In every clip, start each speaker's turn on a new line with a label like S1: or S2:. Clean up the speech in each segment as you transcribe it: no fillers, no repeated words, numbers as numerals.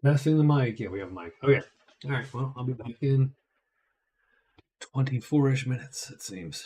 S1: Testing the mic. Yeah, we have a mic. Okay. All right. Well, I'll be back in 24-ish minutes, it seems.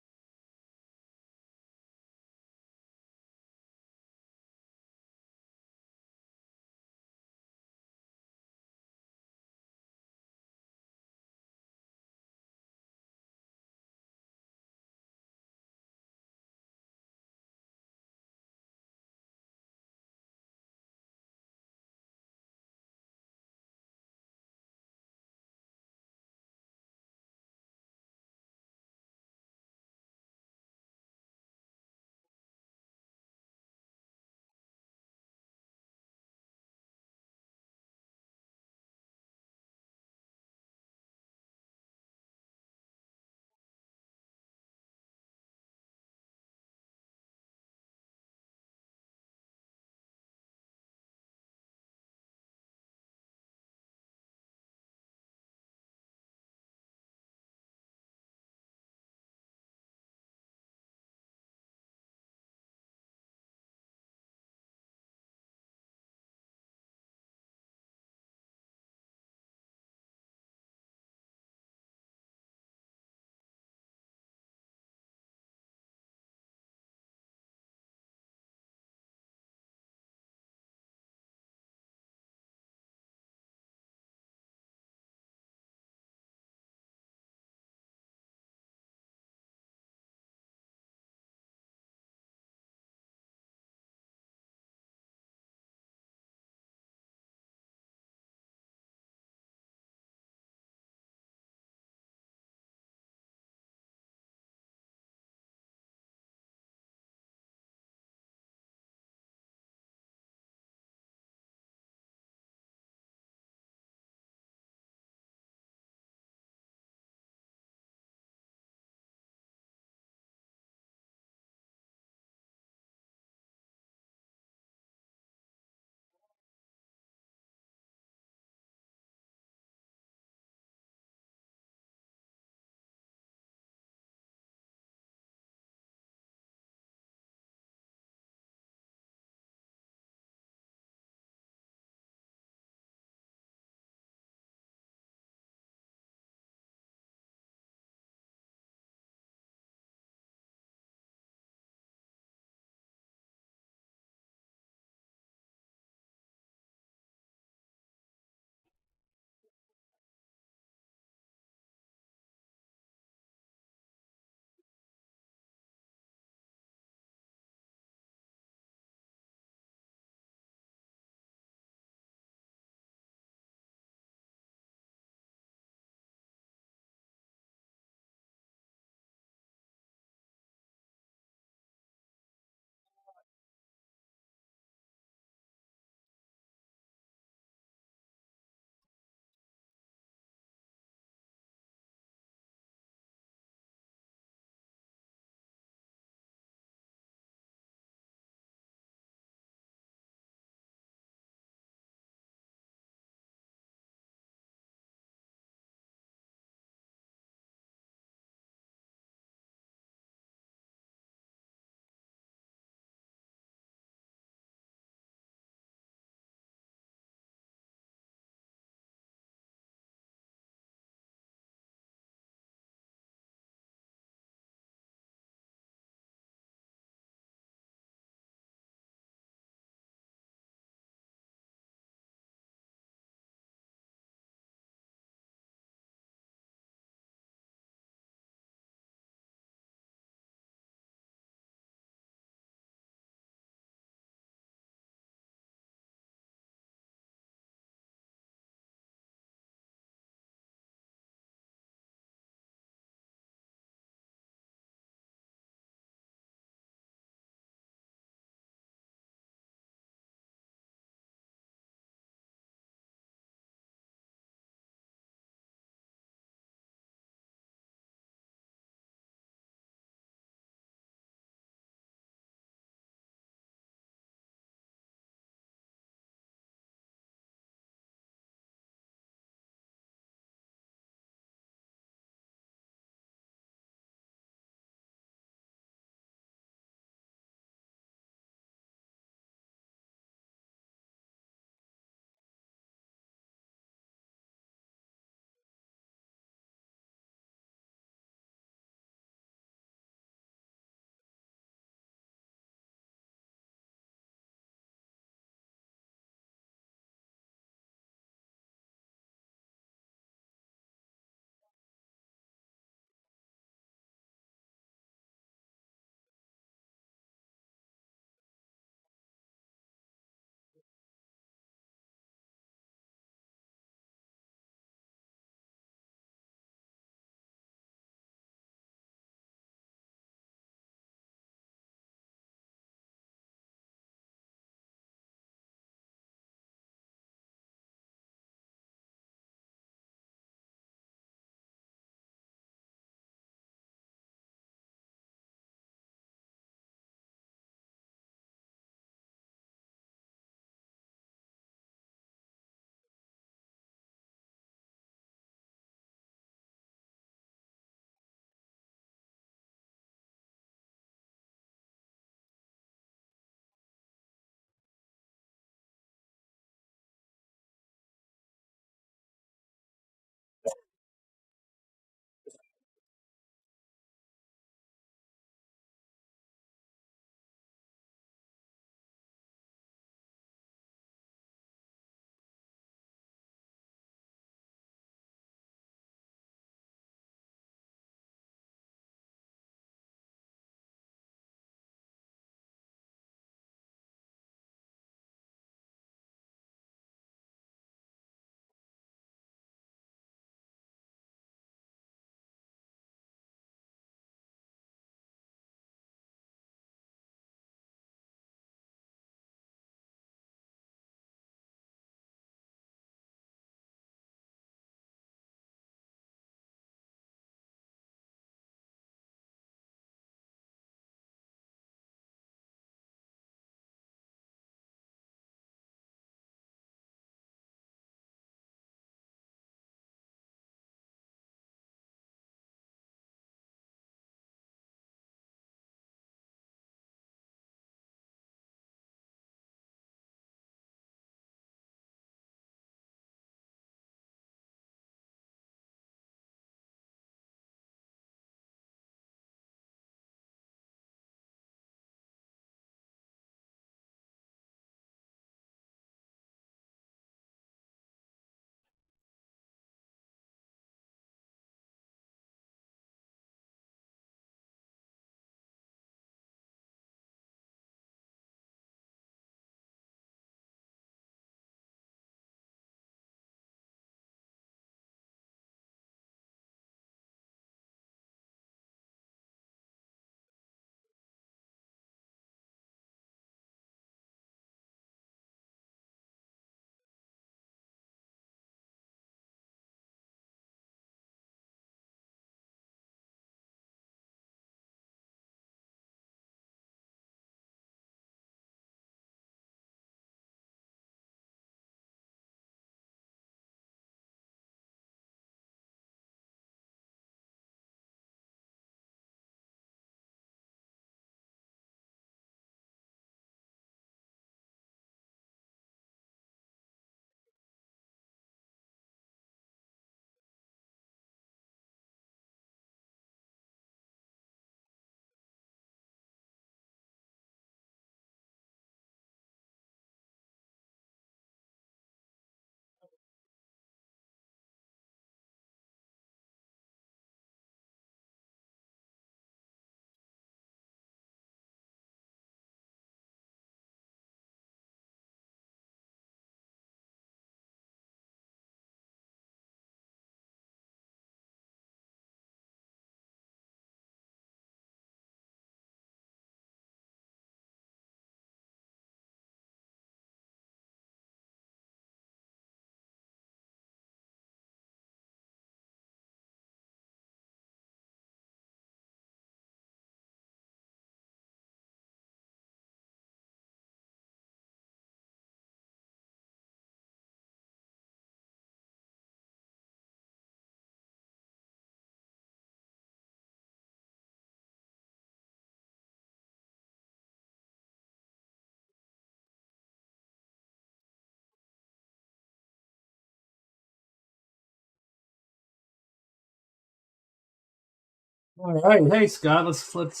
S1: All right, hey Scott, let's let's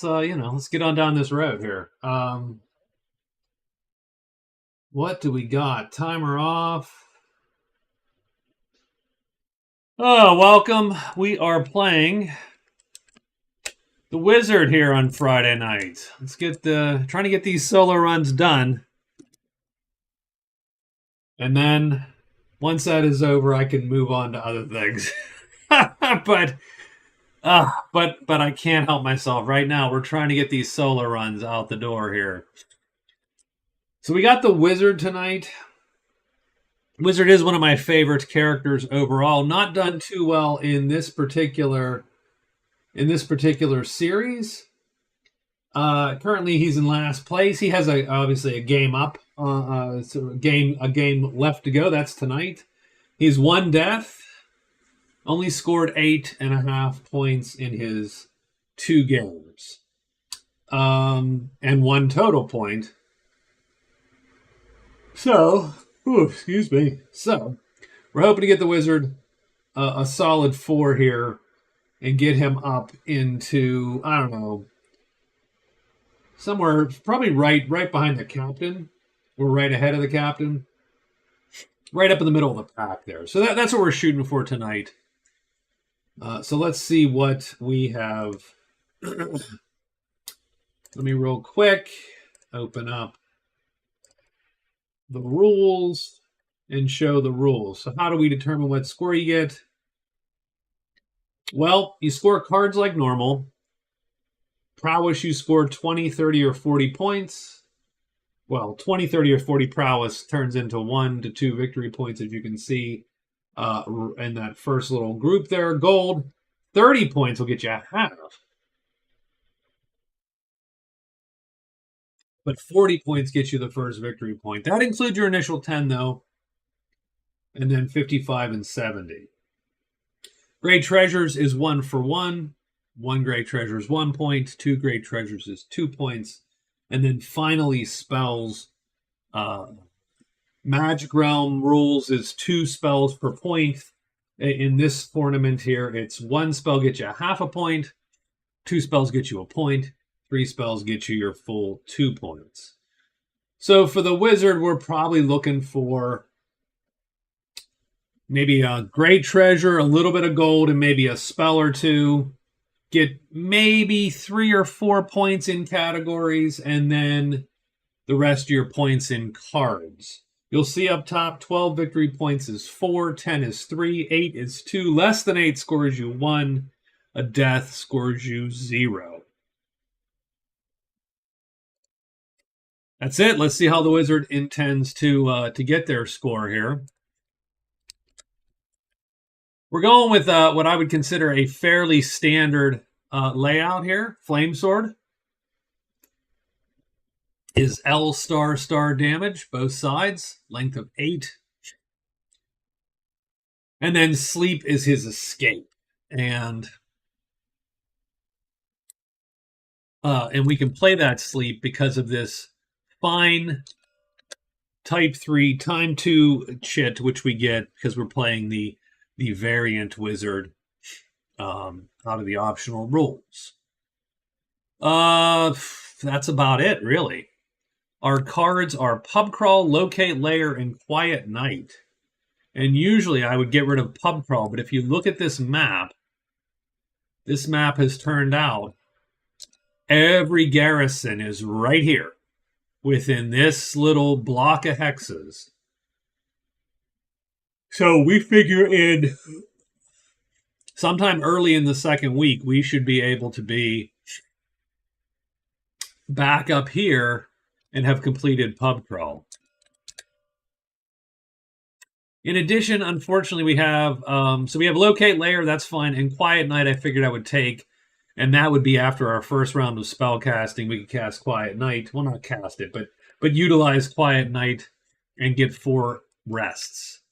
S1: get on down this road here. What do we got? Timer off. Oh, welcome. We are playing the Wizard here on Friday night. Let's get trying to get these solo runs done, and then once that is over, I can move on to other things. but I can't help myself right now. We're trying to get these solo runs out the door here. So we got the Wizard tonight. Wizard is one of my favorite characters overall. Not done too well in this particular series. Currently, he's in last place. He has obviously a game up, so a game left to go. That's tonight. He's one death. Only scored 8.5 points in his 2 games, and 1 total point. So, excuse me. So, we're hoping to get the Wizard a solid 4 here and get him up into, I don't know, somewhere probably right behind the captain, or right ahead of the captain, right up in the middle of the pack there. So that's what we're shooting for tonight. So let's see what we have. Let me real quick open up the rules and show the rules. So how do we determine what score you get? Well, you score cards like normal. Prowess, you score 20, 30, or 40 points. Well, 20, 30, or 40 prowess turns into 1 to 2 victory points, as you can see in that first little group there. Gold, 30 points will get you a half. But 40 points gets you the first victory point. That includes your initial 10, though. And then 55 and 70. Great Treasures is 1 for 1. 1 Great Treasure is 1 point. 2 Great Treasures is 2 points. And then finally, spells. Magic Realm rules is 2 spells per point. In this tournament here, it's 1 spell gets you a half a point. 2 spells get you a point. 3 spells get you your full 2 points. So for the Wizard, we're probably looking for maybe a Great Treasure, a little bit of gold, and maybe a spell or 2. Get maybe 3 or 4 points in categories, and then the rest of your points in cards. You'll see up top, 12 victory points is 4, 10 is 3, 8 is 2. Less than 8 scores you 1. A death scores you 0. That's it. Let's see how the Wizard intends to get their score here. We're going with what I would consider a fairly standard layout here. Flamesword is L star damage, both sides, length of 8. And then Sleep is his escape. And we can play that Sleep because of this fine type 3 time 2 chit, which we get because we're playing the variant Wizard out of the optional rules. That's about it, really. Our cards are Pub Crawl, Locate Lair, and Quiet Night. And usually I would get rid of Pub Crawl, but if you look at this map has turned out every garrison is right here within this little block of hexes. So we figure in sometime early in the second week, we should be able to be back up here and have completed Pub Crawl. In addition, unfortunately, we have we have Locate Lair, that's fine, and Quiet Night I figured I would take, and that would be after our first round of spell casting. We could cast Quiet Night. Well, not cast it, but utilize Quiet Night and get 4 rests.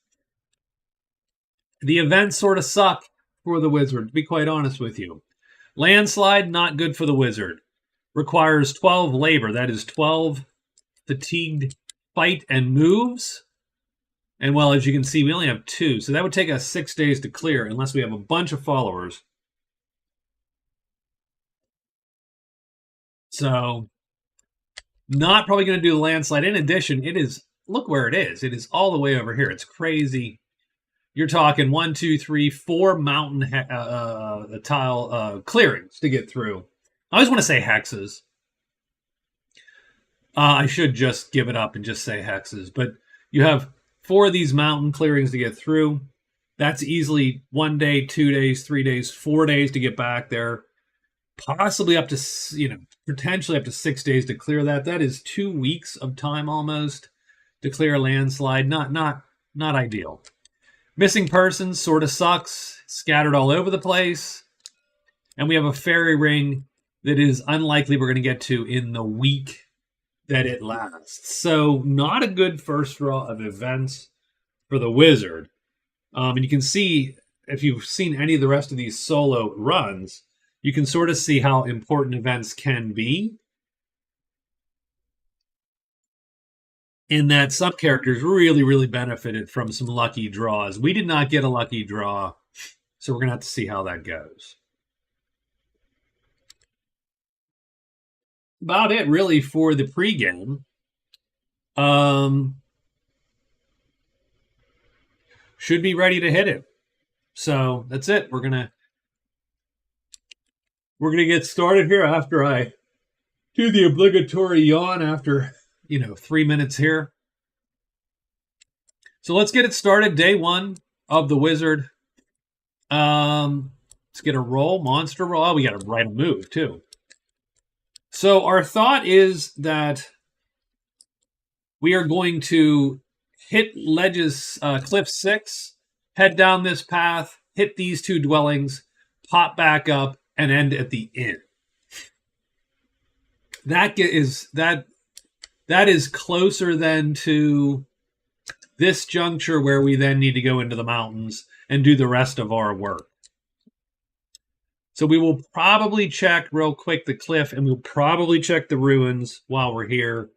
S1: The events sort of suck for the Wizard, to be quite honest with you. Landslide, not good for the Wizard. Requires 12 labor. That is 12 fatigued fight and moves. And well, as you can see, we only have 2. So that would take us 6 days to clear unless we have a bunch of followers. So not probably going to do the landslide. In addition, it is, look where it is. It is all the way over here. It's crazy. You're talking 1, 2, 3, 4 mountain tile clearings to get through. I always want to say hexes. I should just give it up and just say hexes. But you have 4 of these mountain clearings to get through. That's easily 1 day, 2 days, 3 days, 4 days to get back there. Possibly up to, potentially up to 6 days to clear that. That is 2 weeks of time almost to clear a landslide. Not ideal. Missing persons sort of sucks. Scattered all over the place. And we have a fairy ring that is unlikely we're going to get to in the week that it lasts. So not a good first draw of events for the wizard. And you can see, if you've seen any of the rest of these solo runs, you can sort of see how important events can be. In that some characters really, really benefited from some lucky draws. We did not get a lucky draw, so we're going to have to see how that goes. About it, really, for the pregame. Should be ready to hit it. So that's it. We're gonna get started here after I do the obligatory yawn after 3 minutes here. So let's get it started. Day 1 of the wizard. Let's get a roll, monster roll. Oh, we got to write a move too. So our thought is that we are going to hit ledges, cliff 6, head down this path, hit these 2 dwellings, pop back up, and end at the inn. That is closer than to this juncture where we then need to go into the mountains and do the rest of our work. So we will probably check real quick the cliff, and we'll probably check the ruins while we're here,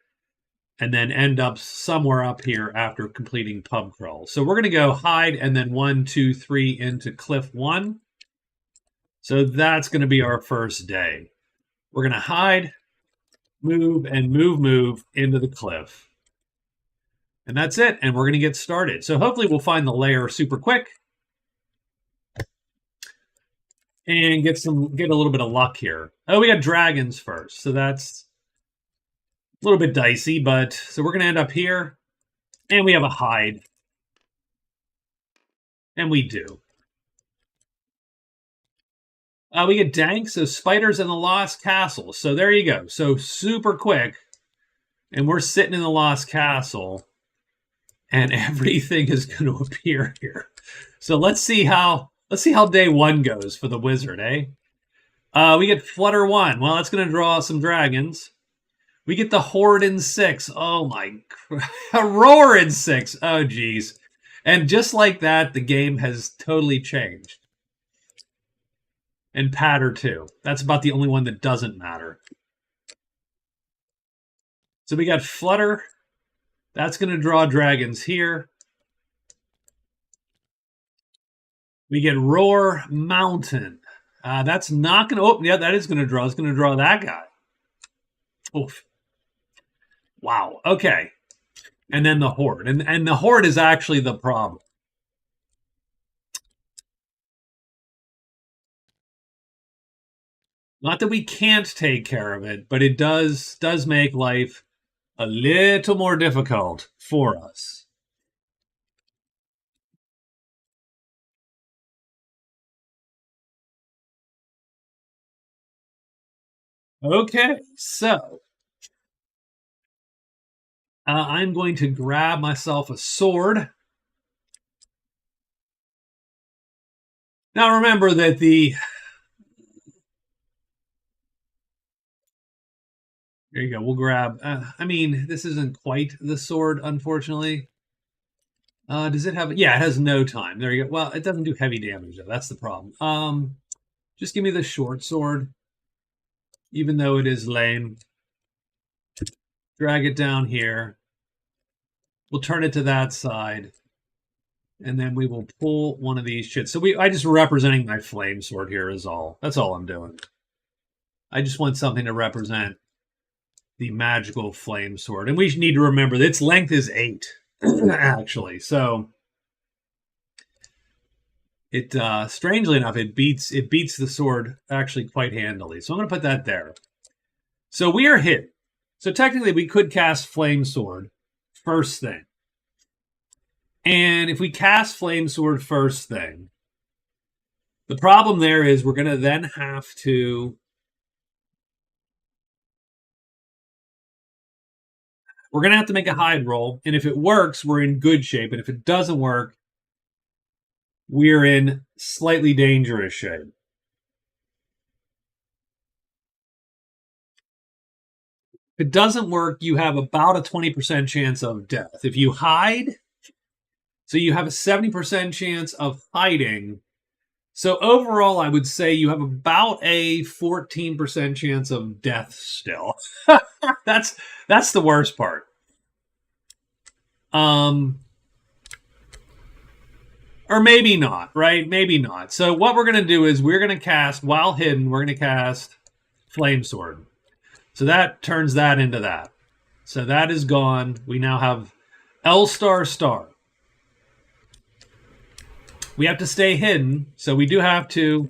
S1: and then end up somewhere up here after completing pub crawl. So we're going to go hide, and then 1, 2, 3 into cliff 1. So that's going to be our first day. We're going to hide, move, and move into the cliff. And that's it, and we're going to get started. So hopefully we'll find the lair super quick and get a little bit of luck here. Oh, we got dragons first, so that's a little bit dicey, but so we're going to end up here, and we have a hide. And we do. We get dank, so spiders in the Lost Castle. So there you go. So super quick, and we're sitting in the Lost Castle, and everything is going to appear here. So let's see how day 1 goes for the wizard, eh? We get Flutter 1. Well, that's going to draw some dragons. We get the Horde in 6. Oh my, a Roar in 6. Oh geez. And just like that, the game has totally changed. And Patter too. That's about the only one that doesn't matter. So we got Flutter. That's going to draw dragons here. We get Roar Mountain. That's not going to... Oh, yeah, that is going to draw. It's going to draw that guy. Oof. Wow. Okay. And then the Horde. And the Horde is actually the problem. Not that we can't take care of it, but it does make life a little more difficult for us. Okay, so I'm going to grab myself a sword. Now remember that there you go, we'll grab, I mean, this isn't quite the sword, unfortunately. Does it have, yeah, it has no time. There you go. Well, it doesn't do heavy damage, though. That's the problem. Just give me the short sword, even though it is lame. Drag it down here. We'll turn it to that side. And then we will pull one of these shits. So I just representing my flame sword here is all. That's all I'm doing. I just want something to represent the magical flame sword. And we need to remember that its length is 8, actually. So it strangely enough, it beats the sword actually quite handily. So I'm going to put that there. So we are hit. So technically we could cast Flame Sword first thing. And if we cast Flame Sword first thing, the problem there is we're going to then have to make a hide roll. And if it works, we're in good shape. And if it doesn't work, we're in slightly dangerous shape. If it doesn't work, you have about a 20% chance of death. If you hide, so you have a 70% chance of hiding. So overall, I would say you have about a 14% chance of death still. That's the worst part. Or maybe not, right? Maybe not. So what we're going to do is we're going to cast, while hidden, we're going to cast Flame Sword. So that turns that into that. So that is gone. We now have L star star. We have to stay hidden, so we do have to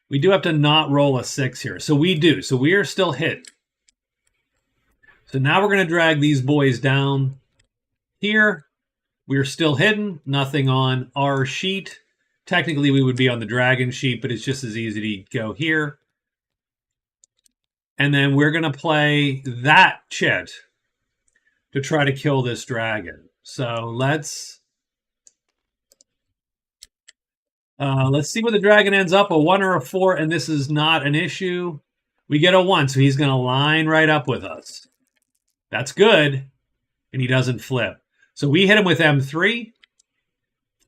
S1: not roll a 6 here. So we do. So we are still hit. So now we're going to drag these boys down here. We are still hidden, nothing on our sheet. Technically, we would be on the dragon sheet, but it's just as easy to go here. And then we're going to play that chit to try to kill this dragon. So let's see where the dragon ends up, a 1 or a 4, and this is not an issue. We get a 1, so he's going to line right up with us. That's good, and he doesn't flip. So we hit him with M3,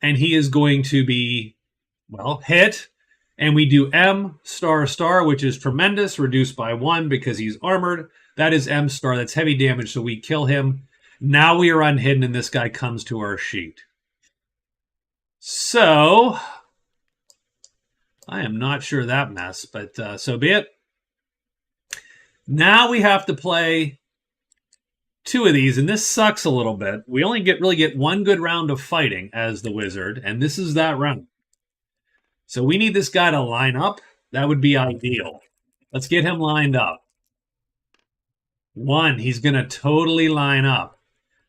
S1: and he is going to be, well, hit. And we do M star star, which is tremendous, reduced by 1 because he's armored. That is M star. That's heavy damage, so we kill him. Now we are unhidden, and this guy comes to our sheet. So I am not sure that mess, but so be it. Now we have to play 2 of these, and this sucks a little bit. We only really get 1 good round of fighting as the wizard, and this is that round. So we need this guy to line up. That would be ideal. Let's get him lined up. 1, he's going to totally line up.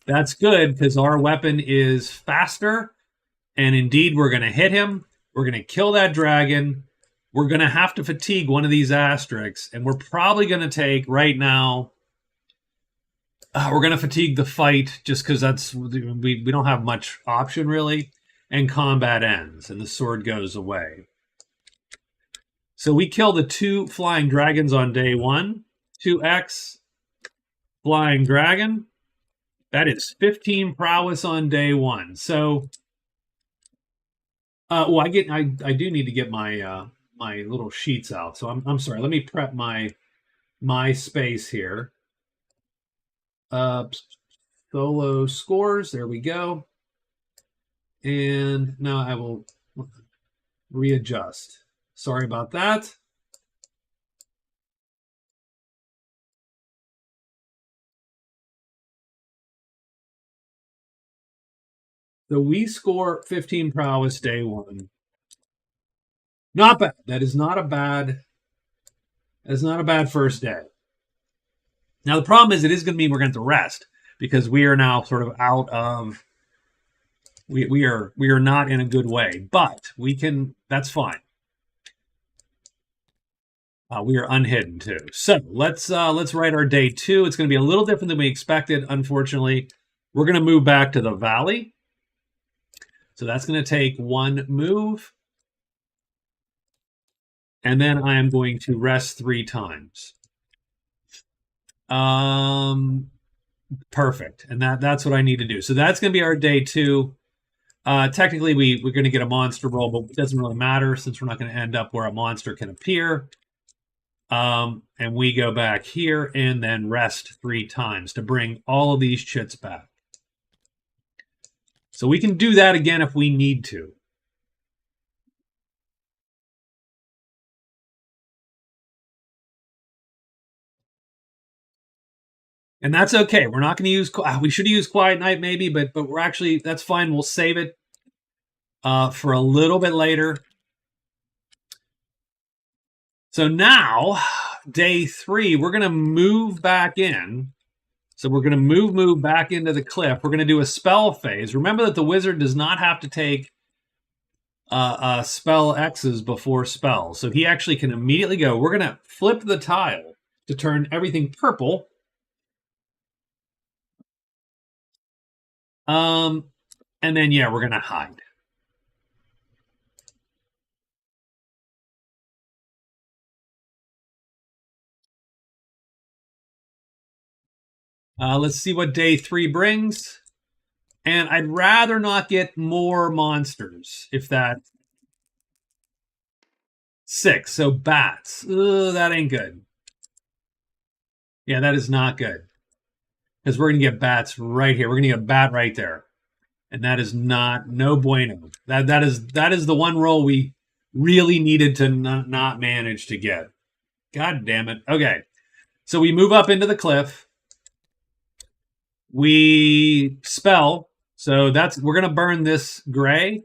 S1: That's good because our weapon is faster, and indeed we're going to hit him. We're going to kill that dragon. We're going to have to fatigue one of these asterisks, and we're probably going to take right now. We're going to fatigue the fight just because that's we don't have much option really, and combat ends and the sword goes away. So we kill the 2 flying dragons on day 1. 2x flying dragon. That is 15 prowess on day 1. So, well, I do need to get my my little sheets out. So I'm sorry. Let me prep my space here. Solo scores. There we go. And now I will readjust. Sorry about that. So we score 15 prowess day 1. Not bad. That is not a bad first day. Now the problem is it is going to mean we're going to have to rest because we are now sort of out of we are not in a good way, but we can, that's fine. We are unhidden too. So let's write our day 2. It's going to be a little different than we expected. Unfortunately, we're going to move back to the valley. So that's going to take 1 move. And then I am going to rest 3 times. Perfect. And that's what I need to do. So that's going to be our day 2. Technically, we're going to get a monster roll, but it doesn't really matter since we're not going to end up where a monster can appear. And we go back here and then rest 3 times to bring all of these chits back. So we can do that again if we need to. And that's okay. We're not going to use. We should use Quiet Night maybe, but we're actually that's fine. We'll save it for a little bit later. So now, day 3, we're going to move back in. So we're going to move back into the cliff. We're going to do a spell phase. Remember that the wizard does not have to take spell X's before spells. So he actually can immediately go. We're going to flip the tile to turn everything purple. And then, yeah, we're going to hide. Let's see what day 3 brings. And I'd rather not get more monsters, if that... 6, so bats. Ugh, that ain't good. Yeah, that is not good. Because we're going to get bats right here. We're going to get a bat right there. And that is no bueno. That is the one roll we really needed to not manage to get. God damn it. Okay. So we move up into the cliff. We spell. So we're going to burn this gray.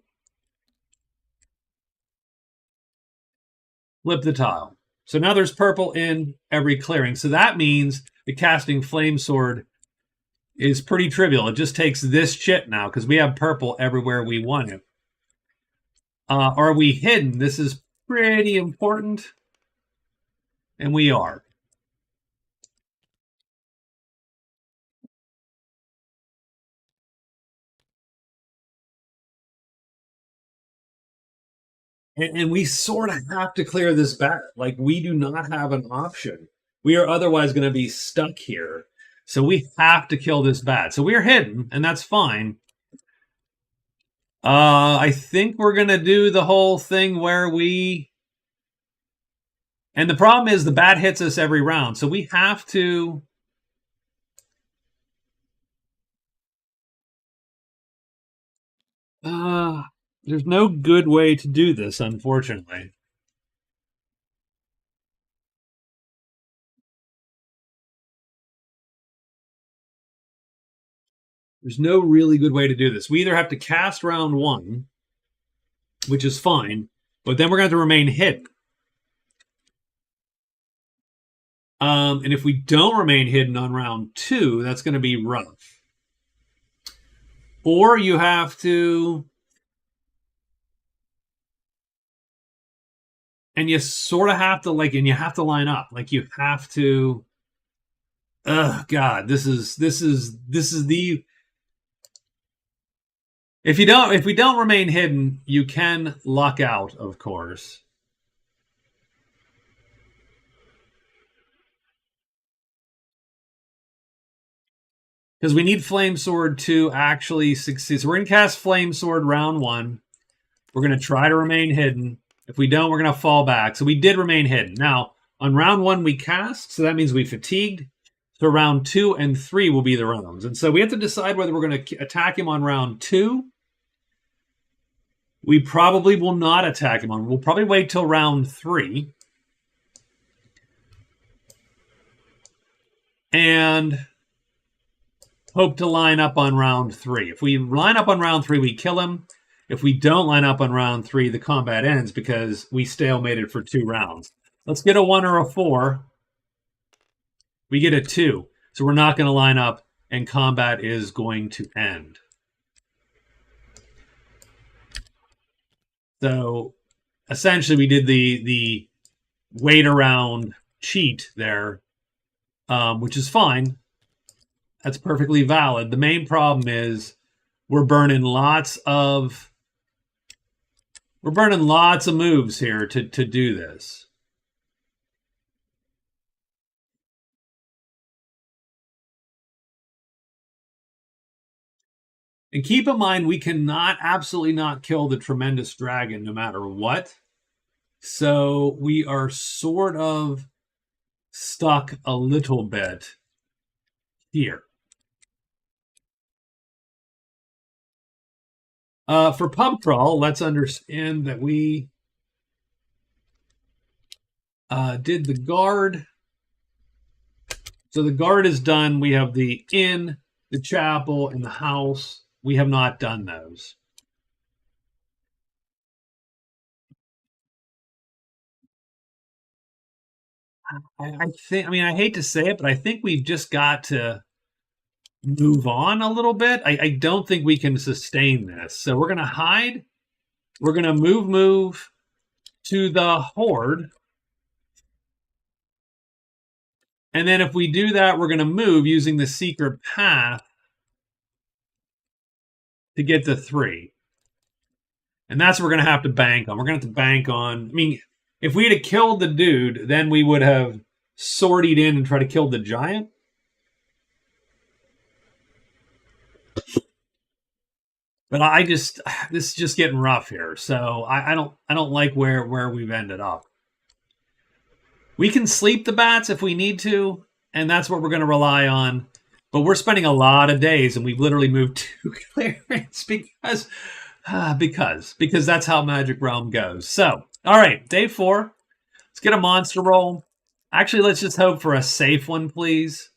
S1: Flip the tile. So now there's purple in every clearing. So that means the casting Flame Sword is pretty trivial. It just takes this chit now because we have purple everywhere we want it. Are we hidden? This is pretty important. And we are. And we sort of have to clear this bat. Like, we do not have an option. We are otherwise going to be stuck here. So we have to kill this bat. So we're hidden, and that's fine. I think we're going to do the whole thing where we... And the problem is the bat hits us every round. So we have to... There's no good way to do this, unfortunately. There's no really good way to do this. We either have to cast round 1, which is fine, but then we're going to have to remain hidden. And if we don't remain hidden on round 2, that's going to be rough. Or you have to... And you sort of have to, like, and you have to line up. Like, you have to... Oh, God, this is the... If we don't remain hidden, you can luck out, of course. Because we need Flame Sword to actually succeed. So we're going to cast Flame Sword round 1. We're going to try to remain hidden. If we don't, we're going to fall back. So we did remain hidden. Now, on round 1, we cast. So that means we fatigued. So round 2 and 3 will be the rounds. And so we have to decide whether we're going to attack him on round 2. We probably will not attack him on. We'll probably wait till round 3. And hope to line up on round 3. If we line up on round 3, we kill him. If we don't line up on round 3, the combat ends because we stalemated for 2 rounds. Let's get a 1 or a 4. We get a 2. So we're not going to line up, and combat is going to end. So essentially, we did the wait around cheat there, which is fine. That's perfectly valid. The main problem is we're burning lots of moves here to do this. And keep in mind, we cannot absolutely not kill the Tremendous Dragon no matter what. So we are sort of stuck a little bit here. For pub crawl, let's understand that we did the guard. So the guard is done. We have the inn, the chapel, and the house. We have not done those. I think, I mean, I hate to say it, but I think we've just got to move on a little bit. I don't think we can sustain this. So we're going to hide. We're going to move to the horde. And then if we do that, we're going to move using the secret path to get to 3. And that's what we're going to have to bank on. We're going to have to bank on, I mean, if we had killed the dude, then we would have sortied in and tried to kill the giant. But this is just getting rough here. So I don't like where we've ended up. We can sleep the bats if we need to, and that's what we're going to rely on. But we're spending a lot of days, and we've literally moved 2 clearance because that's how Magic Realm goes. So, all right, day 4. Let's get a monster roll. Actually, let's just hope for a safe one, please.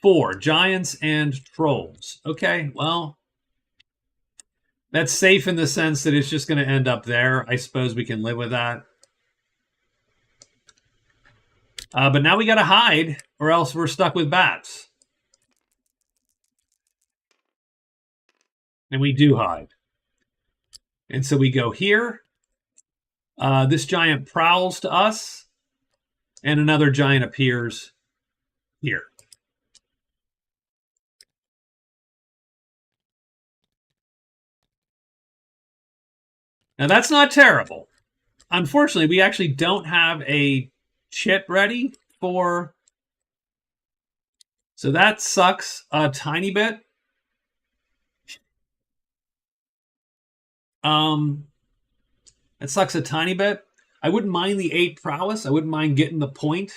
S1: 4 giants and trolls. Okay, well, that's safe in the sense that it's just going to end up there. I suppose we can live with that. But now we got to hide, or else we're stuck with bats. And we do hide. And so we go here. This giant prowls to us. And another giant appears here. Now that's not terrible. Unfortunately, we actually don't have a chit ready for... So that sucks a tiny bit. It sucks a tiny bit. I wouldn't mind the 8 prowess. I wouldn't mind getting the point.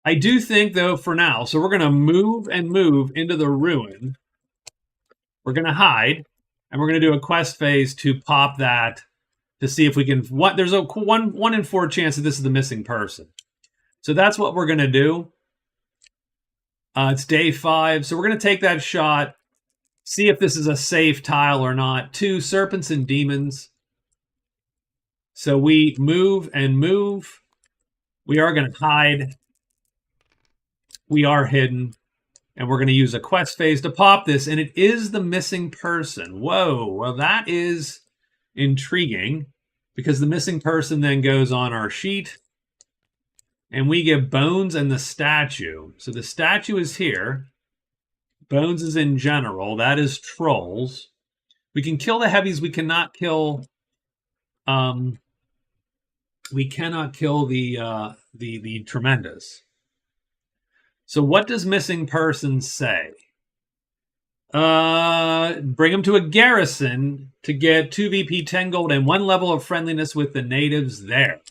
S1: I do think, though, for now, so we're going to move into the ruin. We're going to hide, and we're going to do a quest phase to pop that to see if we can... There's a 1 in 4 chance that this is the missing person. So that's what we're going to do. It's day 5, so we're going to take that shot, see if this is a safe tile or not. 2 serpents and demons. So we move. We are going to hide. We are hidden, and we're going to use a quest phase to pop this, and it is the missing person. Whoa, well, that is intriguing, because the missing person then goes on our sheet, and we get bones and the statue. So the statue is here. Bones is in general. That is trolls. We can kill the heavies. We cannot kill... we cannot kill the tremendous. So what does missing person say? Bring them to a garrison to get 2 VP, 10 gold, and 1 level of friendliness with the natives there.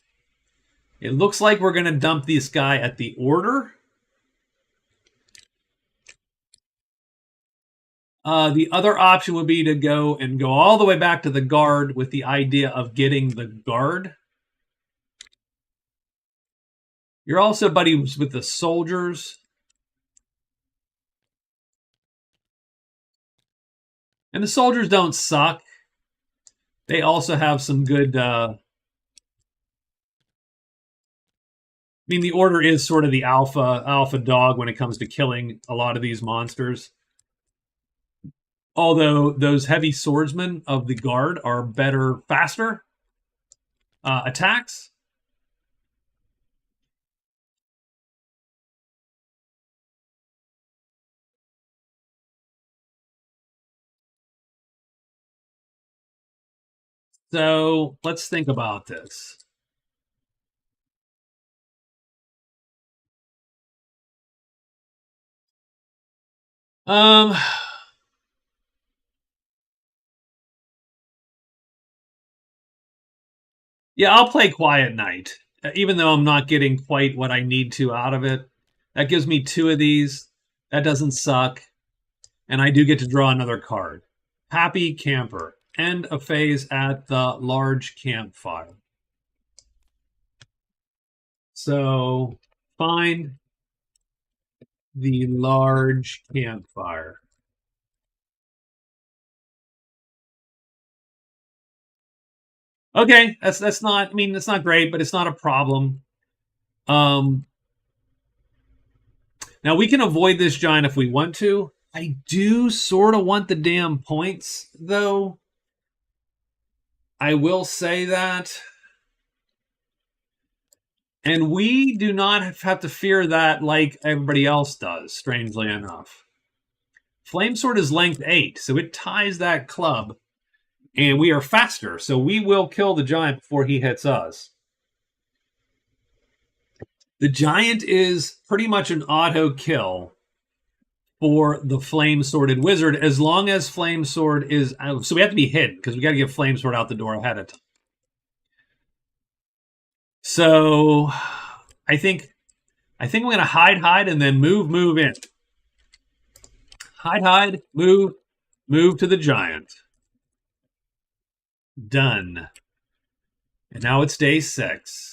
S1: It looks like we're going to dump this guy at the order. The other option would be to go all the way back to the guard with the idea of getting the guard. You're also buddies with the soldiers. And the soldiers don't suck. They also have some good... I mean, the order is sort of the alpha dog when it comes to killing a lot of these monsters. Although those heavy swordsmen of the guard are faster attacks. So let's think about this. Yeah, I'll play Quiet Night, even though I'm not getting quite what I need to out of it. That gives me 2 of these. That doesn't suck. And I do get to draw another card. Happy Camper. End a phase at the large campfire. So find the large campfire. Okay, that's not, I mean, it's not great, but it's not a problem. Now we can avoid this giant if we want to. I do sort of want the damn points, though. I will say that. And we do not have to fear that like everybody else does, strangely enough. Flamesword is length 8, so it ties that club. And we are faster, so we will kill the giant before he hits us. The giant is pretty much an auto kill for the Flame-Sworded Wizard, as long as Flamesword is out. So we have to be hidden, because we got to get Flamesword out the door ahead of time. So I think I'm going to hide, and then move in. Hide, move to the giant. Done. And now it's day 6.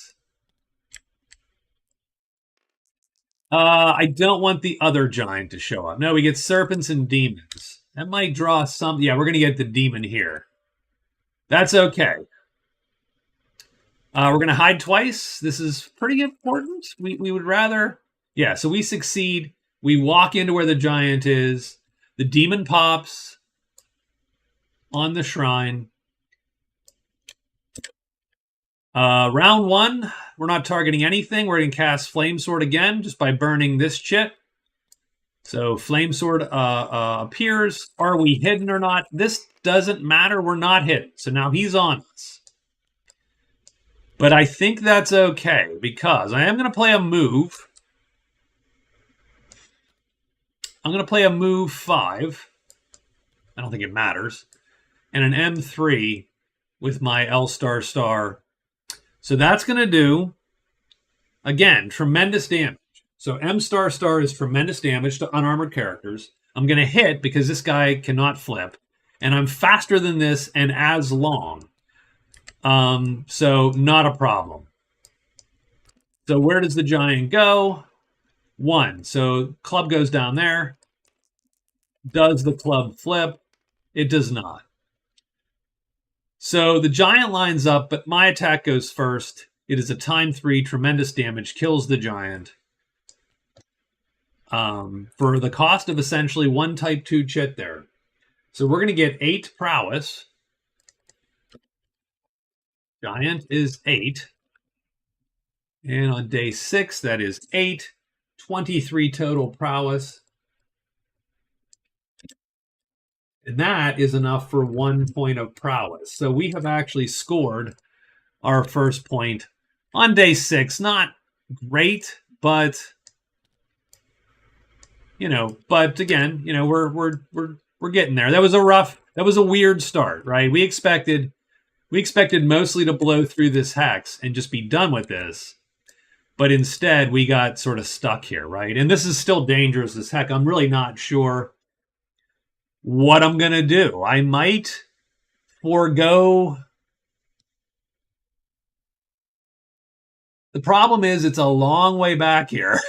S1: I don't want the other giant to show up. No, we get serpents and demons. That might draw some. Yeah, we're going to get the demon here. That's okay. We're going to hide twice. This is pretty important. We would rather... Yeah, so we succeed. We walk into where the giant is. The demon pops on the shrine. Round 1, we're not targeting anything. We're going to cast Flamesword again just by burning this chit. So Flamesword appears. Are we hidden or not? This doesn't matter. We're not hidden. So now he's on us. But I think that's okay, because I am going to play a move. I'm going to play a move 5. I don't think it matters. And an M3 with my L star star. So that's going to do, again, tremendous damage. So M star star is tremendous damage to unarmored characters. I'm going to hit because this guy cannot flip. And I'm faster than this and as long. So not a problem. So where does the giant go? 1. So club goes down there. Does the club flip? It does not. So the giant lines up, but my attack goes first. It is a time 3, tremendous damage, kills the giant. For the cost of essentially 1 type 2 chit there. So we're going to get 8 prowess. Giant is 8. And on day 6, that is 8. 23 total prowess. And that is enough for 1 point of prowess. So we have actually scored our first point on day 6. Not great, but but again, we're getting there. That was a weird start, right? We expected mostly to blow through this hex and just be done with this. But instead, we got sort of stuck here, right? And this is still dangerous as heck. I'm really not sure what I'm going to do. I might forego. The problem is it's a long way back here.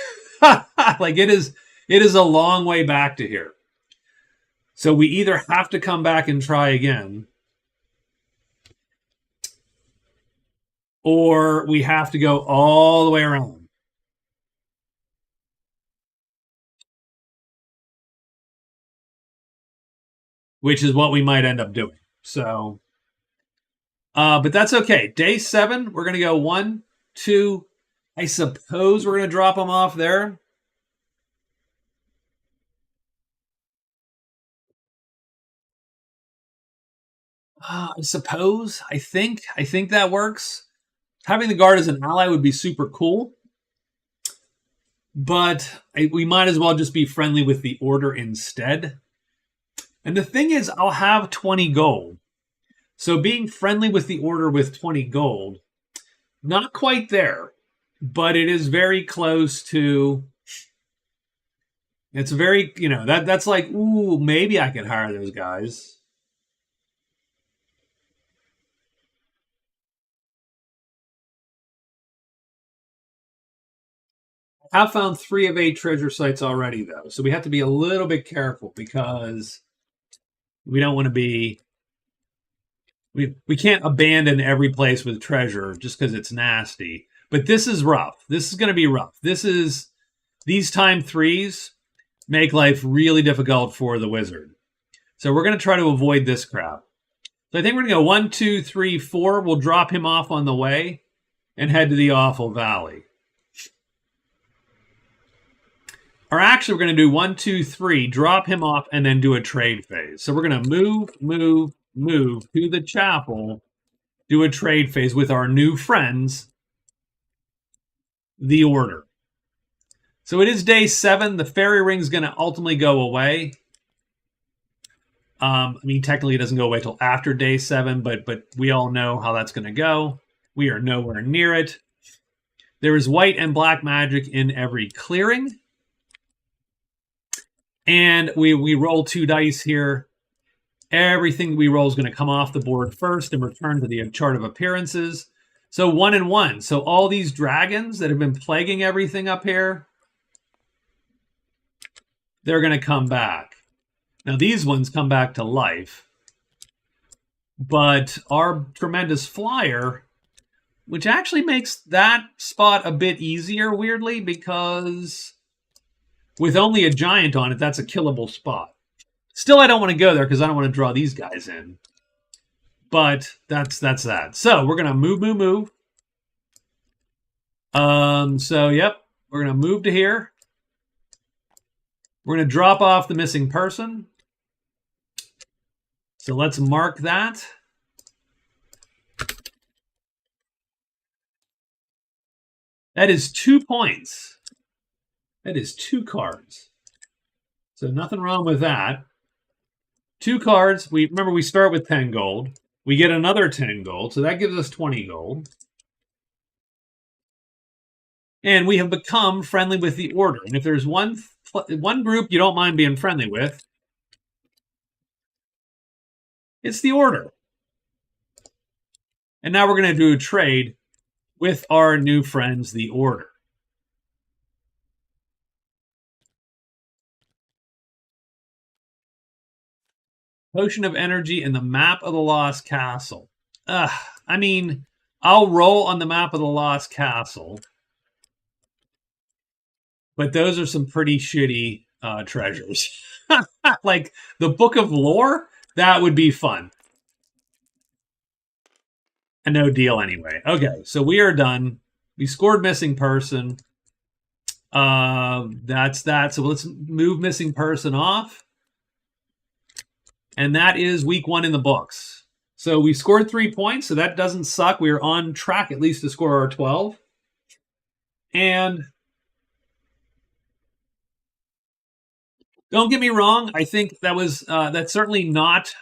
S1: Like it is a long way back to here. So we either have to come back and try again, or we have to go all the way around. Which is what we might end up doing. So, but that's okay. Day 7, we're going to go 1, 2. I suppose we're going to drop them off there. I suppose. I think that works. Having the guard as an ally would be super cool. But we might as well just be friendly with the order instead. And the thing is, I'll have 20 gold. So being friendly with the order with 20 gold, not quite there, but it is very close to It's very, you know, that's like, ooh, maybe I could hire those guys. I have found 3 of 8 treasure sites already, though, so we have to be a little bit careful because we don't want to be. We can't abandon every place with treasure just because it's nasty. But this is rough. This is going to be rough. These time 3s make life really difficult for the wizard. So we're going to try to avoid this crap. So I think we're going to go 1, 2, 3, 4. We'll drop him off on the way and head to the Awful Valley. Or actually, we're going to do 1, 2, 3, drop him off, and then do a trade phase. So we're going to move to the chapel, do a trade phase with our new friends, the Order. So it is day 7. The fairy ring's going to ultimately go away. I mean, technically, it doesn't go away till after day 7, but we all know how that's going to go. We are nowhere near it. There is white and black magic in every clearing. And we roll 2 dice here. Everything we roll is going to come off the board first and return to the chart of appearances. So 1 and 1. So all these dragons that have been plaguing everything up here, they're going to come back. Now these ones come back to life. But our tremendous flyer, which actually makes that spot a bit easier, weirdly, because with only a giant on it, that's a killable spot. Still, I don't want to go there because I don't want to draw these guys in. But that's that. So we're gonna move. So yep, we're gonna move to here. We're gonna drop off the missing person. So let's mark that. That is 2 points. That is 2 cards. So nothing wrong with that. 2 cards. Remember, we start with 10 gold. We get another 10 gold, so that gives us 20 gold. And we have become friendly with the Order. And if there's one group you don't mind being friendly with, it's the Order. And now we're going to do a trade with our new friends, the Order. Potion of Energy and the Map of the Lost Castle. I mean, I'll roll on the Map of the Lost Castle. But those are some pretty shitty treasures. Like the Book of Lore, that would be fun. A no deal anyway. Okay, so we are done. We scored missing person. That's that. So let's move missing person off. And that is week 1 in the books. So we scored 3 points, so that doesn't suck. We are on track at least to score our 12. And don't get me wrong, I think that was that's certainly not.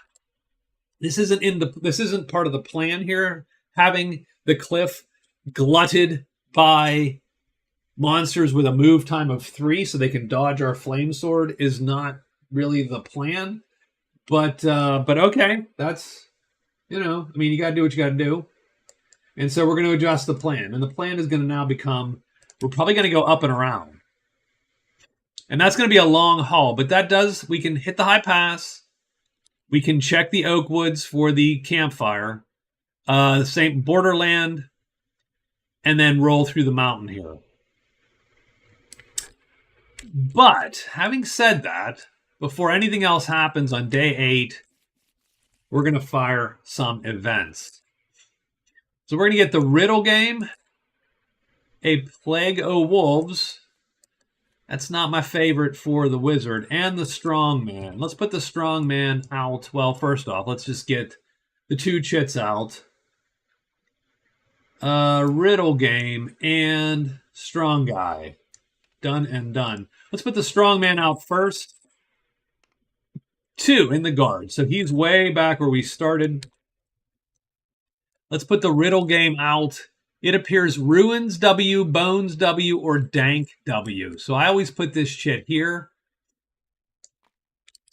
S1: This isn't part of the plan here. Having the cliff glutted by monsters with a move time of 3 so they can dodge our flame sword is not really the plan. But okay, that's, you know, I mean, you got to do what you got to do. And so we're going to adjust the plan. And the plan is going to now become, we're probably going to go up and around. And that's going to be a long haul. But that does, we can hit the high pass. We can check the oak woods for the campfire. Same borderland. And then roll through the mountain here. But having said that, before anything else happens on day 8, we're going to fire some events. So we're going to get the Riddle game, a Plague o' Wolves. That's not my favorite for the Wizard, and the Strongman. Let's put the Strongman out. Well, first off, let's just get the 2 chits out. Riddle game and Strong Guy. Done and done. Let's put the Strongman out first. 2 in the guard. So he's way back where we started. Let's put the Riddle game out. It appears Ruins W, Bones W, or Dank W. So I always put this chit here.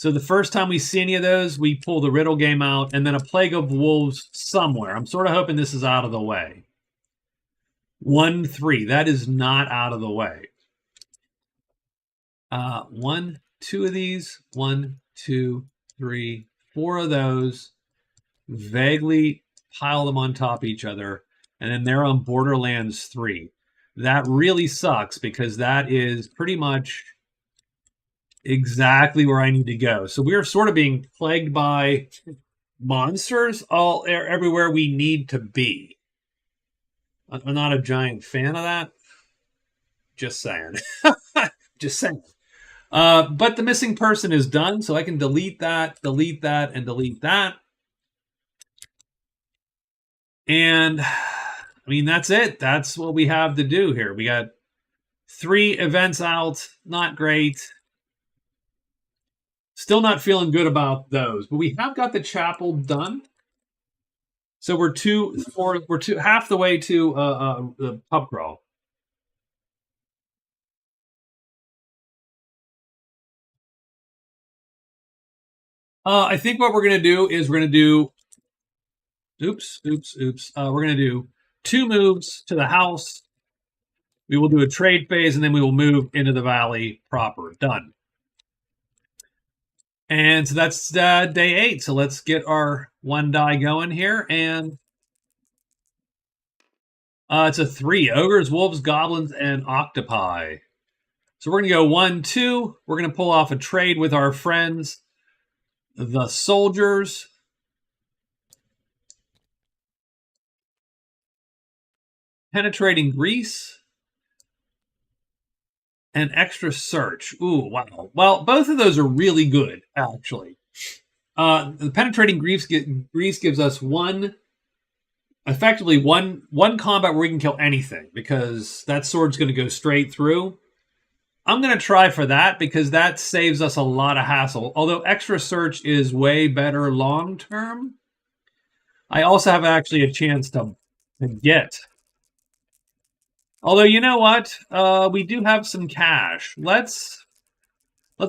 S1: So the first time we see any of those, we pull the riddle game out, and then a Plague of Wolves somewhere. I'm sort of hoping this is out of the way. 1, 3. That is not out of the way. 1, 2 of these. 1, 2, 3, 4 of those. Vaguely pile them on top of each other, and then they're on Borderlands 3. That really sucks because that is pretty much exactly where I need to go. So we are sort of being plagued by monsters everywhere we need to be. I'm not a giant fan of that. Just saying. Just saying. But the missing person is done, so I can delete that, and delete that. And I mean, that's it. That's what we have to do here. We got 3 events out. Not great. Still not feeling good about those, but we have got the chapel done. So we're half the way to the pub crawl. I think what we're gonna do is we're gonna do. Oops. We're gonna do 2 moves to the house. We will do a trade phase, and then we will move into the valley proper. Done. And so that's day 8. So let's get our 1 die going here. And it's a 3. Ogres, wolves, goblins, and octopi. So we're going to go 1, 2. We're going to pull off a trade with our friends, the soldiers. Penetrating Grease. And extra search. Ooh, wow. Well, both of those are really good, actually. The penetrating grease gives us effectively one combat where we can kill anything, because that sword's going to go straight through. I'm going to try for that because that saves us a lot of hassle. Although extra search is way better long term, I also have actually a chance to get. Although, you know what? We do have some cash. Let's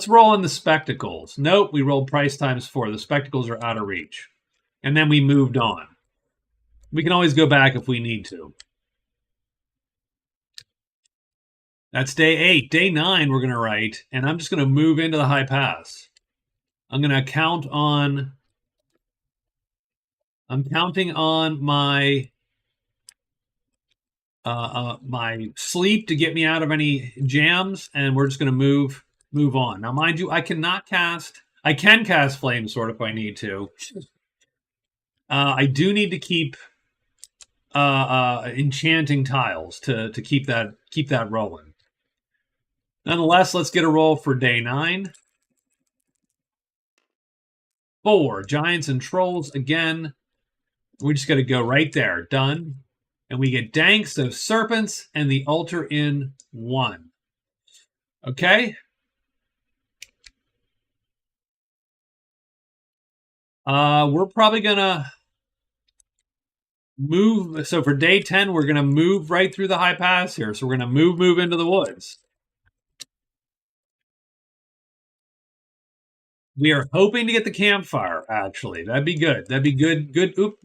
S1: roll in the spectacles. Nope, we rolled price times 4. The spectacles are out of reach. And then we moved on. We can always go back if we need to. That's day 8. Day 9 we're going to write, and I'm just going to move into the high pass. I'm counting on my my sleep to get me out of any jams, and we're just going to move on. Now, mind you, I can cast Flame Sword if I need to. I do need to keep enchanting tiles to keep that rolling. Nonetheless, let's get a roll for day 9. 4 giants and trolls again. We just got to go right there. Done. And we get Danks of Serpents and the altar in 1. Okay. We're probably gonna move. So for day 10, we're gonna move right through the high pass here. So we're gonna move into the woods. We are hoping to get the campfire. Actually, that'd be good. That'd be good. Good. Oop.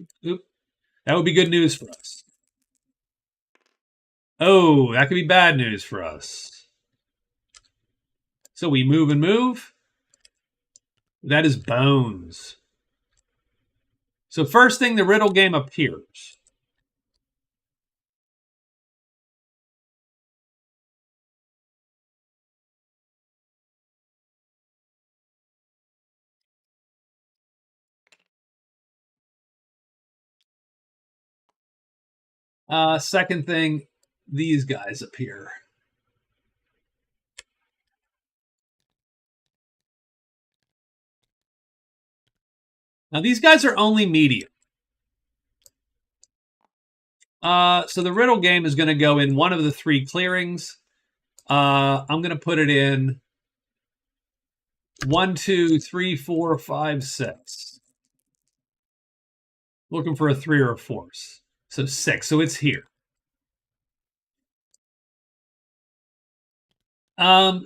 S1: That would be good news for us. Oh, that could be bad news for us. So we move and move. That is bones. So first thing, the riddle game appears. Second thing, these guys appear. Now these guys are only medium. So the riddle game is going to go in one of the 3 clearings. I'm going to put it in 1, 2, 3, 4, 5, 6. Looking for a 3 or a 4. So 6. So it's here.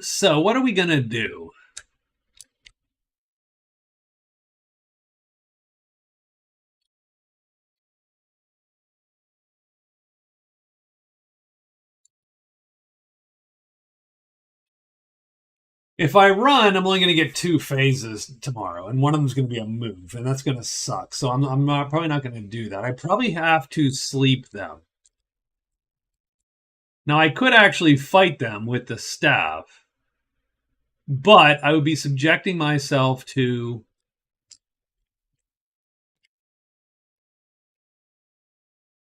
S1: So what are we going to do? If I run, I'm only going to get 2 phases tomorrow, and one of them is going to be a move, and that's going to suck. So I'm probably not going to do that. I probably have to sleep them. Now, I could actually fight them with the staff, but I would be subjecting myself to...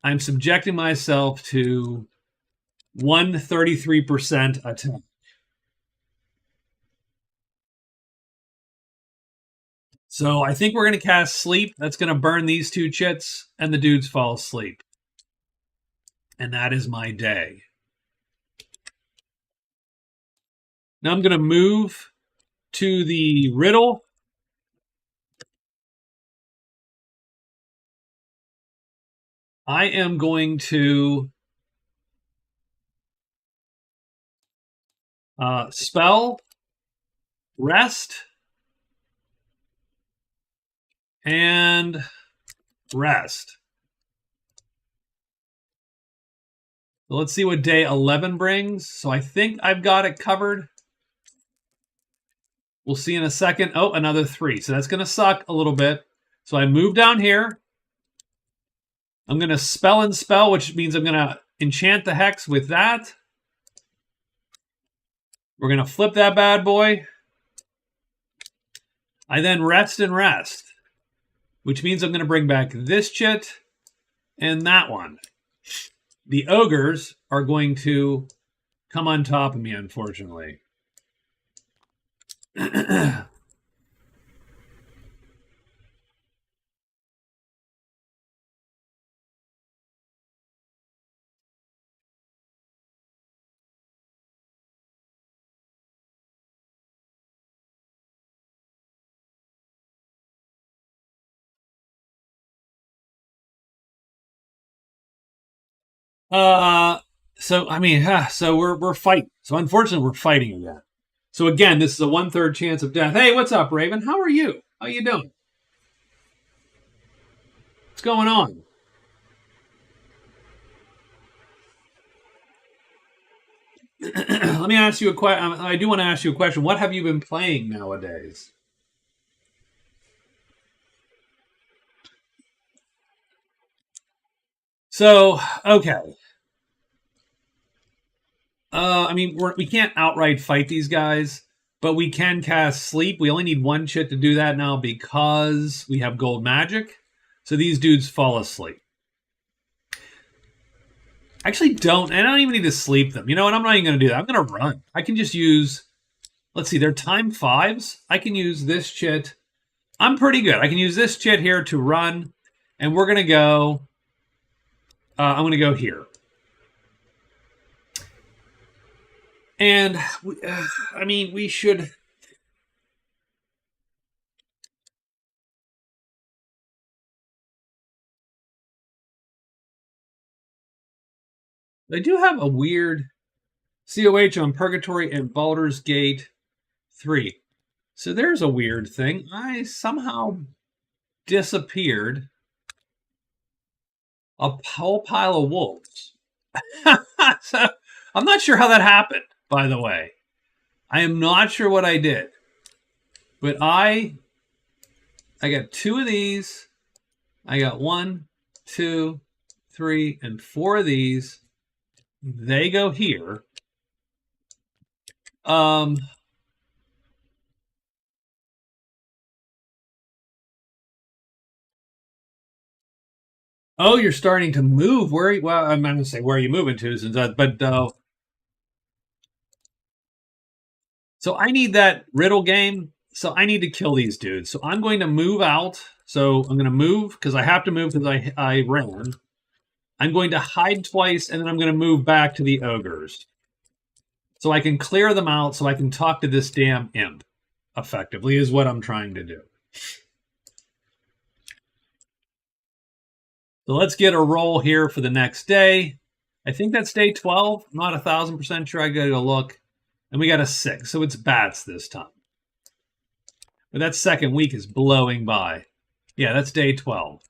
S1: I'm subjecting myself to 133% attack. So I think we're going to cast Sleep. That's going to burn these 2 chits, and the dudes fall asleep. And that is my day. Now I'm going to move to the Riddle. I am going to spell, rest, and rest. So let's see what day 11 brings. So I think I've got it covered. We'll see in a second. Oh, another 3. So that's going to suck a little bit. So I move down here. I'm going to spell and spell, which means I'm going to enchant the hex with that. We're going to flip that bad boy. I then rest and rest, which means I'm going to bring back this chit and that one. The ogres are going to come on top of me, unfortunately. So I mean, so we're fighting. So unfortunately, we're fighting again. So again, this is a 1/3 chance of death. Hey, what's up, Raven? How are you? How you doing? What's going on? Let me ask you a question. I do want to ask you a question. What have you been playing nowadays? So, okay. I mean, we can't outright fight these guys, but we can cast Sleep. We only need 1 chit to do that now because we have Gold Magic. So these dudes fall asleep. Actually, don't. And I don't even need to sleep them. You know what? I'm not even going to do that. I'm going to run. I can just use... Let's see. They're time 5s. I can use this chit. I'm pretty good. I can use this chit here to run. And we're going to go... I'm going to go here. And, I mean, we should... They do have a weird COH on Purgatory and Baldur's Gate 3. So there's a weird thing. I somehow disappeared a whole pile of wolves. So, I'm not sure how that happened, by the way. I am not sure what I did. But I got 2 of these. I got 1, 2, 3, and 4 of these. They go here. Oh, you're starting to move. Well, I'm not going to say where are you moving to, since so I need that riddle game. So I need to kill these dudes. So I'm going to move out. So I'm going to move because I have to move because I ran. I'm going to hide twice, and then I'm going to move back to the ogres. So I can clear them out so I can talk to this damn imp, effectively, is what I'm trying to do. So let's get a roll here for the next day. I think that's day 12. I'm not 1,000% sure. I got to go look. And we got a 6, so it's bats this time. But that second week is blowing by. Yeah, that's day 12.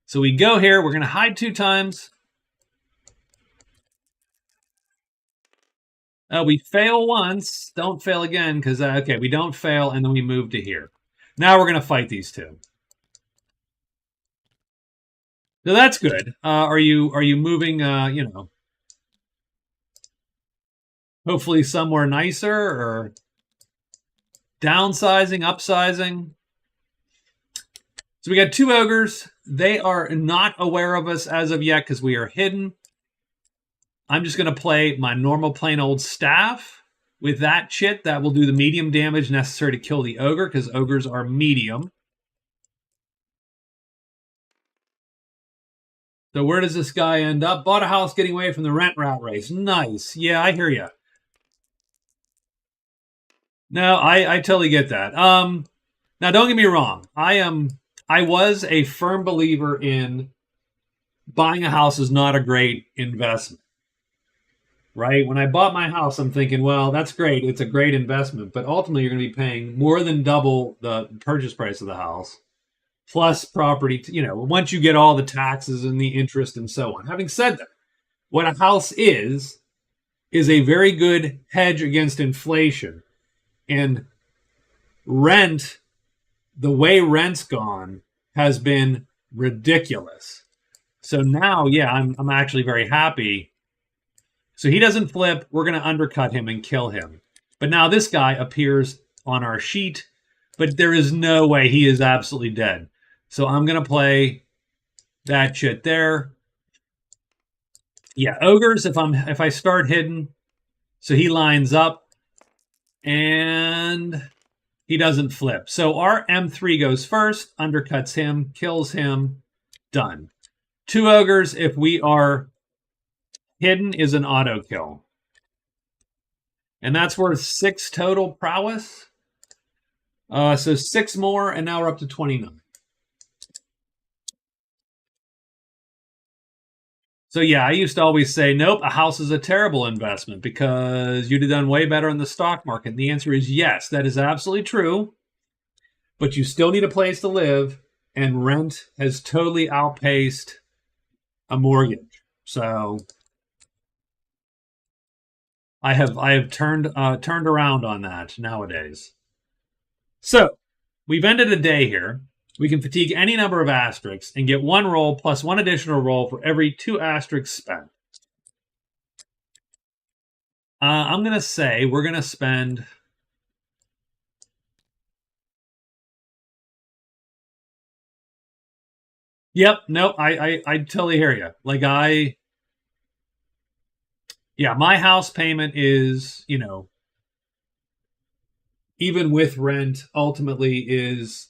S1: So we go here. We're going to hide 2 times. We fail once. Don't fail again because, okay, we don't fail, and then we move to here. Now we're going to fight these two. So that's good. Are you moving, you know, hopefully somewhere nicer or downsizing, upsizing? So we got 2 ogres. They are not aware of us as of yet because we are hidden. I'm just going to play my normal plain old staff. With that chit, that will do the medium damage necessary to kill the ogre because ogres are medium. So where does this guy end up? Bought a house getting away from the rent rat race. Nice. Yeah, I hear you. No, I totally get that. Now don't get me wrong. I was a firm believer in buying a house is not a great investment. Right? When I bought my house, I'm thinking, well, that's great. It's a great investment, but ultimately you're going to be paying more than double the purchase price of the house, plus property, you know, once you get all the taxes and the interest and so on. Having said that, what a house is a very good hedge against inflation. And rent, the way rent's gone, has been ridiculous. So now, yeah, I'm actually very happy. So he doesn't flip. We're going to undercut him and kill him. But now this guy appears on our sheet, but there is no way he is absolutely dead. So I'm going to play that shit there. Yeah, ogres, if I start hidden, so he lines up and he doesn't flip. So our M3 goes first, undercuts him, kills him, done. 2 ogres, if we are hidden, is an auto kill. And that's worth 6 total prowess. So 6 more, and now we're up to 29. So yeah, I used to always say, nope, a house is a terrible investment because you'd have done way better in the stock market. And the answer is yes, that is absolutely true. But you still need a place to live, and rent has totally outpaced a mortgage. So I have turned around on that nowadays. So we've ended a day here. We can fatigue any number of asterisks and get 1 roll plus 1 additional roll for every 2 asterisks spent. I'm going to say we're going to spend... Yep, no, I totally hear you. Like yeah, my house payment is, you know, even with rent, ultimately is,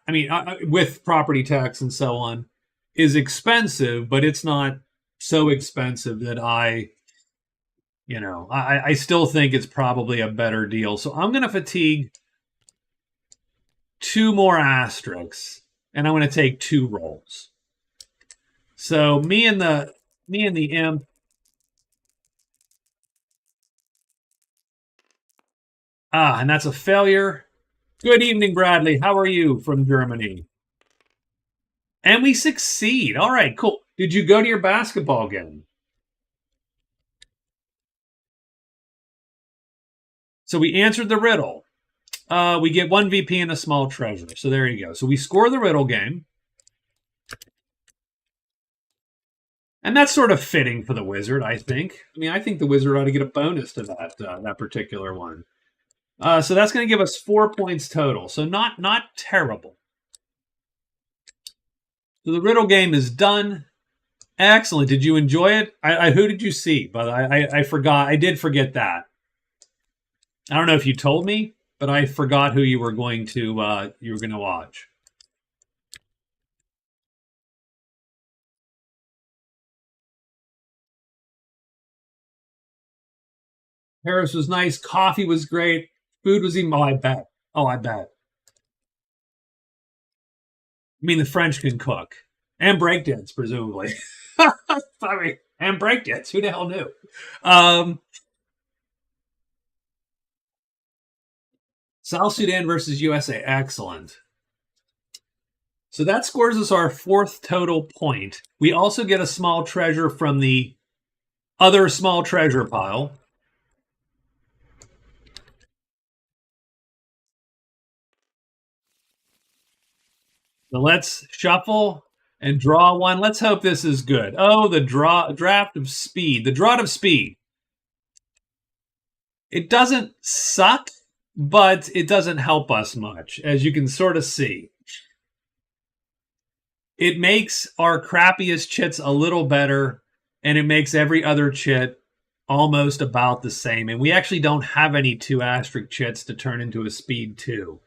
S1: I mean, with property tax and so on, is expensive, but it's not so expensive that I still think it's probably a better deal. So I'm going to fatigue 2 more asterisks, and I'm going to take 2 rolls. So me and the imp. And that's a failure. Good evening, Bradley. How are you from Germany? And we succeed. All right, cool. Did you go to your basketball game? So we answered the riddle. We get 1 VP and a small treasure. So there you go. So we score the riddle game. And that's sort of fitting for the wizard, I think. I mean, I think the wizard ought to get a bonus to that particular one. So that's going to give us 4 points total. So not terrible. So the riddle game is done. Excellent. Did you enjoy it? Who did you see? But I forgot. I did forget that. I don't know if you told me, but I forgot who you were going to watch. Paris was nice. Coffee was great. Food was even. Oh, I bet. I mean, the French can cook and breakdance, presumably. I mean, and breakdance. Who the hell knew? South Sudan versus USA. Excellent. So that scores us our 4th total point. We also get a small treasure from the Other small treasure pile. So let's shuffle and draw one. Let's hope this is good. Oh, the draft of speed. The drought of speed. It doesn't suck, but it doesn't help us much, as you can sort of see. It makes our crappiest chits a little better, and it makes every other chit almost about the same. And we actually don't have any 2 asterisk chits to turn into a speed 2.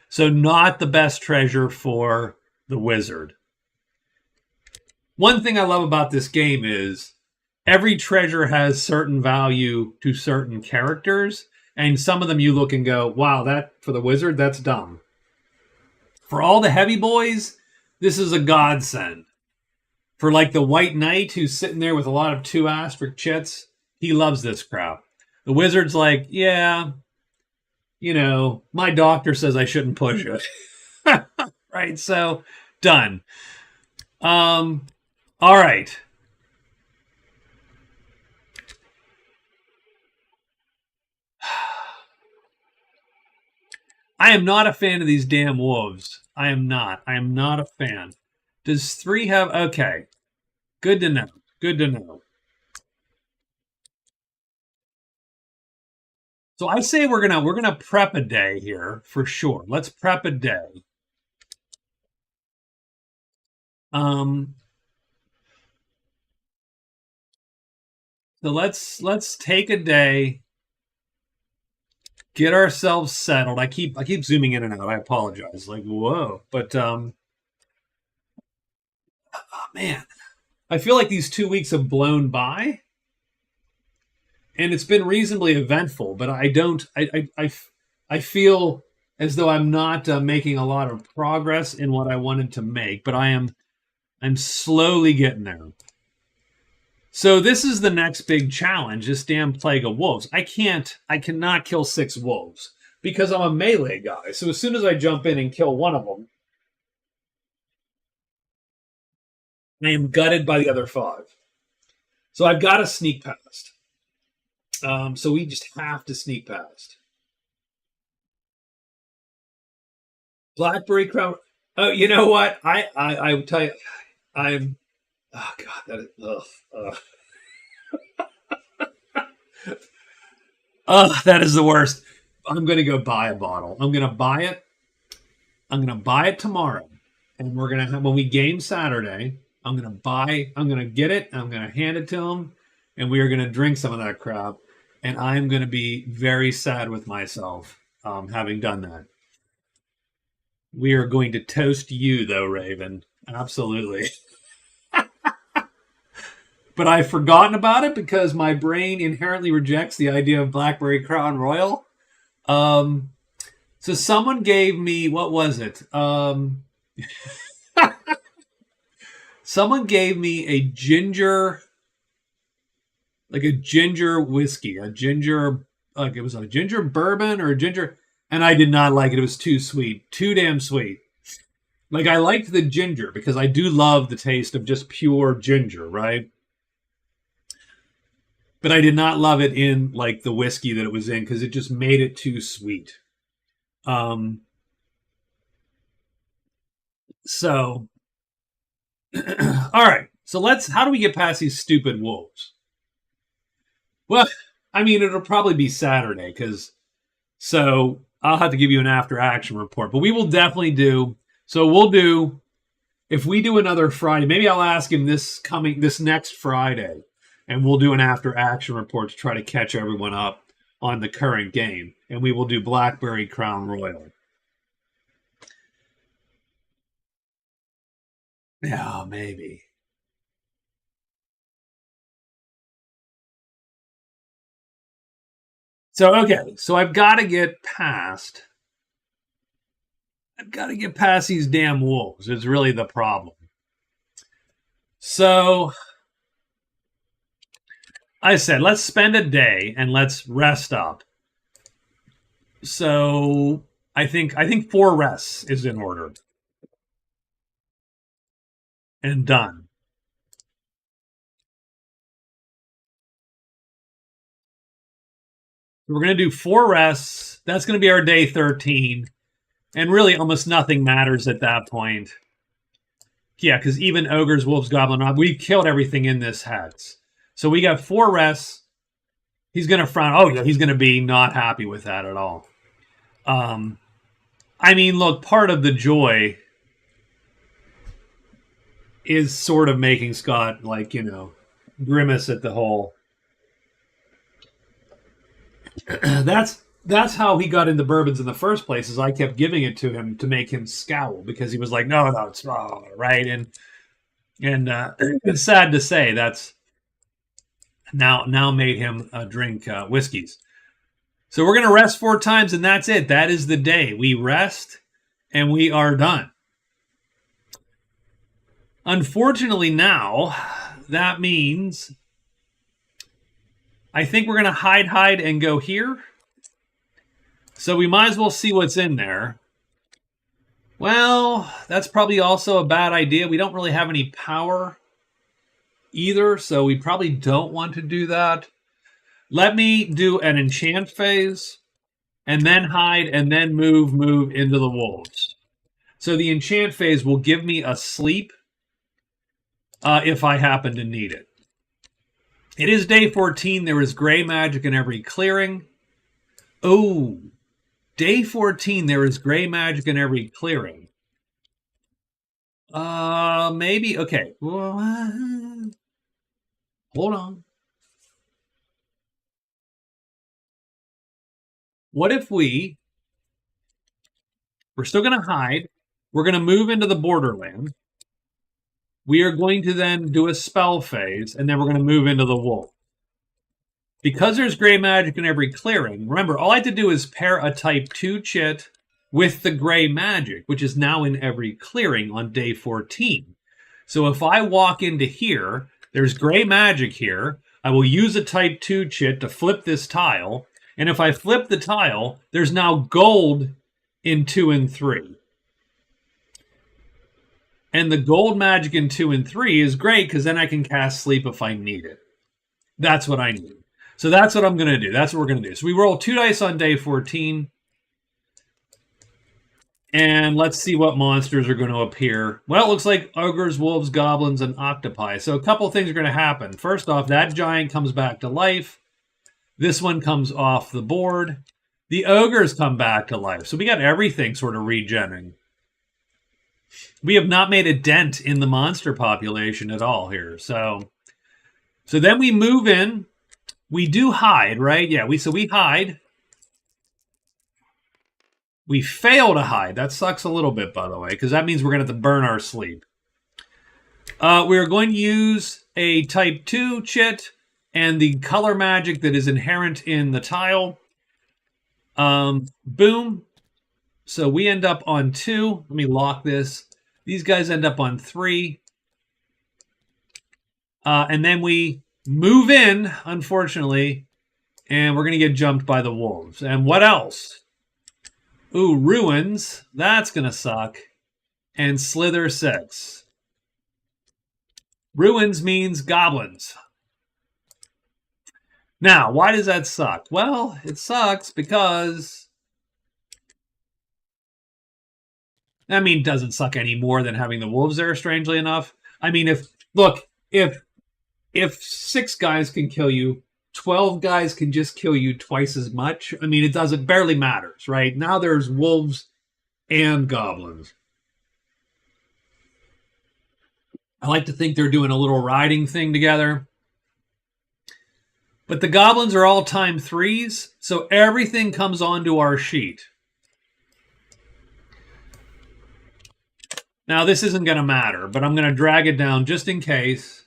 S1: So not the best treasure for the wizard. One thing I love about this game is every treasure has certain value to certain characters, and some of them you look and go, wow, that for the wizard, that's dumb. For all the heavy boys, this is a godsend. For like the white knight who's sitting there with a lot of 2 asterisk chits, he loves this crap. The wizard's like, yeah, you know, my doctor says I shouldn't push it. Right, so done. All right. I am not a fan of these damn wolves. I am not. I am not a fan. Does 3 have... Okay. Good to know. Good to know. So I say we're gonna prep a day here for sure. Let's prep a day. So let's take a day, get ourselves settled. I keep zooming in and out. I apologize. Like, whoa. But oh, man. I feel like these 2 weeks have blown by. And it's been reasonably eventful, but I feel as though I'm not making a lot of progress in what I wanted to make, but I'm slowly getting there. So this is the next big challenge, this damn plague of wolves. I cannot kill 6 wolves because I'm a melee guy. So as soon as I jump in and kill one of them, I am gutted by the other 5. So I've got to sneak past. So we just have to sneak past. Blackberry Crown. Oh, you know what? I would tell you, I'm. Oh God, that is. That is the worst. I'm gonna go buy a bottle. I'm gonna buy it. I'm gonna buy it tomorrow, and we're gonna have when we game Saturday. I'm gonna get it. I'm gonna hand it to him, and we are gonna drink some of that crap. And I'm gonna be very sad with myself having done that. We are going to toast you, though, Raven. Absolutely. But I've forgotten about it because my brain inherently rejects the idea of Blackberry Crown Royal. So someone gave me, what was it? Someone gave me a ginger, like a ginger whiskey, like it was a ginger bourbon or a ginger, and I did not like it. It was too sweet, too damn sweet. Like I liked the ginger because I do love the taste of just pure ginger, right? But I did not love it in like the whiskey that it was in because it just made it too sweet. Um, so, all right. So how do we get past these stupid wolves? Well, I mean, it'll probably be Saturday so I'll have to give you an after action report, but we will definitely if we do another Friday, maybe I'll ask him this next Friday, and we'll do an after action report to try to catch everyone up on the current game, and we will do Blackberry Crown Royal. Yeah, maybe. So okay, so I've got to get past these damn wolves. Is really the problem. So I said, let's spend a day and let's rest up. So I think 4 rests is in order. And done. We're going to do 4 rests. That's going to be our day 13. And really, almost nothing matters at that point. Yeah, because even ogres, wolves, goblin, we've killed everything in this hex. So we got 4 rests. He's going to frown. Oh, yeah, he's going to be not happy with that at all. I mean, look, part of the joy is sort of making Scott, like, you know, grimace at the whole. That's how he got into bourbons in the first place, is I kept giving it to him to make him scowl, because he was like, no, it's wrong, right? And it's sad to say that's now made him drink whiskeys. So we're going to rest 4 times, and that's it. That is the day. We rest, and we are done. Unfortunately now, that means I think we're going to hide, and go here. So we might as well see what's in there. Well, that's probably also a bad idea. We don't really have any power either, so we probably don't want to do that. Let me do an enchant phase, and then hide, and then move into the wolves. So the enchant phase will give me a sleep if I happen to need it. It is day 14. There is gray magic in every clearing. Oh, day 14, there is gray magic in every clearing. Maybe, okay. Well, hold on. What if we're still going to hide. We're going to move into the borderland. We are going to then do a spell phase, and then we're going to move into the wolf. Because there's gray magic in every clearing, remember, all I have to do is pair a type 2 chit with the gray magic, which is now in every clearing on day 14. So if I walk into here, there's gray magic here. I will use a type 2 chit to flip this tile. And if I flip the tile, there's now gold in 2 and 3. And the gold magic in 2 and 3 is great, because then I can cast sleep if I need it. That's what I need. So that's what I'm going to do. That's what we're going to do. So we roll 2 dice on day 14. And let's see what monsters are going to appear. Well, it looks like ogres, wolves, goblins, and octopi. So a couple things are going to happen. First off, that giant comes back to life. This one comes off the board. The ogres come back to life. So we got everything sort of regenning. We have not made a dent in the monster population at all here. So then we move in. We do hide, right? Yeah, we hide. We fail to hide. That sucks a little bit, by the way, because that means we're going to have to burn our sleep. We are going to use a type 2 chit and the color magic that is inherent in the tile. Boom. So we end up on 2. Let me lock this. These guys end up on 3. And then we move in, unfortunately, and we're going to get jumped by the wolves. And what else? Ooh, ruins. That's going to suck. And slither 6. Ruins means goblins. Now, why does that suck? Well, it sucks because, I mean, it doesn't suck any more than having the wolves there, strangely enough. I mean, if 6 guys can kill you, 12 guys can just kill you twice as much. I mean, it barely matters, right? Now there's wolves and goblins. I like to think they're doing a little riding thing together. But the goblins are all time 3s, so everything comes onto our sheet. Now, this isn't going to matter, but I'm going to drag it down just in case.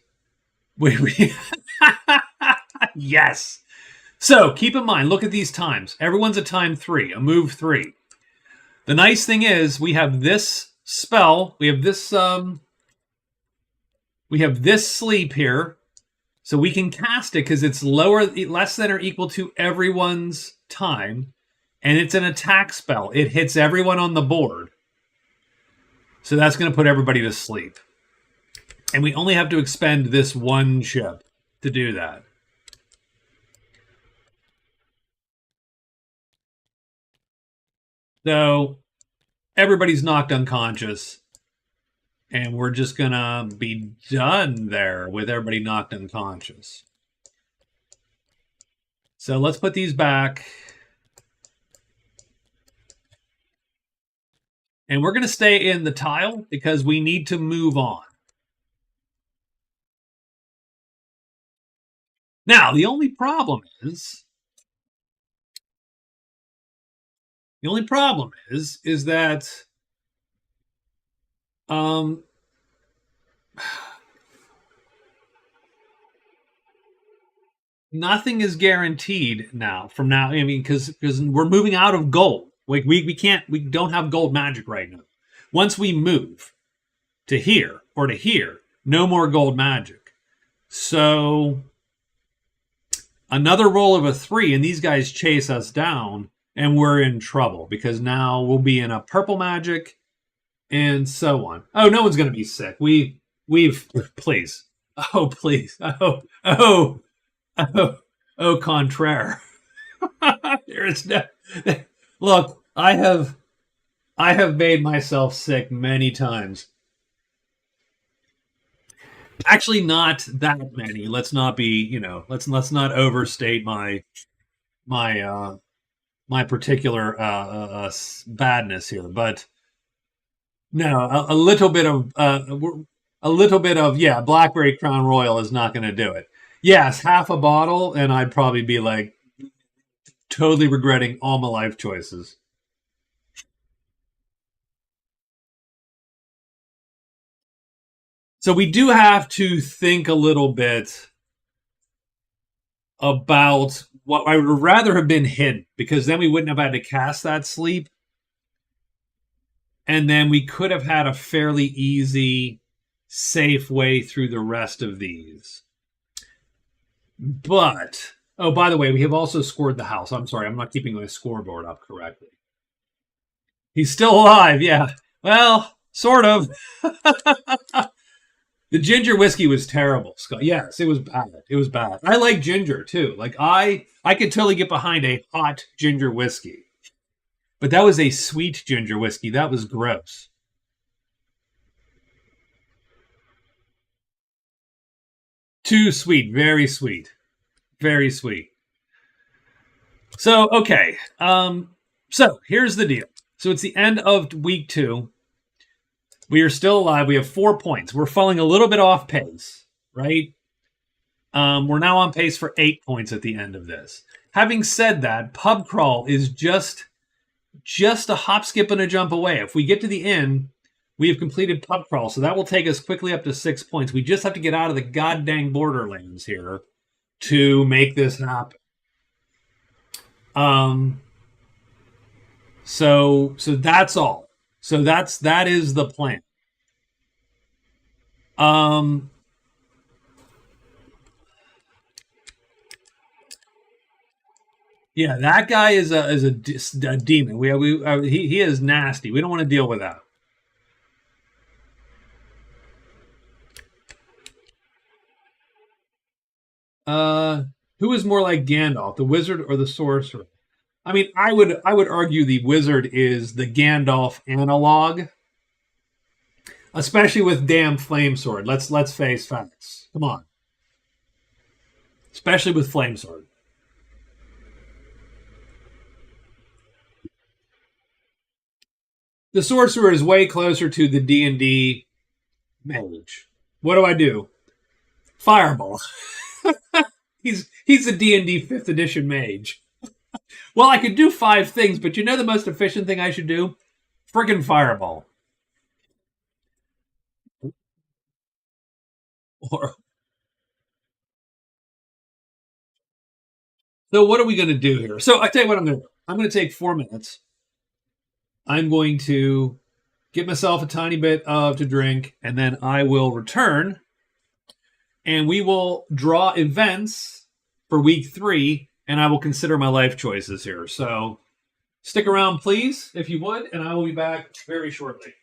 S1: Yes. So, keep in mind, look at these times. Everyone's a time 3, a move 3. The nice thing is, we have this spell, we have this sleep here. So we can cast it because it's less than or equal to everyone's time. And it's an attack spell. It hits everyone on the board. So that's going to put everybody to sleep. And we only have to expend this 1 chip to do that. So everybody's knocked unconscious, and we're just gonna be done there with everybody knocked unconscious. So let's put these back. And we're going to stay in the tile because we need to move on. Now, the only problem is that um, nothing is guaranteed now from now. I mean, because we're moving out of gold. Like we don't have gold magic right now. Once we move to here or to here, no more gold magic. So another roll of a 3, and these guys chase us down, and we're in trouble because now we'll be in a purple magic and so on. Oh, no one's going to be sick. We've please. Oh, please. Oh, contraire. There is no look. I have made myself sick many times. Actually, not that many. Let's not be, let's not overstate my my particular badness here. But no, a little bit of yeah, Blackberry Crown Royal is not going to do it. Yes, half a bottle, and I'd probably be like totally regretting all my life choices. So we do have to think a little bit about what I would rather have been hidden because then we wouldn't have had to cast that sleep. And then we could have had a fairly easy, safe way through the rest of these. But, oh, by the way, we have also scored the house. I'm sorry, I'm not keeping my scoreboard up correctly. He's still alive, yeah. Well, sort of. The ginger whiskey was terrible, Scott. Yes, it was bad. It was bad. I like ginger too. Like I could totally get behind a hot ginger whiskey. But that was a sweet ginger whiskey. That was gross. Too sweet, very sweet. Very sweet. So, okay. So here's the deal. So it's the end of week 2. We are still alive. We have 4 points. We're falling a little bit off pace, right? We're now on pace for 8 points at the end of this. Having said that, pub crawl is just a hop, skip, and a jump away. If we get to the end, we have completed pub crawl, so that will take us quickly up to 6 points. We just have to get out of the goddamn borderlands here to make this happen. So that's all. So that is the plan. Yeah, that guy is a demon. He is nasty. We don't want to deal with that. Who is more like Gandalf, the wizard or the sorcerer? I mean, I would argue the wizard is the Gandalf analog, especially with damn flame sword. Let's face facts. Come on, especially with flame sword. The sorcerer is way closer to the D&D mage. What do I do? Fireball. He's a D&D 5th edition mage. Well, I could do 5 things, but you know the most efficient thing I should do? Friggin' fireball. Or so what are we going to do here? So I tell you what I'm going to do. I'm going to take 4 minutes. I'm going to get myself a tiny bit of to drink, and then I will return, and we will draw events for week 3, and I will consider my life choices here. So stick around, please, if you would, and I will be back very shortly.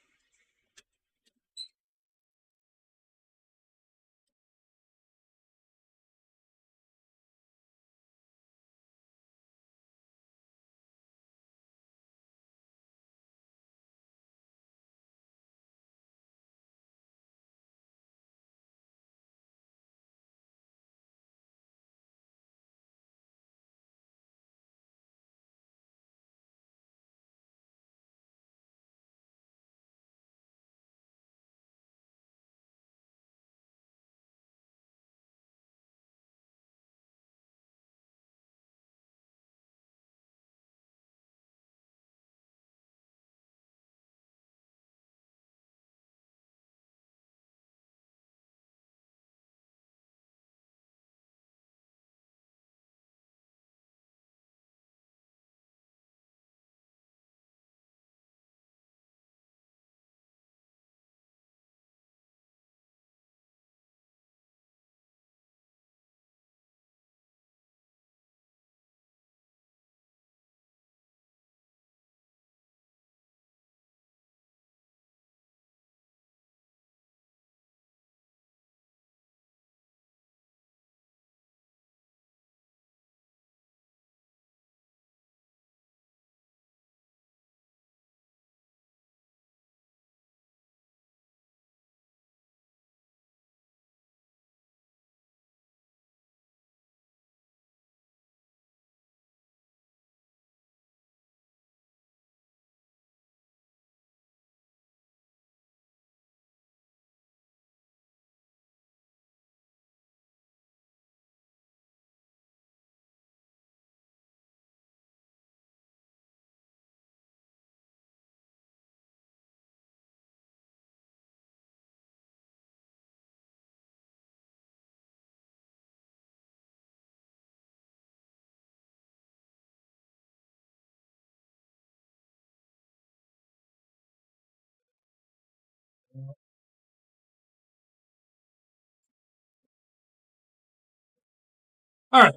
S1: All right,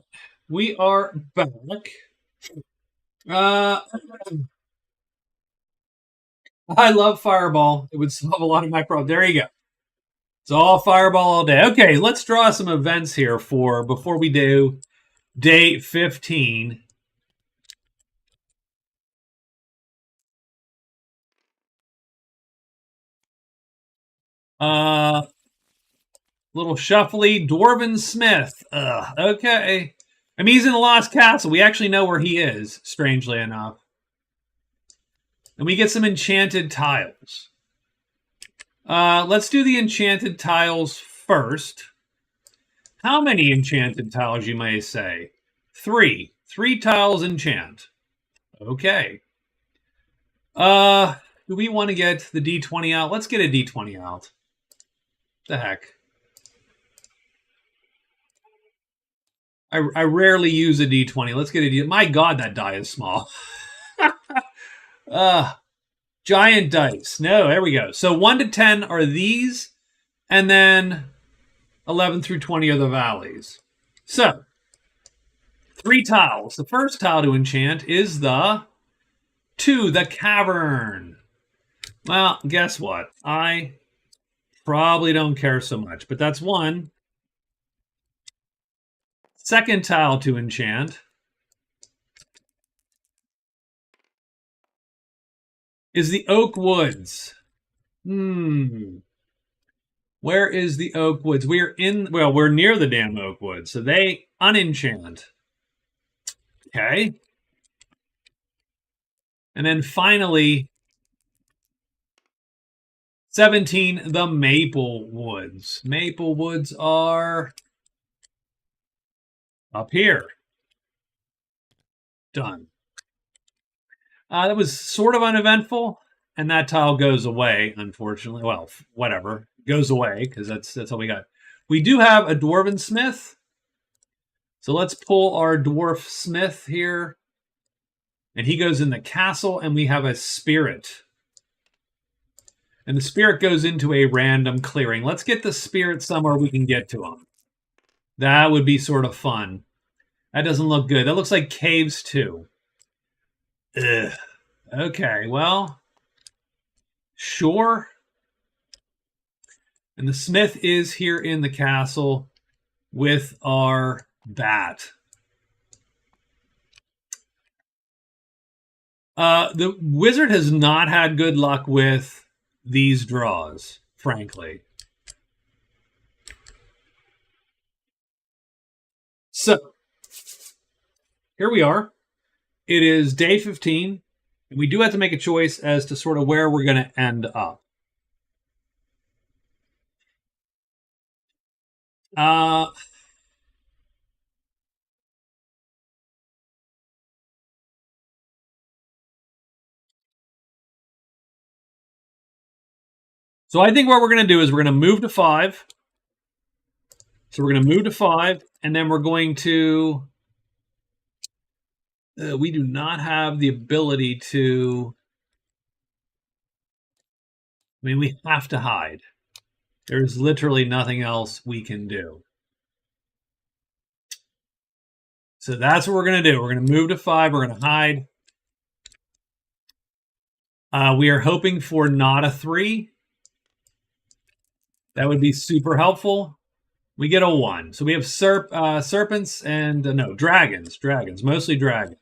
S1: we are back. Uh, I love Fireball. It would solve a lot of my problems. There you go. It's all Fireball all day. Okay, let's draw some events here for before we do day 15. Little shuffly Dwarven Smith. Okay. I mean, he's in the Lost Castle. We actually know where he is, strangely enough. And we get some enchanted tiles. Let's do the enchanted tiles first. How many enchanted tiles, you may say? 3. 3 tiles enchant. Okay. Do we want to get the D20 out? Let's get a D20 out. The heck. I rarely use a D20. Let's get a D. My God, that die is small. Giant dice. No, there we go. So 1 to 10 are these, and then 11 through 20 are the valleys. So 3 tiles. The first tile to enchant is the 2, the cavern. Well, guess what? I probably don't care so much, but that's 1. Second tile to enchant is the Oak Woods. Where is the Oak Woods? We're near the damn Oak Woods, so they unenchant. Okay. And then finally, 17, the Maple Woods. Maple Woods are up here. Done. That was sort of uneventful, and that tile goes away, unfortunately. Well, whatever. It goes away, because that's all we got. We do have a Dwarven Smith. So let's pull our Dwarf Smith here. And he goes in the castle, and we have a Spirit. And the Spirit goes into a random clearing. Let's get the Spirit somewhere we can get to him. That would be sort of fun. That doesn't look good. That looks like caves, too. Ugh. Okay, well, sure. And the Smith is here in the castle with our bat. The wizard has not had good luck with these draws, frankly. So, here we are. It is day 15, and we do have to make a choice as to sort of where we're going to end up. So I think what we're going to do is we're going to move to 5. So we're going to move to 5, and then we're going to... we do not have the ability to... I mean, we have to hide. There's literally nothing else we can do. So that's what we're going to do. We're going to move to 5. We're going to hide. We are hoping for not a 3. That would be super helpful. We get a 1. So we have serpents and, no, dragons. Dragons, mostly dragons.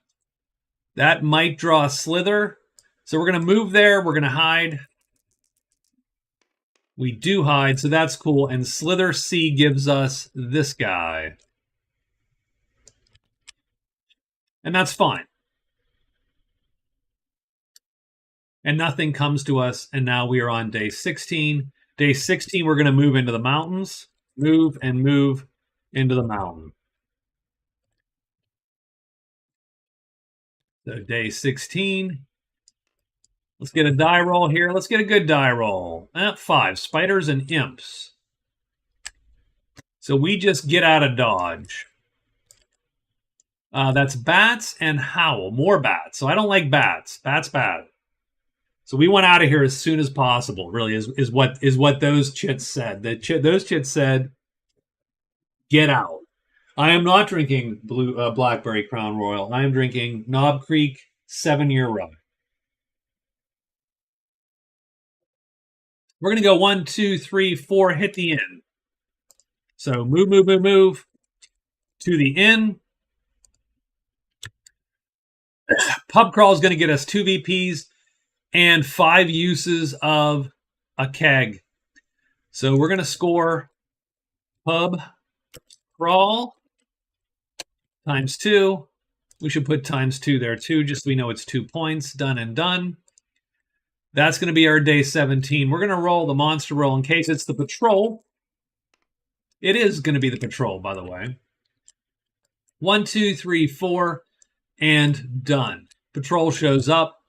S1: That might draw a slither. So we're going to move there. We're going to hide. We do hide, so that's cool. And Slither C gives us this guy. And that's fine. And nothing comes to us, and now we are on day 16. Day 16, we're going to move into the mountains. Move and move into the mountain. So day 16. Let's get a die roll here. Let's get a good die roll. 5. Spiders and imps. So we just get out of dodge. That's bats and howl. More bats. So I don't like bats. Bats bad. So we want out of here as soon as possible, really, is what those chits said. Those chits said, get out. I am not drinking Blackberry Crown Royal. I am drinking Knob Creek 7-Year Rye. We're going to go 1, 2, 3, 4, hit the inn. So move, move, move, move to the inn. Pub crawl is going to get us 2 VPs and 5 uses of a keg. So we're going to score pub crawl times 2. We should put times 2 there too, just so we know it's 2 points. Done and done. That's going to be our day 17. We're going to roll the monster roll in case it's the patrol. It is going to be the patrol, by the way. 1, 2, 3, 4, and done. Patrol shows up.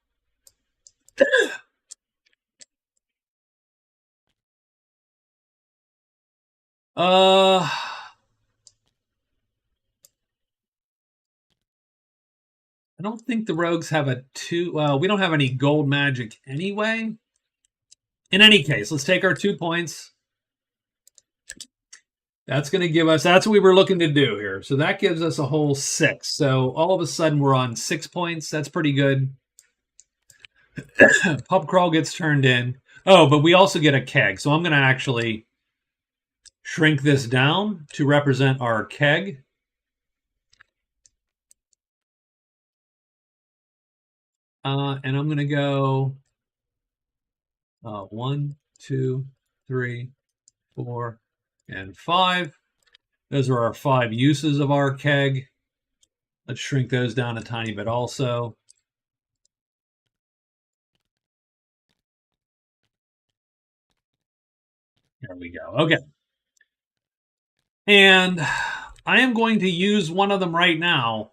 S1: I don't think the rogues have a 2. Well, we don't have any gold magic anyway. In any case, let's take our 2 points. That's going to give us, that's what we were looking to do here. So that gives us a whole 6. So all of a sudden we're on 6 points. That's pretty good. Pub crawl gets turned in. Oh, but we also get a keg. So I'm going to actually shrink this down to represent our keg. And I'm going to go 1, 2, 3, 4, and 5. Those are our 5 uses of our keg. Let's shrink those down a tiny bit also. There we go. Okay. And I am going to use one of them right now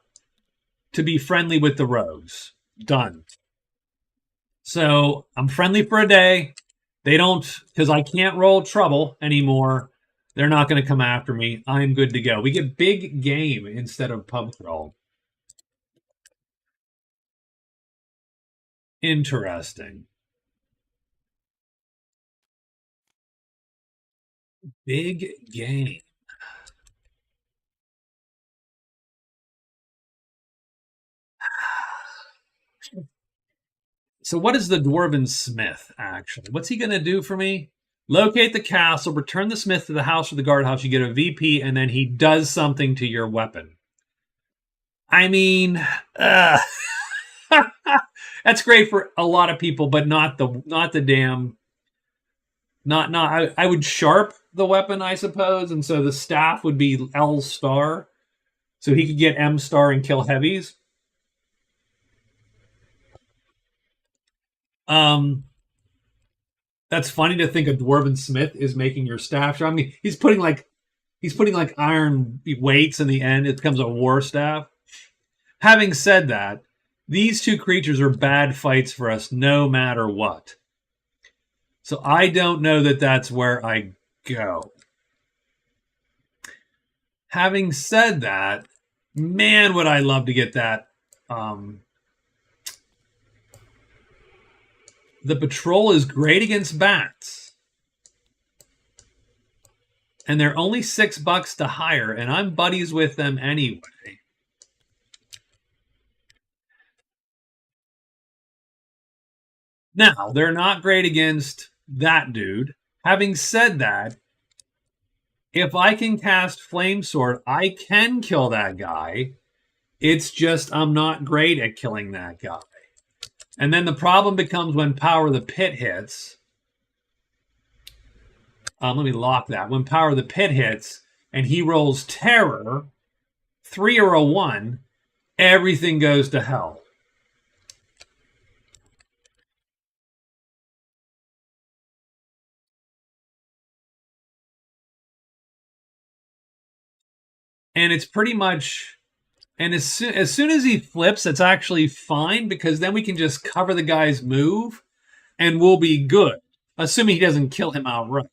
S1: to be friendly with the rogues. Done. So I'm friendly for a day. They don't, because I can't roll trouble anymore. They're not going to come after me. I'm good to go. We get big game instead of pub crawl. Interesting. Big game. So what is the Dwarven Smith, actually? What's he going to do for me? Locate the castle, return the smith to the house or the guardhouse. You get a VP, and then he does something to your weapon. I mean, that's great for a lot of people, but not the damn. I would sharp the weapon, I suppose, and so the staff would be L star, so he could get M star and kill heavies. That's funny to think a Dwarven Smith is making your staff. I mean, he's putting like iron weights in the end. It becomes a war staff. Having said that, these 2 creatures are bad fights for us no matter what. So I don't know that that's where I go. Having said that, man, would I love to get that. The patrol is great against bats. And they're only $6 to hire, and I'm buddies with them anyway. Now, they're not great against that dude. Having said that, if I can cast Flame Sword, I can kill that guy. It's just I'm not great at killing that guy. And then the problem becomes when Power of the Pit hits. Let me lock that. When Power of the Pit hits and he rolls Terror, 3 or a 1, everything goes to hell. And it's pretty much, and as soon as he flips, it's actually fine because then we can just cover the guy's move and we'll be good, assuming he doesn't kill him outright.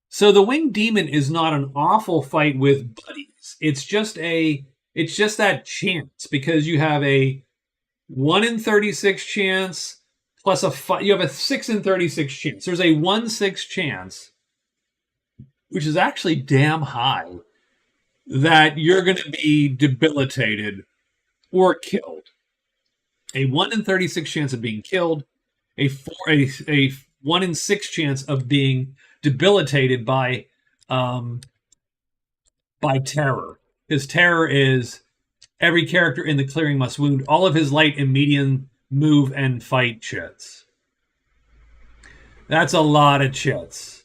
S1: So the Winged Demon is not an awful fight with buddies. It's just that chance because you have a 1 in 36 chance plus you have a 6 in 36 chance. There's a 1/6 chance, which is actually damn high, that you're going to be debilitated or killed. A 1 in 36 chance of being killed, a 1 in 6 chance of being debilitated by terror. Because terror is every character in the clearing must wound all of his light and medium move and fight chits. That's a lot of chits.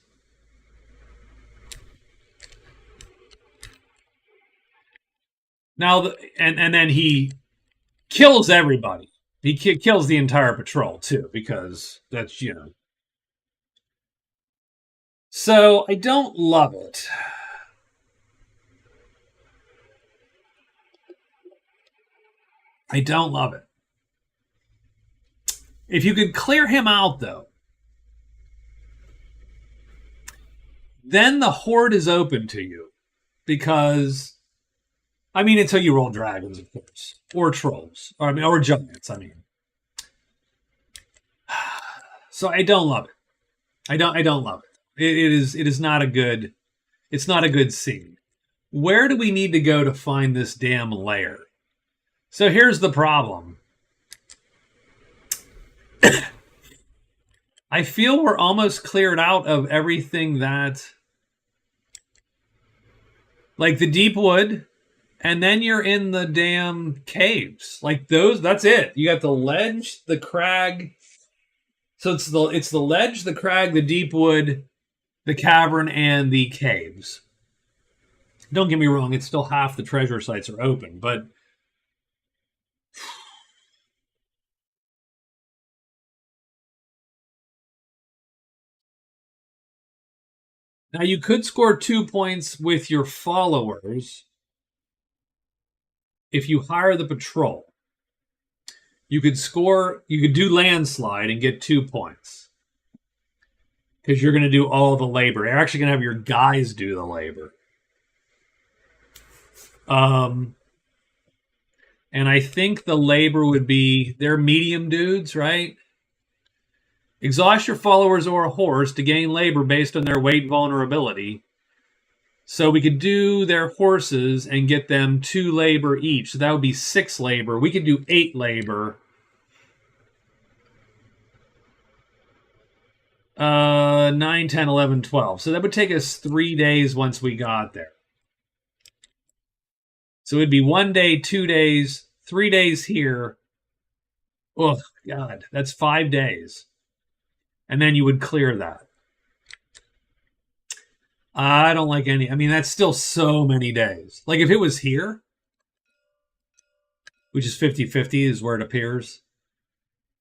S1: Now, and then he kills everybody. He kills the entire patrol too, because that's, you know. So I don't love it. I don't love it. If you could clear him out, though, then the horde is open to you. Because, I mean, until you roll dragons, of course, or trolls, or giants. I mean, so I don't love it. I don't love it. It is not a good. It's not a good scene. Where do we need to go to find this damn lair? So here's the problem. I feel we're almost cleared out of everything that, like the deep wood, and then you're in the damn caves. Like those, that's it. You got the ledge, the crag. So it's the ledge, the crag, the deep wood, the cavern, and the caves. Don't get me wrong, it's still half the treasure sites are open, but now you could score 2 points with your followers if you hire the patrol. You could do landslide and get 2 points. Because you're going to do all the labor. You're actually going to have your guys do the labor. And I think the labor would be, they're medium dudes, right? Exhaust your followers or a horse to gain labor based on their weight vulnerability. So we could do their horses and get them 2 labor each. So that would be 6 labor. We could do 8 labor. 9, 10, 11, 12. So that would take us 3 days once we got there. So it'd be 1 day, 2 days, 3 days here. Oh, God, that's 5 days. And then you would clear that. I don't like any. I mean, that's still so many days. Like if it was here, which is 50-50 is where it appears,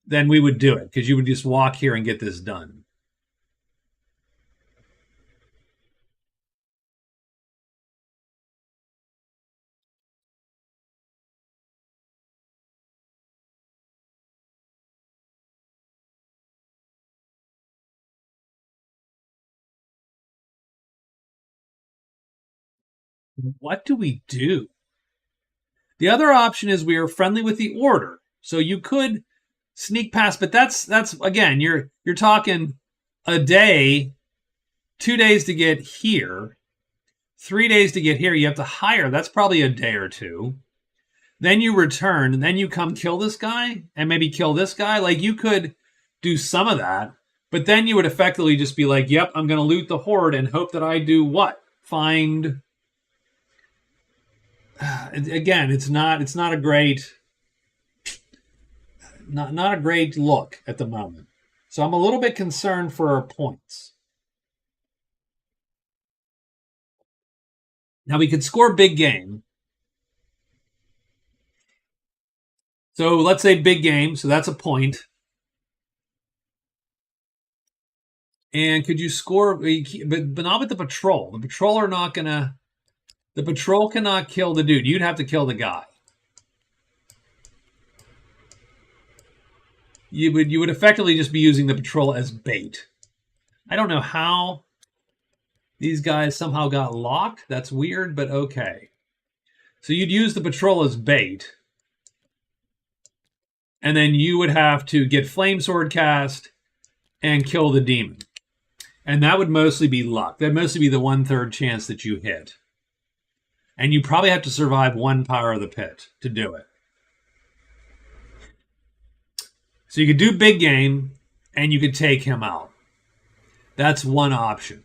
S1: then we would do it because you would just walk here and get this done. What do we do? The other option is we are friendly with the order. So you could sneak past, but that's again, you're talking a day, 2 days to get here, 3 days to get here. You have to hire. That's probably a day or two. Then you return, and then you come kill this guy and maybe kill this guy. Like you could do some of that, but then you would effectively just be like, yep, I'm going to loot the horde and hope that I do what? Find. Again, it's not a great not a great look at the moment. So I'm a little bit concerned for our points. Now we could score big game. So let's say big game, so that's a point. And could you score, but not with the patrol. The patrol are not going to, the patrol cannot kill the dude. You'd have to kill the guy. You would effectively just be using the patrol as bait. I don't know how these guys somehow got locked. That's weird, but okay. So you'd use the patrol as bait. And then you would have to get Flame Sword cast and kill the demon. And that would mostly be luck. That'd mostly be the 1/3 chance that you hit. And you probably have to survive one Power of the Pit to do it. So you could do big game, and you could take him out. That's one option.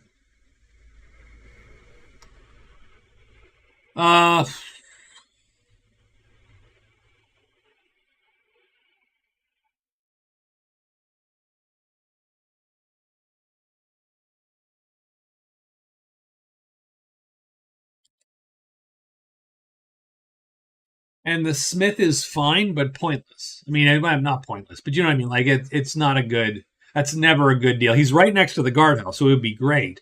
S1: And the Smith is fine, but pointless. I mean, I'm not pointless, but you know what I mean? Like, it's not a good, that's never a good deal. He's right next to the guardhouse, so it would be great.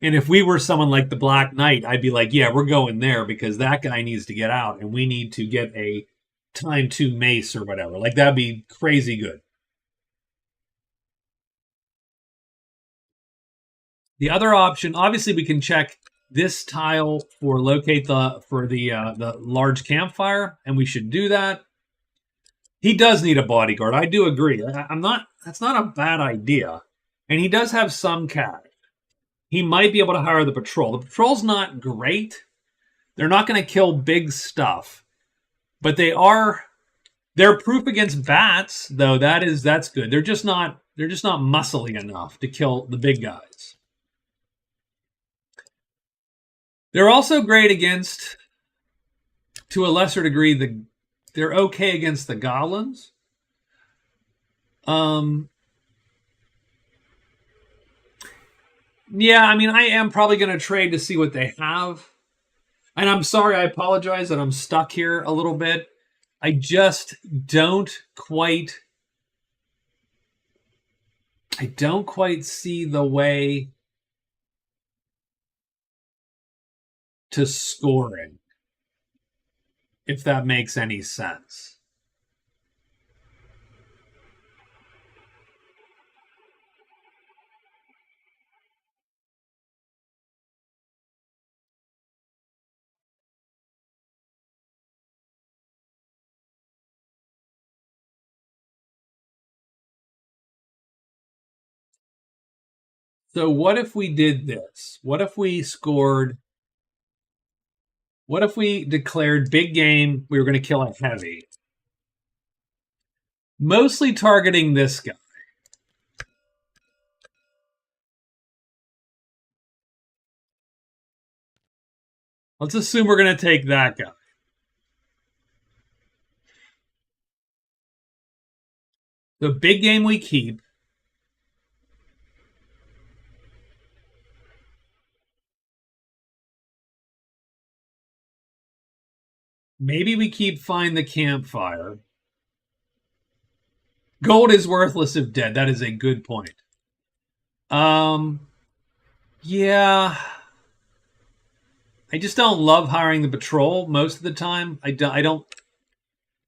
S1: And if we were someone like the Black Knight, I'd be like, yeah, we're going there because that guy needs to get out and we need to get a time 2 mace or whatever. Like, that'd be crazy good. The other option, obviously, we can check this tile for locate the large campfire, and we should do that. He does need a bodyguard. I do agree. That's not a bad idea. And he does have some cash. He might be able to hire the patrol. The patrol's not great. They're not going to kill big stuff, but they're proof against bats, though. That's good. They're just not muscly enough to kill the big guys. They're also great against, to a lesser degree, they're okay against the goblins. Yeah, I mean, I am probably going to trade to see what they have. And I'm sorry, I apologize that I'm stuck here a little bit. I just don't quite see the way to scoring, if that makes any sense. So what if we did this? What if we declared big game, we were going to kill a heavy? Mostly targeting this guy. Let's assume we're going to take that guy. The big game we keep. Maybe we keep Find the Campfire. Gold is worthless if dead. That is a good point. Yeah. I just don't love hiring the patrol most of the time. I don't.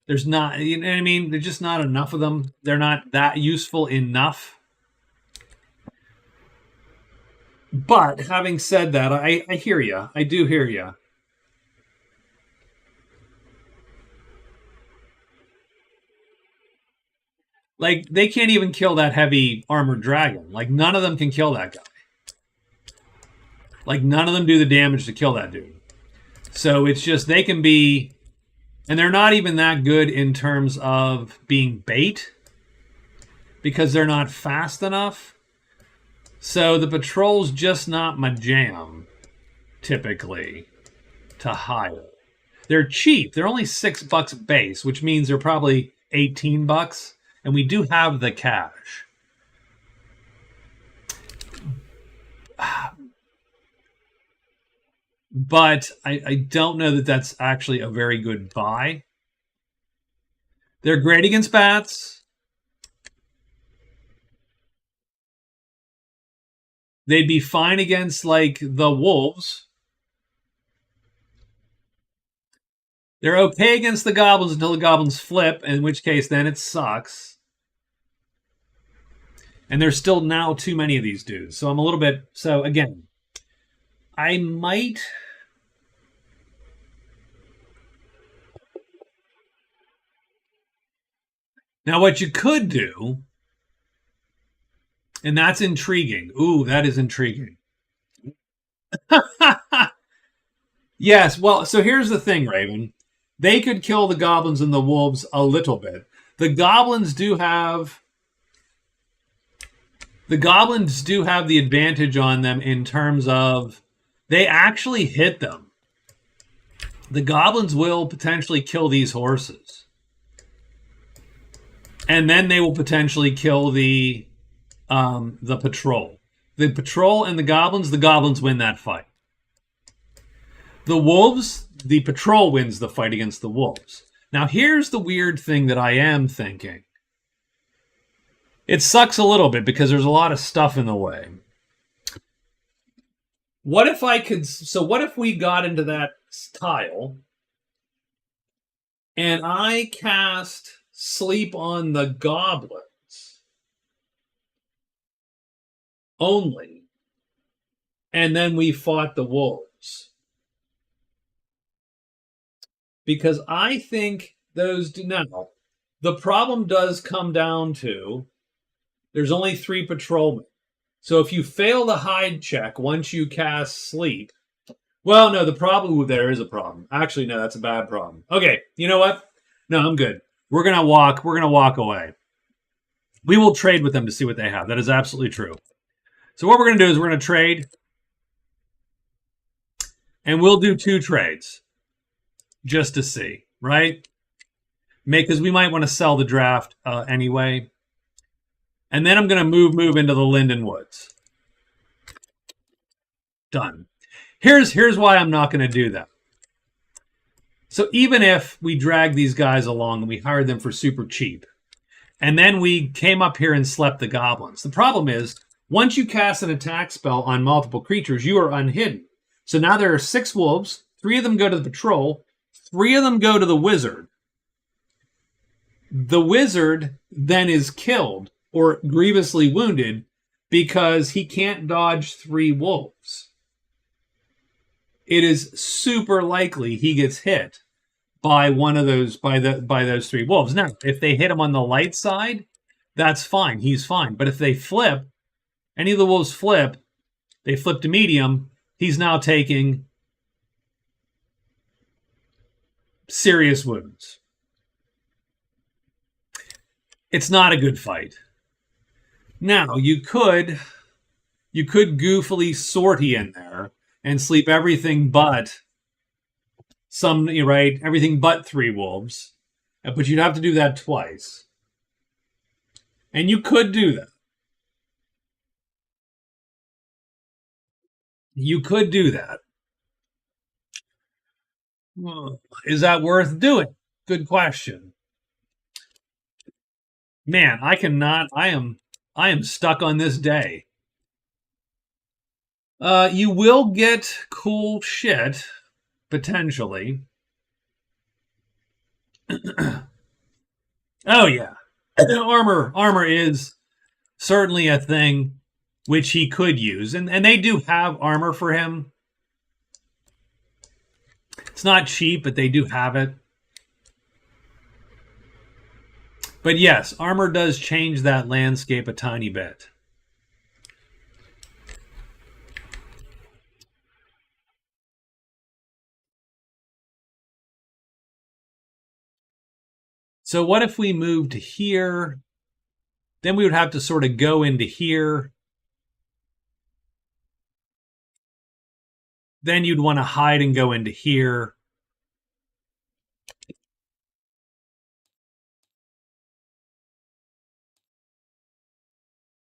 S1: There's not, you know what I mean? There's just not enough of them. They're not that useful enough. But having said that, I hear you. I do hear you. Like, they can't even kill that heavy armored dragon. Like, none of them can kill that guy. Like, none of them do the damage to kill that dude. So it's just, they can be, and they're not even that good in terms of being bait because they're not fast enough. So the patrol's just not my jam, typically, to hire. They're cheap. They're only $6 base, which means they're probably $18. And we do have the cash. But I don't know that that's actually a very good buy. They're great against bats. They'd be fine against, like, the wolves. They're okay against the goblins until the goblins flip, in which case then it sucks. And there's still now too many of these dudes. So I'm a little bit... So, again, I might... Now, what you could do, and that's intriguing. Ooh, that is intriguing. Yes, well, so here's the thing, Raven. They could kill the goblins and the wolves a little bit. The goblins do have the goblins do have the advantage on them in terms of they actually hit them. The goblins will potentially kill these horses. And then they will potentially kill the patrol. The patrol and the goblins win that fight. The wolves, the patrol wins the fight against the wolves. Now, here's the weird thing that I am thinking. It sucks a little bit because there's a lot of stuff in the way. What if I could? So, what if we got into that tile and I cast Sleep on the goblins only, and then we fought the wolves? Because I think those do now. The problem does come down to there's only 3 patrolmen. So if you fail the hide check once you cast sleep, well, no, the problem there is a problem. Actually, no, that's a bad problem. Okay, you know what? No, I'm good. We're gonna walk away. We will trade with them to see what they have. That is absolutely true. So what we're gonna do is we're gonna trade, and we'll do 2 trades just to see, right? Because we might want to sell the draft anyway. And then I'm going to move into the Linden Woods. Done. Here's why I'm not going to do that. So even if we drag these guys along and we hired them for super cheap, and then we came up here and slept the goblins, the problem is once you cast an attack spell on multiple creatures, you are unhidden. So now there are 6 wolves. 3 of them go to the patrol. 3 of them go to the wizard. The wizard then is killed or grievously wounded because he can't dodge 3 wolves. It is super likely he gets hit by one of those by those 3 wolves. Now, if they hit him on the light side, that's fine. He's fine. But if they flip, any of the wolves flip, they flip to medium, he's now taking serious wounds. It's not a good fight. Now, you could goofily sortie in there and sleep everything but everything but 3 wolves. But you'd have to do that twice. And you could do that. You could do that. Is that worth doing? Good question. Man, I cannot. I am stuck on this day. You will get cool shit potentially. Oh yeah, armor is certainly a thing which he could use, and they do have armor for him. It's not cheap, but they do have it. But yes, armor does change that landscape a tiny bit. So what if we moved to here? Then we would have to sort of go into here. Then you'd want to hide and go into here.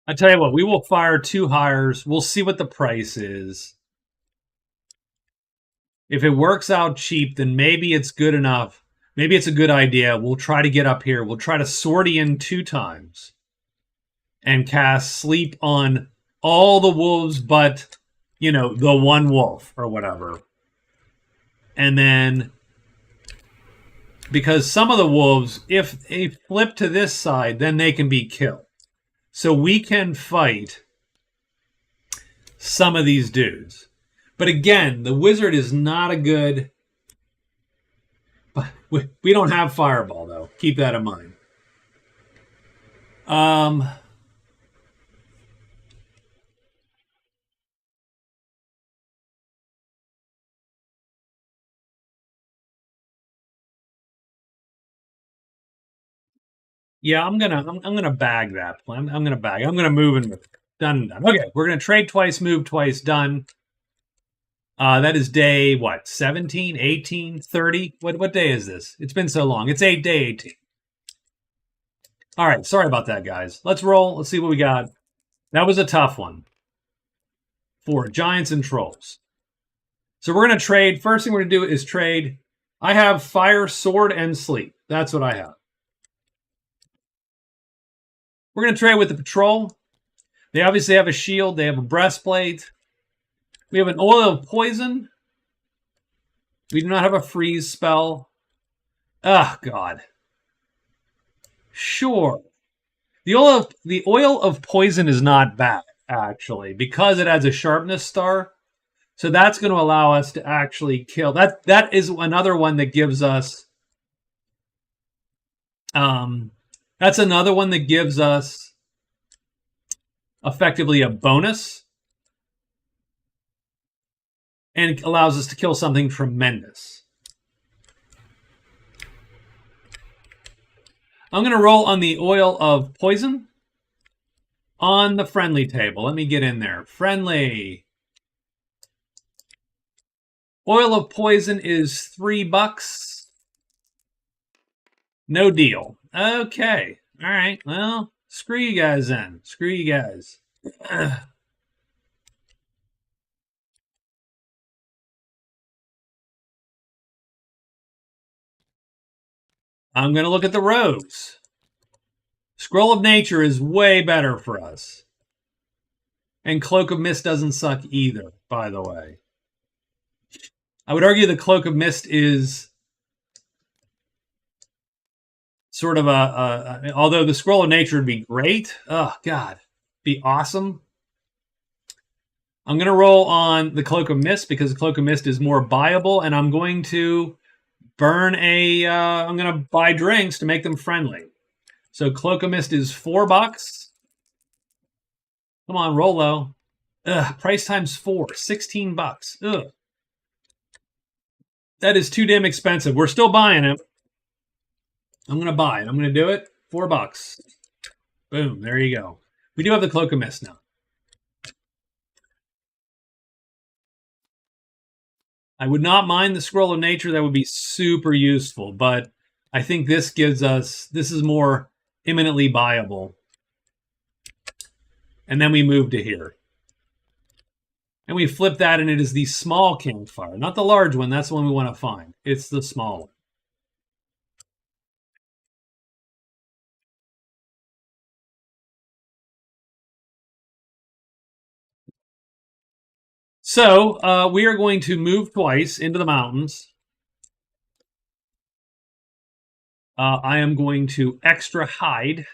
S1: I tell you what, we will fire 2 hires. We'll see what the price is. If it works out cheap, then maybe it's good enough. Maybe it's a good idea. We'll try to get up here. We'll try to sortie in 2 times and cast sleep on all the wolves but, the 1 wolf or whatever. And then, because some of the wolves, if they flip to this side, then they can be killed. So we can fight some of these dudes. But again, the wizard is not a good... We don't have fireball, though. Keep that in mind. Yeah, I'm gonna bag that plan. I'm gonna bag. I'm gonna move and done. Okay, we're gonna trade twice, move twice, done. That is day what? 17, 18, 30? What day is this? It's been so long. It's day 18. All right, sorry about that, guys. Let's roll. Let's see what we got. That was a tough one for Giants and Trolls. So we're gonna trade. First thing we're gonna do is trade. I have Fire, Sword, and Sleep. That's what I have. We're gonna trade with the Patrol. They obviously have a shield. They have a breastplate. We have an Oil of Poison. We do not have a freeze spell. Oh, God. Sure. The oil of poison is not bad, actually, because it has a sharpness star. So that's going to allow us to actually kill. That is another one that gives us. That's another one that gives us effectively a bonus and allows us to kill something tremendous. I'm going to roll on the Oil of Poison on the friendly table. Let me get in there. Friendly. Oil of Poison is $3. No deal. Okay. All right. Well, screw you guys then. Screw you guys. I'm going to look at the rogues. Scroll of Nature is way better for us. And Cloak of Mist doesn't suck either, by the way. I would argue the Cloak of Mist is sort of although the Scroll of Nature would be great. Oh, God. Be awesome. I'm going to roll on the Cloak of Mist because the Cloak of Mist is more buyable, and I'm going to burn I'm going to buy drinks to make them friendly. So Cloak of Mist is $4. Come on, roll low. Ugh, price times 4, $16. Ugh. That is too damn expensive. We're still buying it. I'm going to buy it. I'm going to do it. $4. Boom. There you go. We do have the Cloak of Mist now. I would not mind the Scroll of Nature. That would be super useful. But I think this gives us, this is more imminently buyable. And then we move to here. And we flip that, and it is the small campfire. Not the large one. That's the one we want to find. It's the small one. So we are going to move twice into the mountains. I am going to extra hide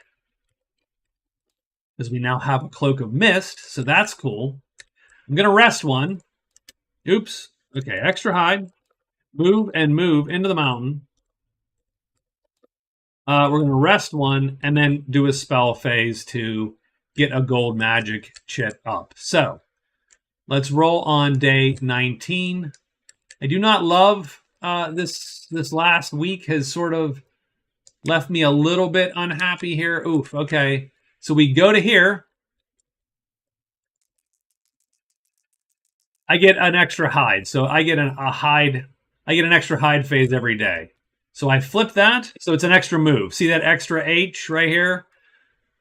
S1: because we now have a Cloak of Mist, so that's cool. I'm going to rest one. Oops. Okay, extra hide. Move and move into the mountain. We're going to rest one and then do a spell phase to get a gold magic chit up. So let's roll on day 19. I do not love this last week has sort of left me a little bit unhappy here. Oof, okay. So we go to here. I get an extra hide. So I get a hide. I get an extra hide phase every day. So I flip that. So it's an extra move. See that extra H right here?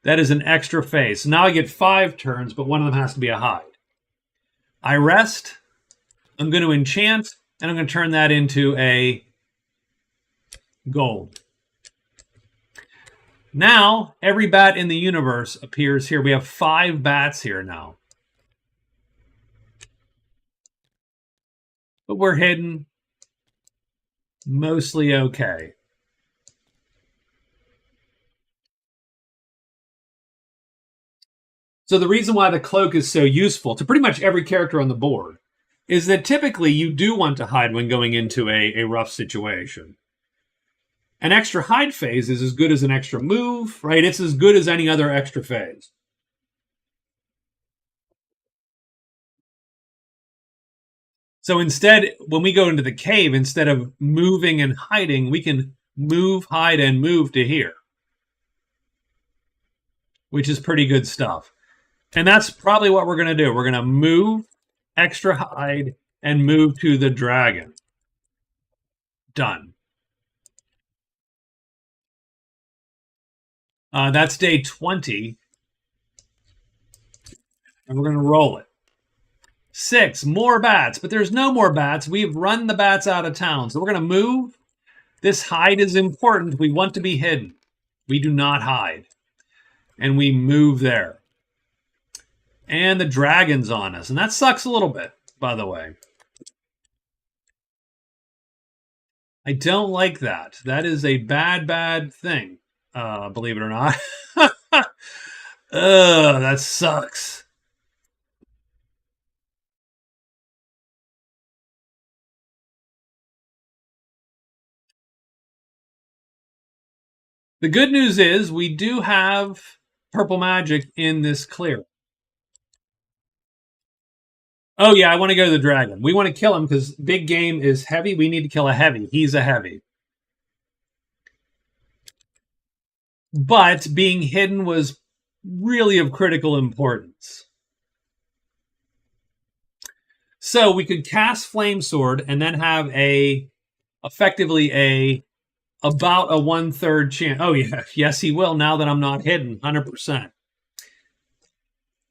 S1: That is an extra phase. So now I get 5 turns, but one of them has to be a hide. I rest. I'm going to enchant, and I'm going to turn that into a gold. Now, every bat in the universe appears here. We have 5 bats here now. But we're hidden. Mostly okay. So the reason why the cloak is so useful to pretty much every character on the board is that typically you do want to hide when going into a rough situation. An extra hide phase is as good as an extra move, right? It's as good as any other extra phase. So instead, when we go into the cave, instead of moving and hiding, we can move, hide, and move to here. which is pretty good stuff. And that's probably what we're going to do. We're going to move extra hide and move to the dragon. Done. That's day 20. And we're going to roll it. 6, more bats, but there's no more bats. We've run the bats out of town. So we're going to move. This hide is important. We want to be hidden. We do not hide. And we move there. And the dragon's on us. And that sucks a little bit, by the way. I don't like that. That is a bad, bad thing, believe it or not. Ugh, that sucks. The good news is we do have purple magic in this clear. Oh, yeah, I want to go to the dragon. We want to kill him because big game is heavy. We need to kill a heavy. He's a heavy. But being hidden was really of critical importance. So we could cast Flame Sword and then have effectively about a 1/3 chance. Oh, yeah. Yes, he will now that I'm not hidden. 100%.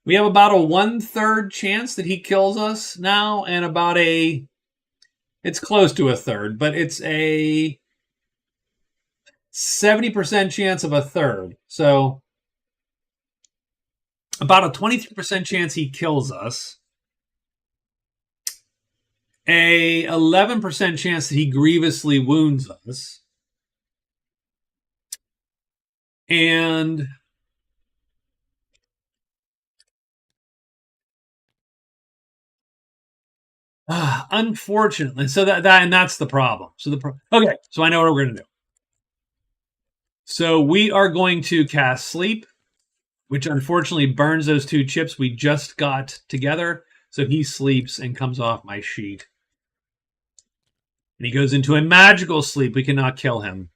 S1: We have about a 1/3 chance that he kills us now, and about it's close to a third, but it's a 70% chance of a third. So about a 23% chance he kills us. A 11% chance that he grievously wounds us. And unfortunately, so that's the problem. So okay, so I know what we're going to do. So we are going to cast Sleep, which unfortunately burns those 2 chips we just got together. So he sleeps and comes off my sheet. And he goes into a magical sleep. We cannot kill him.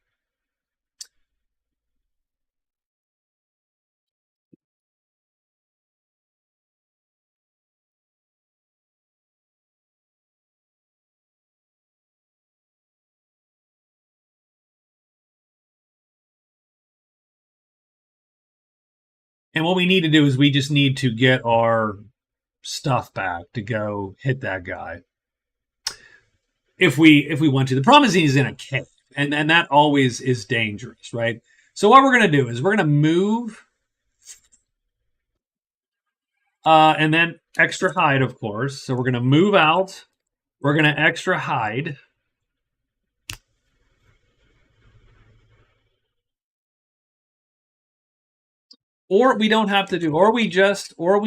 S1: And what we need to do is we just need to get our stuff back to go hit that guy. If we want to. The problem is he's in a cave. And that always is dangerous, right? So what we're going to do is we're going to move. And then extra hide, of course. So we're going to move out. We're going to extra hide. Or we don't have to do, or we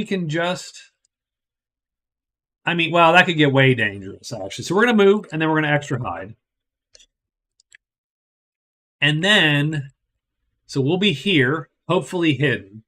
S1: can just, I mean, well, that could get way dangerous, actually. So we're going to move, and then we're going to extra hide. And then, so we'll be here, hopefully hidden.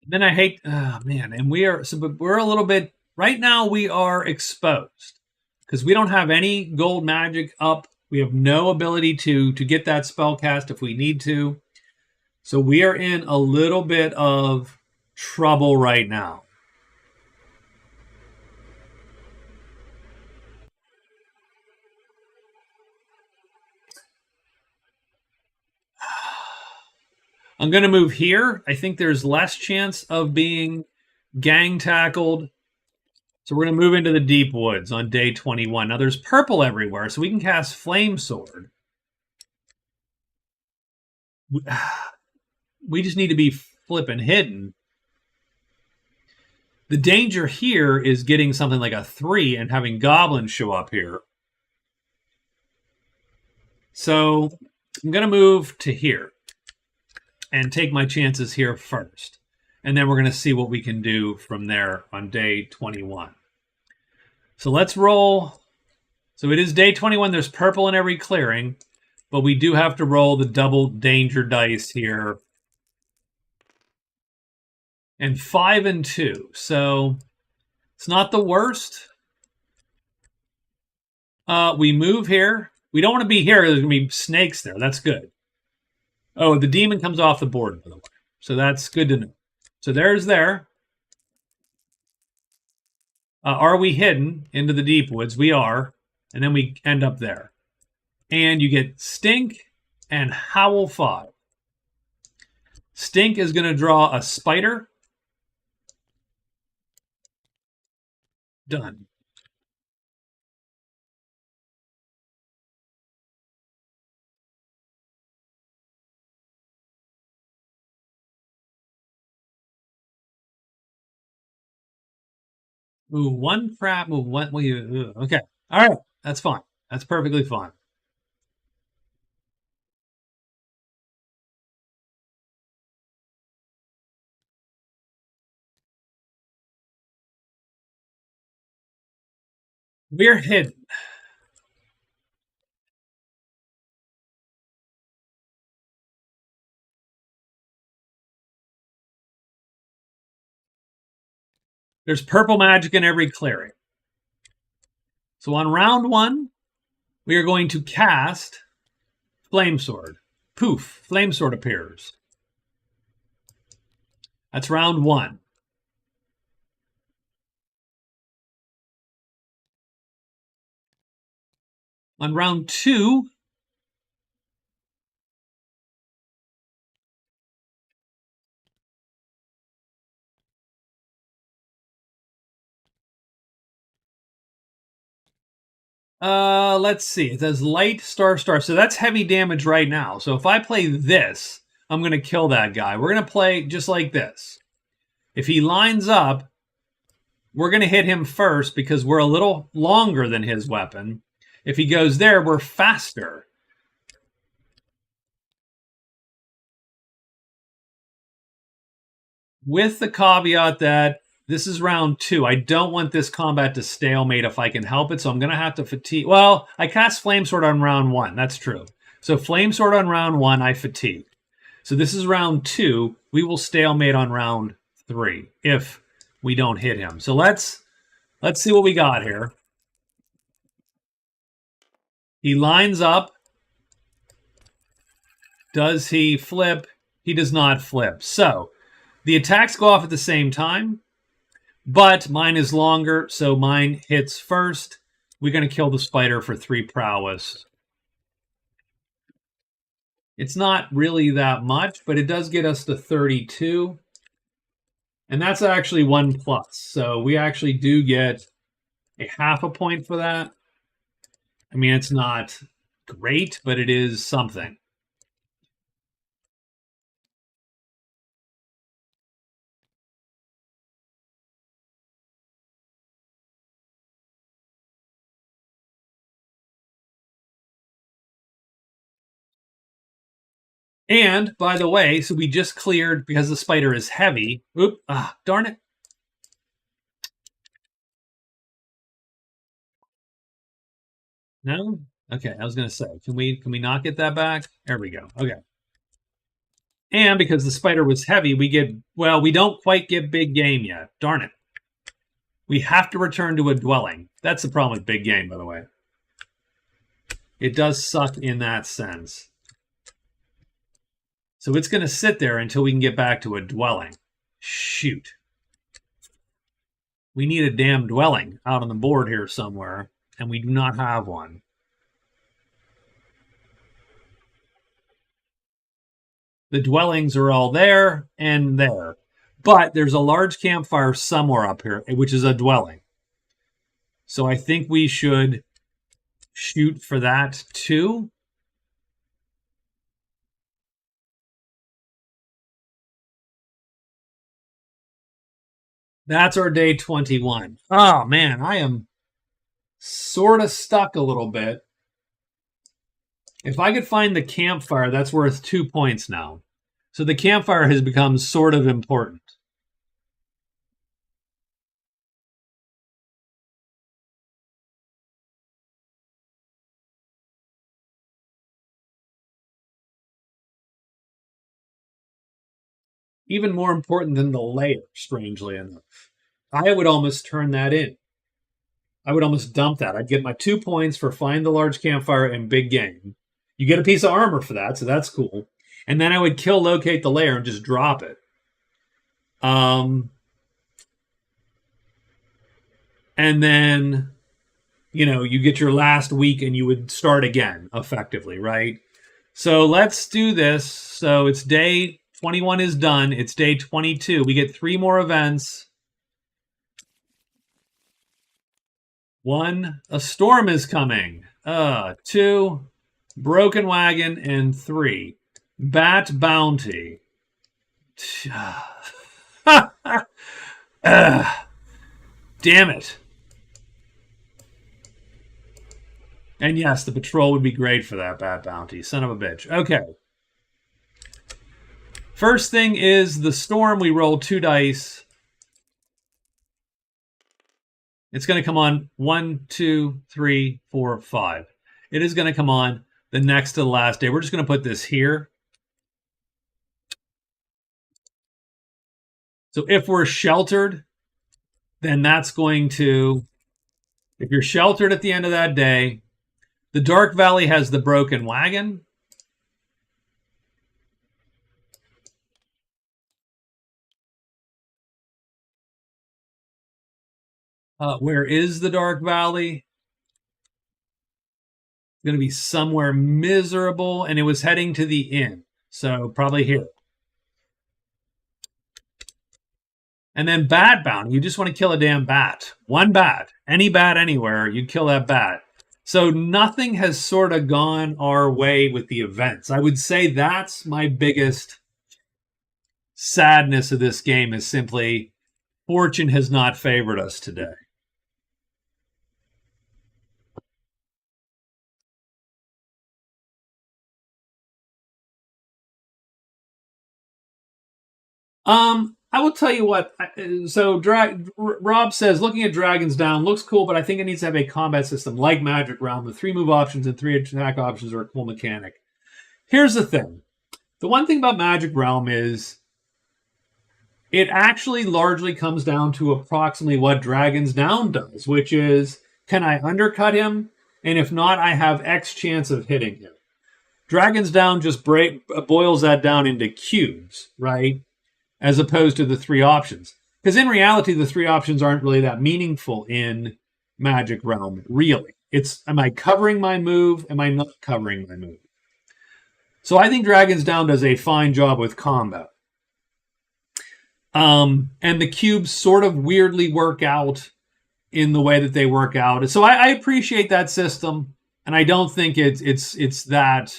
S1: Then I hate, oh man, and we're a little bit, right now we are exposed because we don't have any gold magic up. We have no ability to get that spell cast if we need to. So we are in a little bit of trouble right now. I'm going to move here. I think there's less chance of being gang tackled. So we're going to move into the deep woods on day 21. Now there's purple everywhere, so we can cast Flame Sword. We just need to be flipping hidden. The danger here is getting something like a 3 and having goblins show up here. So I'm going to move to here and take my chances here first. And then we're going to see what we can do from there on day 21. So let's roll. So it is day 21. There's purple in every clearing, but we do have to roll the double danger dice here. And 5 and 2. So It's not the worst. We move here. We don't want to be here. There's going to be snakes there. That's good. Oh, the demon comes off the board, by the way. So that's good to know. So there's there. Are we hidden into the deep woods? We are. And then we end up there. And you get Stink and Howl 5. Stink is going to draw a spider. Done. Move one crap, move one. Okay. All right. That's fine. That's perfectly fine. We're hidden. There's purple magic in every cleric. So on round 1, we are going to cast Flame Sword. Poof, Flame Sword appears. That's round 1. On round 2, let's see. It says light, star, star. So that's heavy damage right now. So if I play this, I'm going to kill that guy. We're going to play just like this. If he lines up, we're going to hit him first because we're a little longer than his weapon. If he goes there, we're faster. With the caveat that this is round 2. I don't want this combat to stalemate if I can help it, so I'm going to have to fatigue. Well, I cast Flame Sword on round 1. That's true. So Flame Sword on round 1, I fatigue. So this is round 2. We will stalemate on round 3 if we don't hit him. So let's see what we got here. He lines up. Does he flip? He does not flip. So the attacks go off at the same time, but mine is longer, so mine hits first. We're going to kill the spider for 3 prowess. It's not really that much, but it does get us to 32. And that's actually 1 plus. So we actually do get a half a point for that. I mean, it's not great, but it is something. And by the way, so we just cleared because the spider is heavy. Oop, darn it. No? Okay, I was going to say, can we not get that back? There we go. Okay. And because the spider was heavy, we don't quite get big game yet. Darn it. We have to return to a dwelling. That's the problem with big game, by the way. It does suck in that sense. So it's going to sit there until we can get back to a dwelling. Shoot. We need a damn dwelling out on the board here somewhere, and we do not have one. The dwellings are all there and there. But there's a large campfire somewhere up here, which is a dwelling. So I think we should shoot for that too. That's our day 21. Oh man, I am sort of stuck a little bit. If I could find the campfire, that's worth 2 points now. So the campfire has become sort of important. Even more important than the layer, strangely enough. I would almost turn that in. I would almost dump that. I'd get my 2 points for find the large campfire and big game. You get a piece of armor for that, so that's cool. And then I would kill locate the lair and just drop it. And then, you get your last week and you would start again, effectively, right? So let's do this. So it's day 21 is done. It's day 22. We get 3 more events. 1, a storm is coming. 2, broken wagon. And 3, bat bounty. Damn it. And yes, the patrol would be great for that bat bounty. Son of a bitch. Okay. First thing is the storm. We roll 2 dice. It's going to come on 1, 2, 3, 4, 5. It is going to come on the next to the last day. We're just going to put this here. So if we're sheltered, then that's going to, if you're sheltered at the end of that day, the Dark Valley has the broken wagon. Where is the Dark Valley? It's going to be somewhere miserable, and it was heading to the inn. So probably here. And then bat bounty. You just want to kill a damn bat. 1 bat. Any bat anywhere, you kill that bat. So nothing has sort of gone our way with the events. I would say that's my biggest sadness of this game, is simply fortune has not favored us today. I will tell you what. So Rob says, looking at Dragons Down looks cool, but I think it needs to have a combat system like Magic Realm. The 3 move options and 3 attack options are a cool mechanic. Here's the thing. The one thing about Magic Realm is it actually largely comes down to approximately what Dragons Down does, which is, can I undercut him? And if not, I have X chance of hitting him. Dragons Down just boils that down into cubes, right? As opposed to the 3 options. Because in reality, the 3 options aren't really that meaningful in Magic Realm, really. It's, am I covering my move? Am I not covering my move? So I think Dragons Down does a fine job with combat. And the cubes sort of weirdly work out in the way that they work out. So I appreciate that system, and I don't think it's that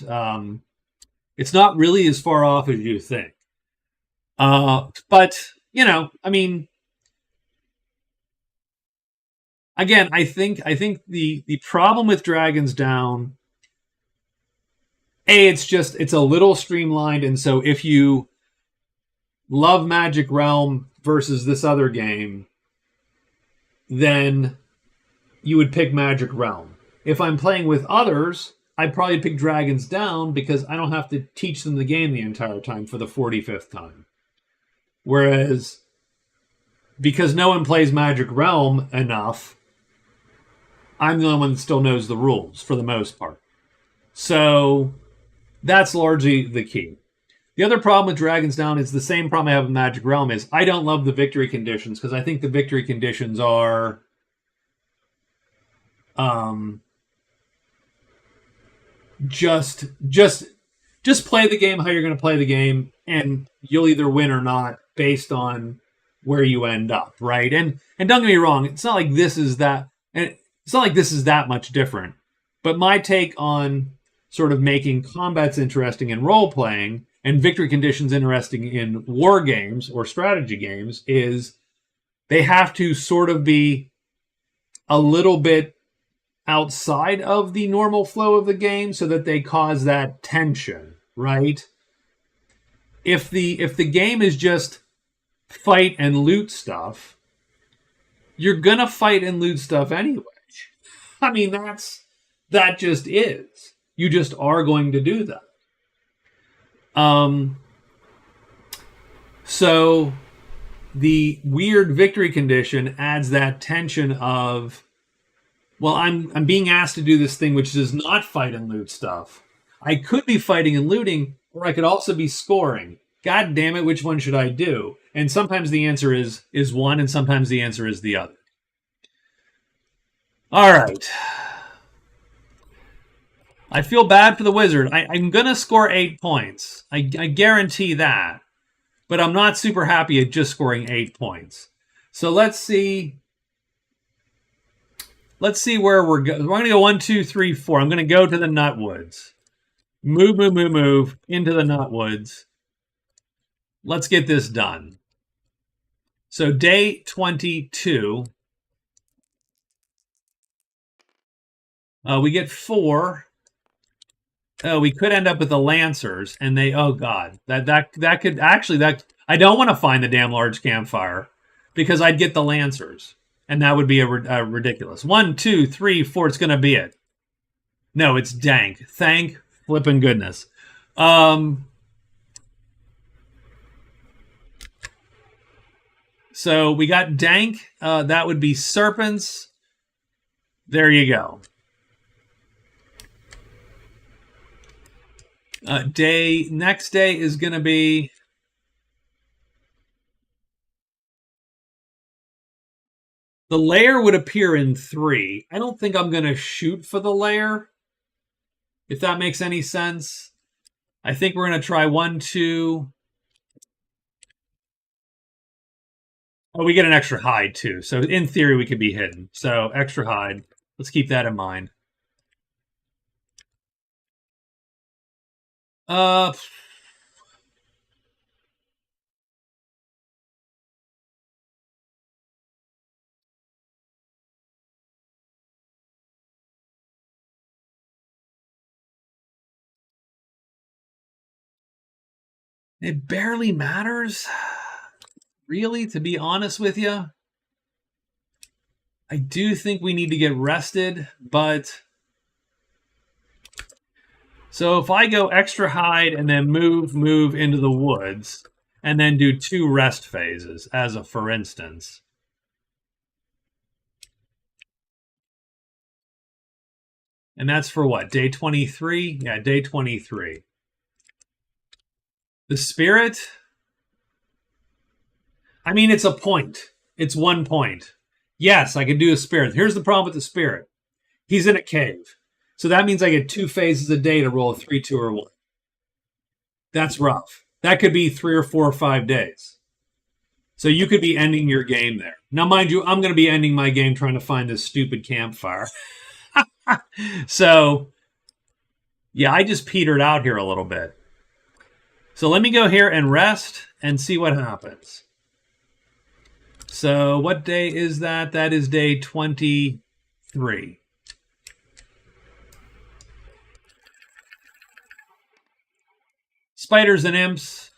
S1: it's not really as far off as you think. But I mean, again, I think the problem with Dragons Down, it's a little streamlined, and so if you love Magic Realm versus this other game, then you would pick Magic Realm. If I'm playing with others, I'd probably pick Dragons Down because I don't have to teach them the game the entire time for the 45th time. Whereas, because no one plays Magic Realm enough, I'm the only one that still knows the rules for the most part. So that's largely the key. The other problem with Dragons Down is the same problem I have with Magic Realm is I don't love the victory conditions because I think the victory conditions are just play the game how you're going to play the game, and you'll either win or not based on where you end up, right? And don't get me wrong, it's not like this is that much different. But my take on sort of making combats interesting in role playing and victory conditions interesting in war games or strategy games is they have to sort of be a little bit outside of the normal flow of the game so that they cause that tension, right? If the game is just fight and loot stuff, you're gonna fight and loot stuff anyway. I mean, that just is. You just are going to do that. So the weird victory condition adds that tension of, well, I'm being asked to do this thing which does not fight and loot stuff. I could be fighting and looting, or I could also be scoring. God damn it, which one should I do? And sometimes the answer is one, and sometimes the answer is the other. All right. I feel bad for the wizard. I'm going to score 8 points. I guarantee that. But I'm not super happy at just scoring 8 points. So let's see. Let's see where we're going. We're going to go 1, 2, 3, 4. I'm going to go to the Nutwoods. Move into the Nutwoods. Let's get this done. So day 22. We get 4. Oh, we could end up with the Lancers, and they. Oh God, that could actually that. I don't want to find the damn large campfire because I'd get the Lancers, and that would be a ridiculous. 1, 2, 3, 4. It's going to be it. No, it's dank. Thank flipping goodness. So we got dank. That would be serpents. There you go. Next day is going to be the lair would appear in 3. I don't think I'm going to shoot for the lair, if that makes any sense. I think we're going to try 1, 2. Oh, we get an extra hide too. So in theory, we could be hidden. So extra hide. Let's keep that in mind. It barely matters. Really, to be honest with you, I do think we need to get rested, but so if I go extra hide and then move into the woods and then do 2 rest phases as a for instance. And that's for what? Day 23? Yeah, day 23. The spirit, I mean, it's a point. It's 1 point. Yes, I can do a spirit. Here's the problem with the spirit. He's in a cave. So that means I get 2 phases a day to roll a 3, 2, or 1. That's rough. That could be 3 or 4 or 5 days. So you could be ending your game there. Now, mind you, I'm going to be ending my game trying to find this stupid campfire. So, yeah, I just petered out here a little bit. So let me go here and rest and see what happens. So what day is that? That is day 23. Spiders and imps.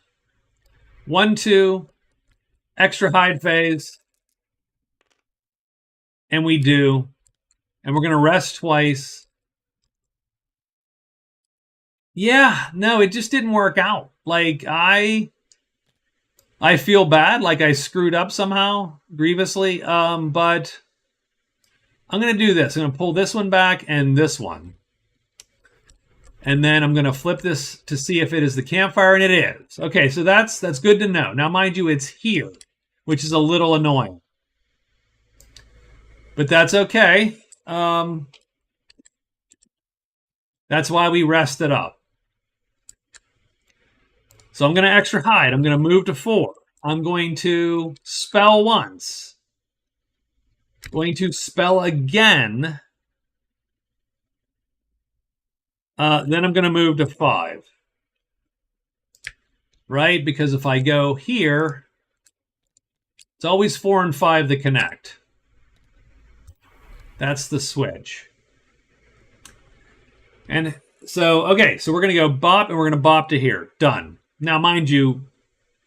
S1: 1, 2. Extra hide phase. And we do. And we're going to rest twice. Yeah, no, it just didn't work out. Like, I feel bad, like I screwed up somehow, grievously. But I'm going to do this. I'm going to pull this one back and this one. And then I'm going to flip this to see if it is the campfire, and it is. Okay, so that's good to know. Now, mind you, it's here, which is a little annoying. But that's okay. That's why we rested up. So I'm going to extra hide. I'm going to move to 4. I'm going to spell once. Going to spell again. Then I'm going to move to 5. Right? Because if I go here, it's always 4 and 5 that connect. That's the switch. And so, okay, so we're going to go bop, and we're going to bop to here. Done. Now, mind you,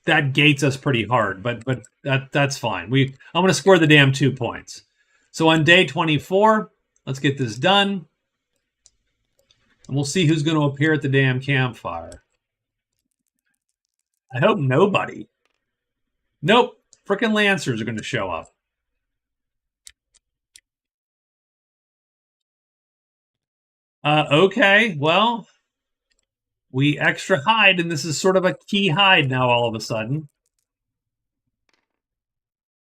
S1: that gates us pretty hard, but that's fine. I'm going to score the damn 2 points. So on day 24, let's get this done. And we'll see who's going to appear at the damn campfire. I hope nobody. Nope. Frickin' Lancers are going to show up. Okay, well, we extra hide, and this is sort of a key hide now all of a sudden.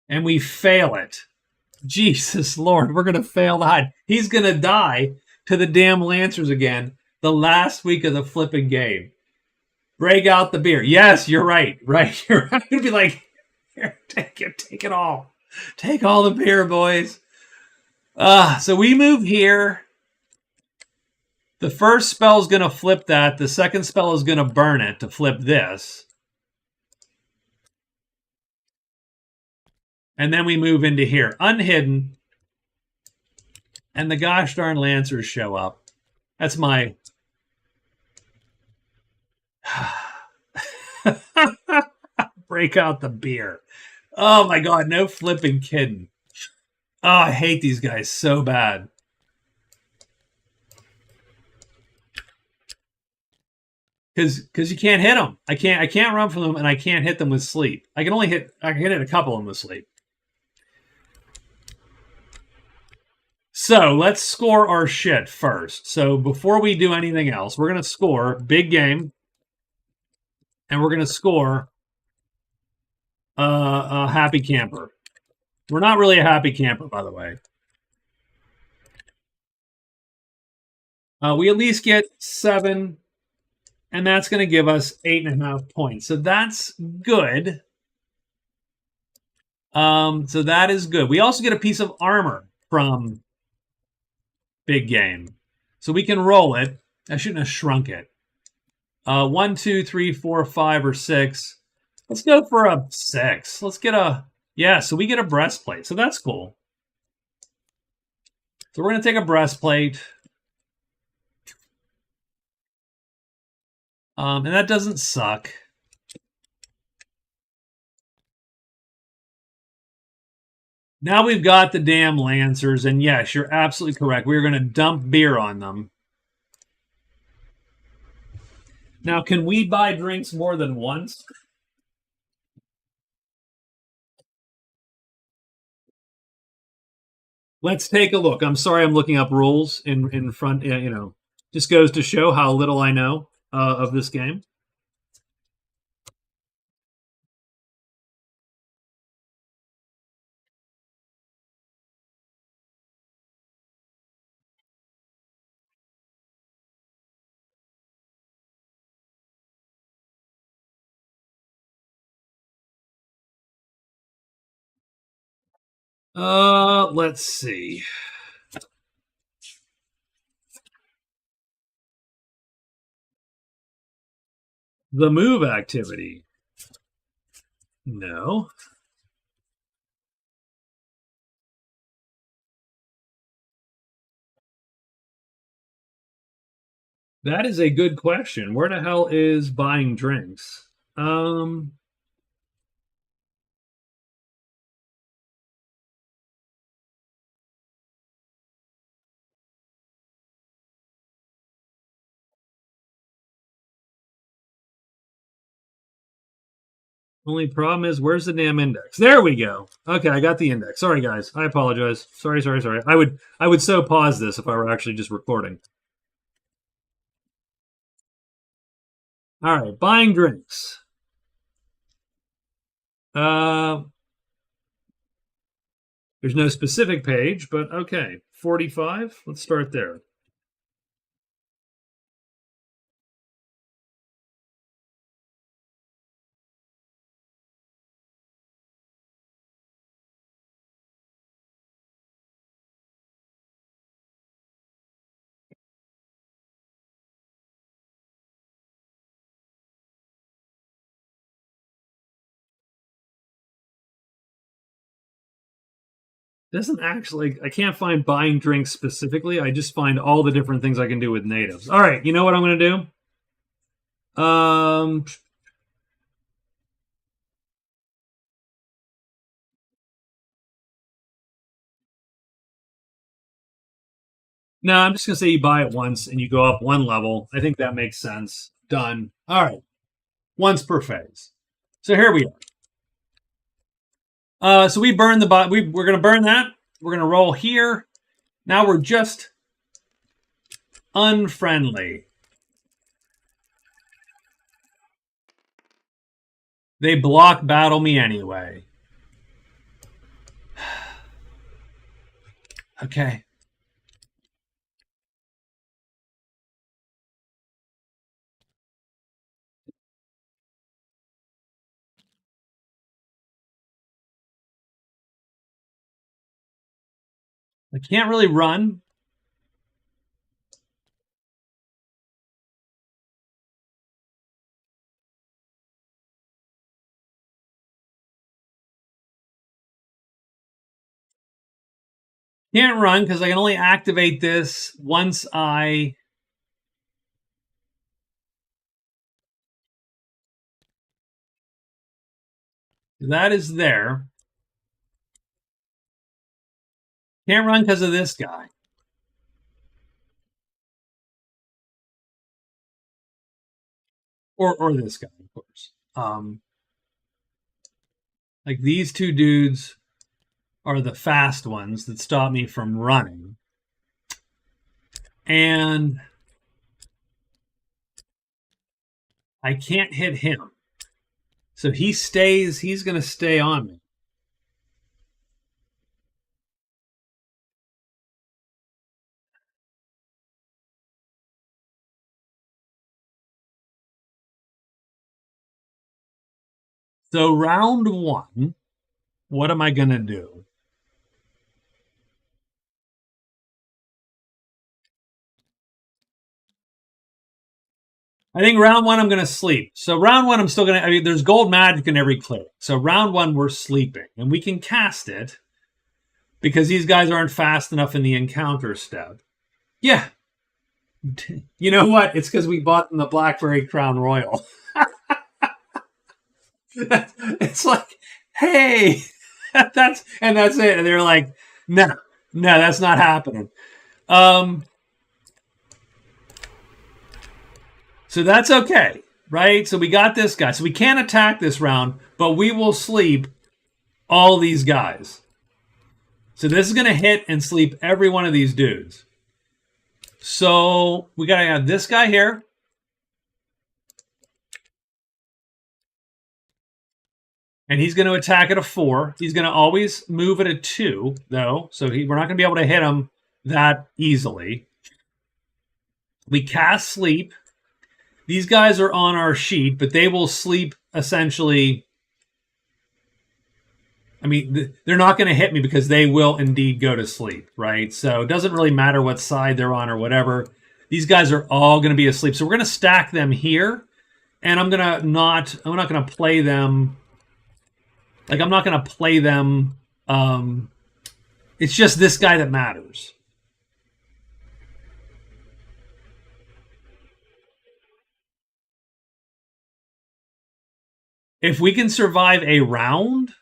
S1: And we fail it. Jesus Lord, we're going to fail the hide. He's going to die to the damn Lancers again the last week of the flipping game. Break out the beer. Yes, you're right. Right. You're right. You'd be like, here, take it all. Take all the beer, boys. So we move here. The first spell is going to flip that. The second spell is going to burn it to flip this. And then we move into here. Unhidden. And the gosh darn Lancers show up. That's my... Break out the beer. Oh my god, no flipping kidding. Oh, I hate these guys so bad. Because you can't hit them. I can't run from them, and I can't hit them with sleep. I can hit a couple of them with sleep. So let's score our shit first. So before we do anything else, we're gonna score big game, and we're gonna score a happy camper. We're not really a happy camper, by the way. We at least get 7. And that's going to give us 8.5 points. So that's good. So that is good. We also get a piece of armor from big game. So we can roll it. I shouldn't have shrunk it. 1, 2, 3, 4, 5, or 6. Let's go for a 6. Let's get a... Yeah, so we get a breastplate. So that's cool. So we're going to take a breastplate. And that doesn't suck. Now we've got the damn Lancers, and yes, you're absolutely correct. We're going to dump beer on them. Now, can we buy drinks more than once? Let's take a look. I'm sorry I'm looking up rules in front, you know. Just goes to show how little I know of this game. Let's see. The move activity. No. That is a good question. Where the hell is buying drinks? Only problem is, where's the damn index? There we go. Okay, I got the index. Sorry, guys. I apologize. Sorry. I would so pause this if I were actually just recording. All right, buying drinks. There's no specific page, but okay. 45. Let's start there. Doesn't actually, I can't find buying drinks specifically. I just find all the different things I can do with natives. All right, you know what I'm going to do? No, I'm just going to say you buy it once and you go up 1 level. I think that makes sense. Done. All right. Once per phase. So here we are. So we burn the bot. We're going to burn that. We're going to roll here. Now we're just unfriendly. They block battle me anyway. Okay. I can't really run. Can't run because I can only activate this once I... That is there. Can't run because of this guy. Or this guy, of course. Like these two dudes are the fast ones that stop me from running. And I can't hit him. So he's going to stay on me. So round one, what am I going to do? I think round one, I'm going to sleep. So round one, I'm still going to... I mean, there's gold magic in every click. So round one, we're sleeping. And we can cast it because these guys aren't fast enough in the encounter step. Yeah. You know what? It's because we bought them the Blackberry Crown Royal. It's like, hey, that's it. And they're like, no, that's not happening. So that's okay, right? So we got this guy. So we can't attack this round, but we will sleep all these guys. So this is going to hit and sleep every one of these dudes. So we got to have this guy here. And he's going to attack at a 4. He's going to always move at a 2, though. So we're not going to be able to hit him that easily. We cast sleep. These guys are on our sheet, but they will sleep essentially. I mean, they're not going to hit me because they will indeed go to sleep, right? So it doesn't really matter what side they're on or whatever. These guys are all going to be asleep. So we're going to stack them here, and I'm not going to play them. Like, I'm not going to play them. It's just this guy that matters. If we can survive a round,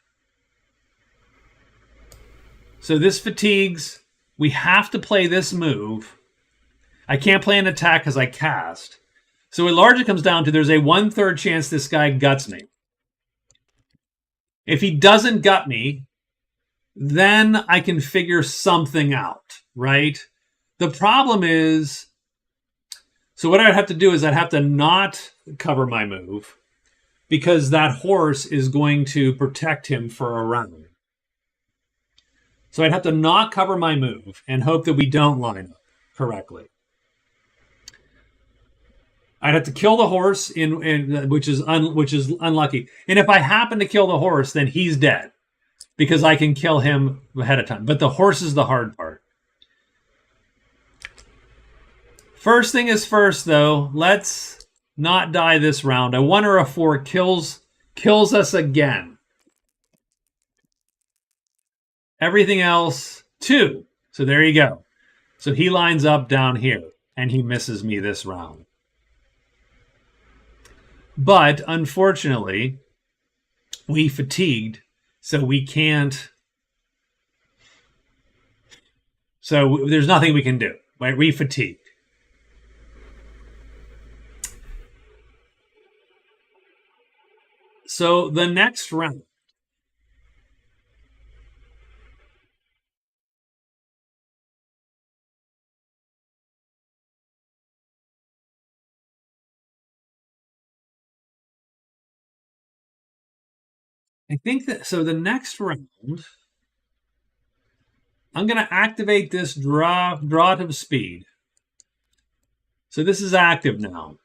S1: so this fatigues, we have to play this move. I can't play an attack because I cast. So it largely comes down to there's a 1/3 chance this guy guts me. If he doesn't gut me, then I can figure something out, right? The problem is, so what I'd have to do is I'd have to not cover my move because that horse is going to protect him for a round. So I'd have to not cover my move and hope that we don't line up correctly. I'd have to kill the horse, which is unlucky. And if I happen to kill the horse, then he's dead because I can kill him ahead of time. But the horse is the hard part. First thing is first, though. Let's not die this round. A 1 or a 4 kills us again. Everything else, 2. So there you go. So he lines up down here, and he misses me this round. But unfortunately, we fatigued, so we can't. So there's nothing we can do. Right? We fatigued. So the next round, I think that, so the next round, I'm going to activate this Draught of Speed. So this is active now.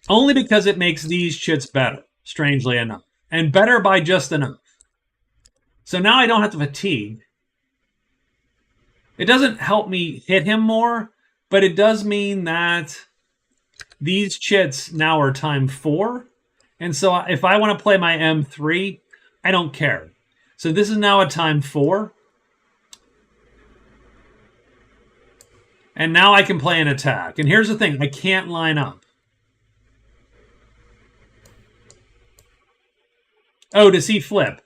S1: Only because it makes these chits better, strangely enough. And better by just enough. So now I don't have to fatigue. It doesn't help me hit him more, but it does mean that these chits now are time 4. And so if I want to play my M3, I don't care. So this is now a time 4. And now I can play an attack. And here's the thing, I can't line up. Oh, does he flip?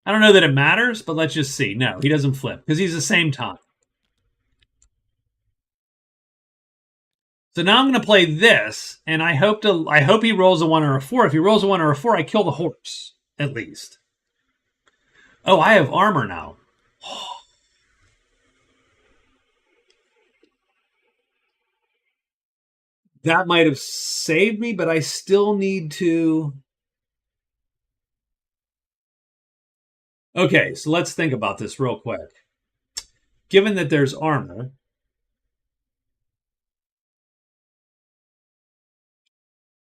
S1: I don't know that it matters, but let's just see. No, he doesn't flip because he's the same time. So now I'm going to play this, and I hope he rolls a 1 or a 4. If he rolls a 1 or a 4, I kill the horse, at least. Oh, I have armor now. That might have saved me, but I still need to... Okay, so let's think about this real quick. Given that there's armor,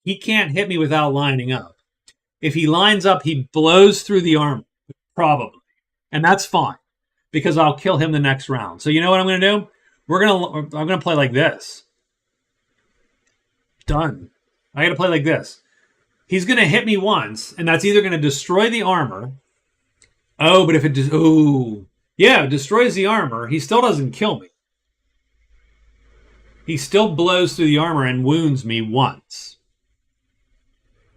S1: he can't hit me without lining up. If he lines up, he blows through the armor, probably. And that's fine, because I'll kill him the next round. So you know what I'm going to do? I'm going to play like this. Done. I got to play like this. He's going to hit me once, and that's either going to destroy the armor. Oh, but if it just... Oh. Yeah, it destroys the armor. He still doesn't kill me. He still blows through the armor and wounds me once.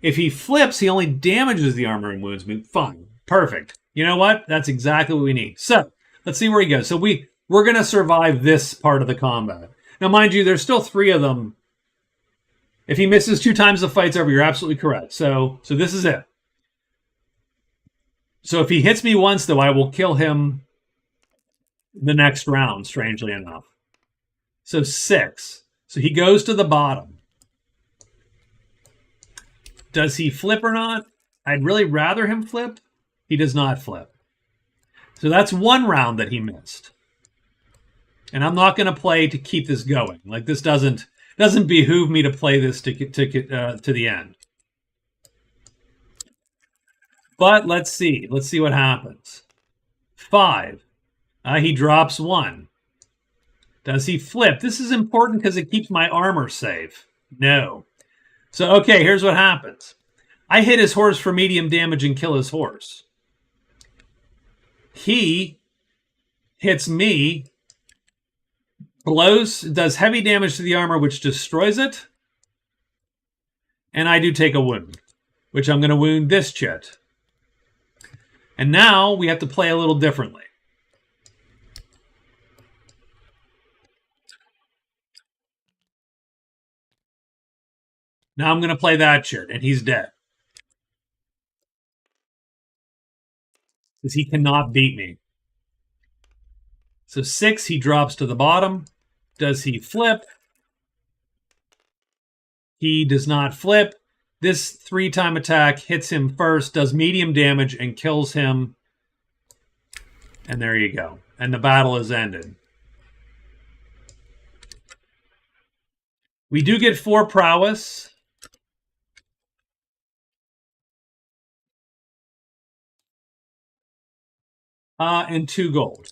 S1: If he flips, he only damages the armor and wounds me. Fine. Perfect. You know what? That's exactly what we need. So, let's see where he goes. So we're going to survive this part of the combat. Now, mind you, there's still 3 of them. If he misses 2 times, the fight's over. You're absolutely correct. So this is it. So if he hits me once, though, I will kill him the next round, strangely enough. So 6. So he goes to the bottom. Does he flip or not? I'd really rather him flip. He does not flip. So that's 1 round that he missed. And I'm not going to play to keep this going. Like, this doesn't behoove me to play this to the end. But let's see. Let's see what happens. 5. He drops 1. Does he flip? This is important because it keeps my armor safe. No. So, okay, here's what happens. I hit his horse for medium damage and kill his horse. He hits me, does heavy damage to the armor, which destroys it. And I do take a wound, which I'm going to wound this chit. And now we have to play a little differently. Now I'm going to play that chit, and he's dead. Because he cannot beat me. So 6, he drops to the bottom. Does he flip? He does not flip. This 3-time attack hits him first, does medium damage, and kills him. And there you go. And the battle is ended. We do get 4 prowess. And 2 gold.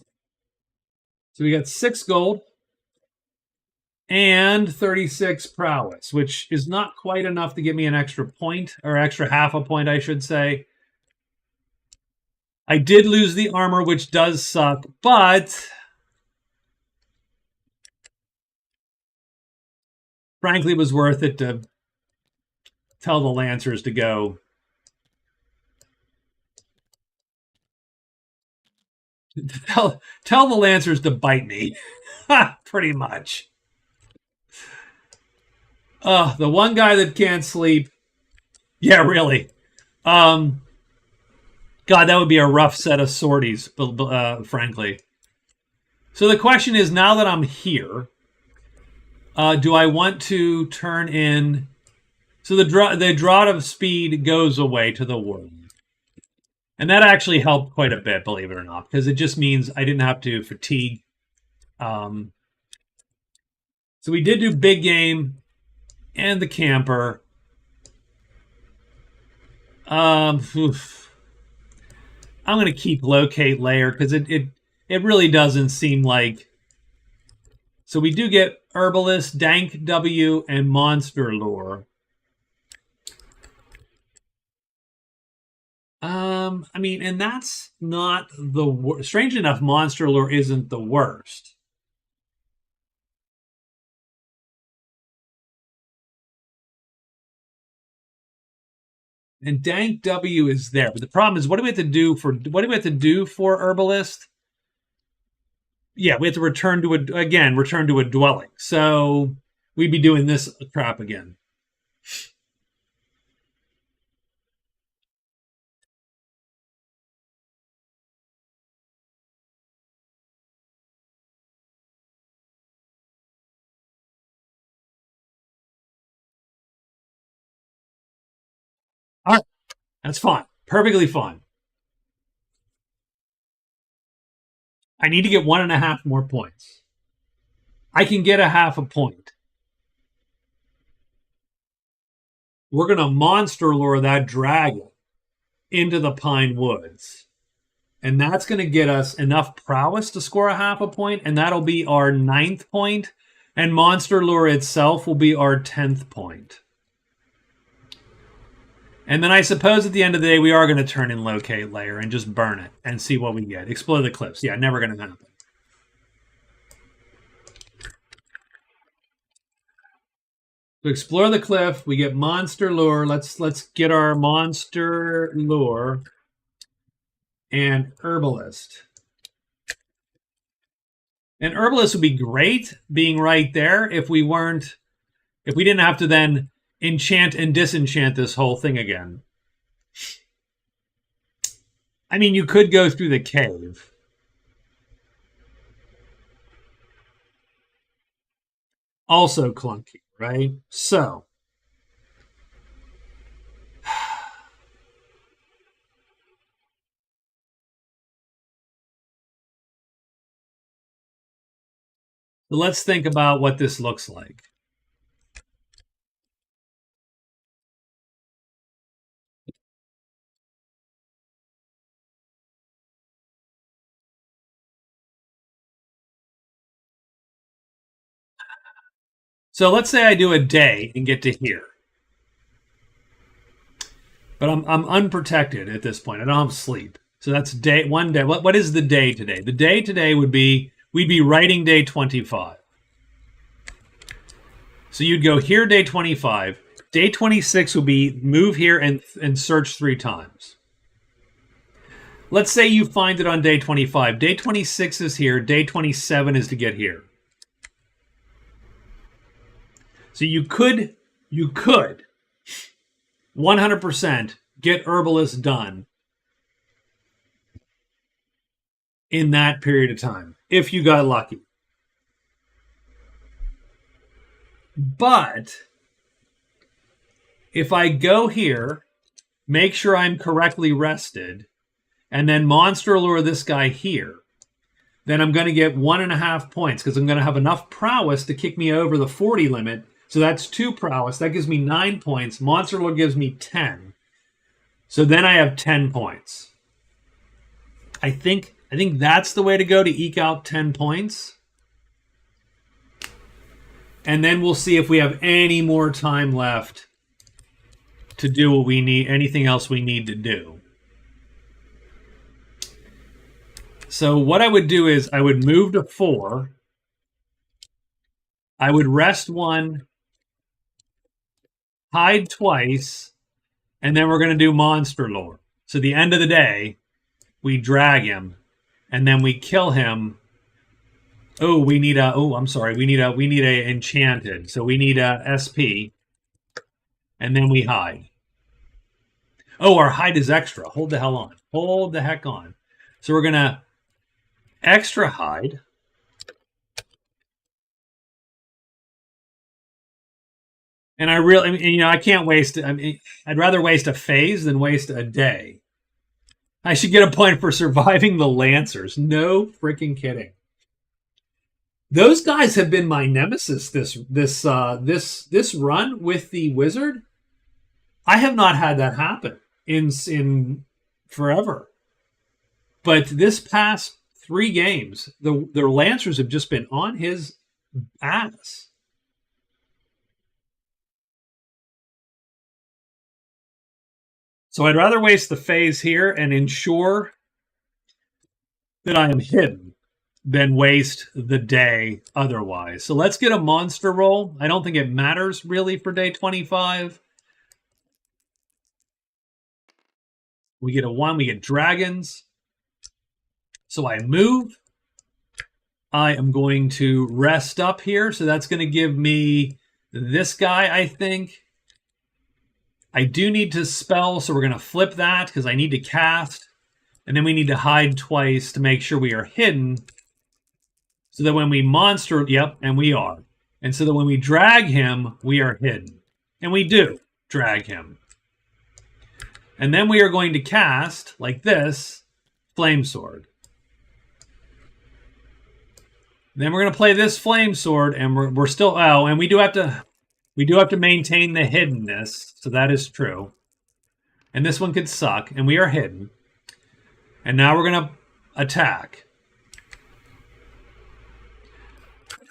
S1: So we got 6 gold and 36 prowess, which is not quite enough to give me an extra point, or extra half a point, I should say. I did lose the armor, which does suck, but frankly, it was worth it to tell the Lancers to go. Tell the Lancers to bite me. Pretty much. The one guy that can't sleep. Yeah, really. God, that would be a rough set of sorties, frankly. So the question is, now that I'm here, do I want to turn in... So the Draught of Speed goes away to the world. And that actually helped quite a bit, believe it or not, because it just means I didn't have to fatigue. So we did do big game and the camper. Oof. I'm going to keep locate layer because it really doesn't seem like. So we do get Herbalist, Dank W, and Monster Lure. I mean, and that's not the worst. Strange enough, Monster Lure isn't the worst. And Dank W is there, but the problem is, what do we have to do for Herbalist? Yeah, we have to return to a dwelling. So we'd be doing this crap again. All right, that's fine. Perfectly fine. I need to get 1.5 more points. I can get a half a point. We're going to monster lure that dragon into the Pine Woods. And that's going to get us enough prowess to score a half a point, and that'll be our 9th point. And monster lure itself will be our 10th point. And then I suppose at the end of the day, we are going to turn in locate layer and just burn it and see what we get. Explode the cliffs. Yeah, never going to happen. To explore the cliff, we get monster lure. Let's get our monster lure and herbalist. And herbalist would be great being right there if we didn't have to then enchant and disenchant this whole thing again. I mean, you could go through the cave. Also clunky, right? So let's think about what this looks like. So let's say I do a day and get to here. But I'm unprotected at this point. I don't have sleep. So that's one day. What is the day today? The day today would be, we'd be writing day 25. So you'd go here day 25. Day 26 would be move here and search 3 times. Let's say you find it on day 25. Day 26 is here. Day 27 is to get here. So you could 100% get herbalist done in that period of time if you got lucky. But if I go here, make sure I'm correctly rested, and then monster lure this guy here, then I'm going to get 1.5 points because I'm going to have enough prowess to kick me over the 40 limit. So that's 2 prowess. That gives me 9 points. Monster lure gives me 10. So then I have 10 points. I think that's the way to go to eke out 10 points. And then we'll see if we have any more time left to do what we need, anything else we need to do. So what I would do is I would move to 4. I would rest 1, hide twice, and then we're going to do monster lore. So the end of the day, we drag him, and then we kill him. Oh, we need a. Oh, I'm sorry. We need a enchanted. So we need a SP, and then we hide. Oh, our hide is extra. Hold the hell on. Hold the heck on. So we're gonna extra hide. And I can't waste. I'd rather waste a phase than waste a day. I should get a point for surviving the Lancers. No freaking kidding. Those guys have been my nemesis this run with the Wizard. I have not had that happen in forever. But this past 3 games, the Lancers have just been on his ass. So I'd rather waste the phase here and ensure that I am hidden than waste the day otherwise. So let's get a monster roll. I don't think it matters really for day 25. We get a 1, we get dragons. So I move. I am going to rest up here. So that's going to give me this guy, I think. I do need to spell, so we're going to flip that because I need to cast. And then we need to hide twice to make sure we are hidden. So that when we monster, yep, and we are. And so that when we drag him, we are hidden. And we do drag him. And then we are going to cast, like this, Flame Sword. Then we're going to play this Flame Sword, and we're still, oh, and we do have to maintain the hiddenness, so that is true. And this one could suck, and we are hidden. And now we're going to attack.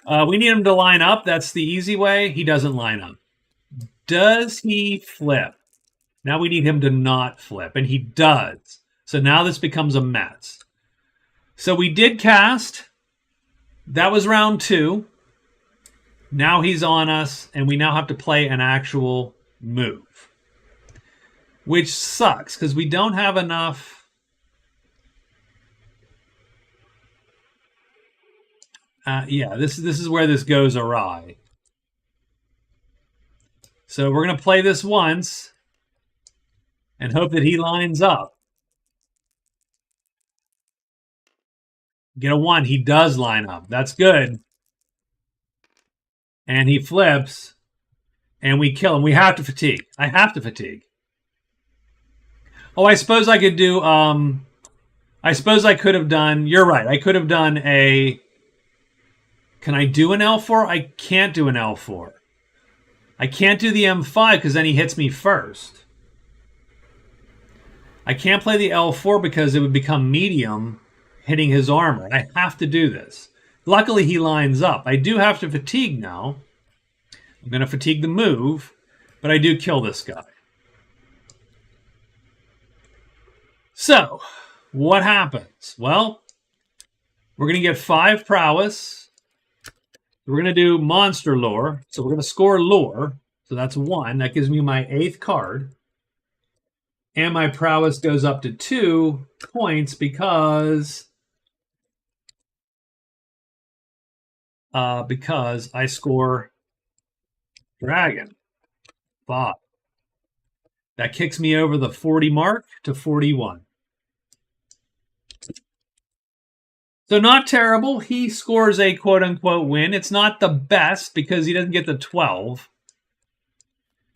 S1: We need him to line up. That's the easy way. He doesn't line up. Does he flip? Now we need him to not flip, and he does. So now this becomes a mess. So we did cast. That was round 2. Now he's on us, and we now have to play an actual move. Which sucks, because we don't have enough. Yeah, this is where this goes awry. So we're going to play this once and hope that he lines up. Get a 1. He does line up. That's good. And he flips. And we kill him. We have to fatigue. I have to fatigue. Oh, I suppose I could do... I suppose I could have done... You're right. I could have done a... Can I do an L4? I can't do an L4. I can't do the M5 because then he hits me first. I can't play the L4 because it would become medium hitting his armor. I have to do this. Luckily, he lines up. I do have to fatigue now. I'm going to fatigue the move, but I do kill this guy. So, what happens? Well, we're going to get 5 prowess. We're going to do monster lore. So we're going to score lore. So that's 1. That gives me my 8th card. And my prowess goes up to 2 points because I score dragon. 5. That kicks me over the 40 mark to 41. So not terrible. He scores a quote-unquote win. It's not the best because he doesn't get the 12,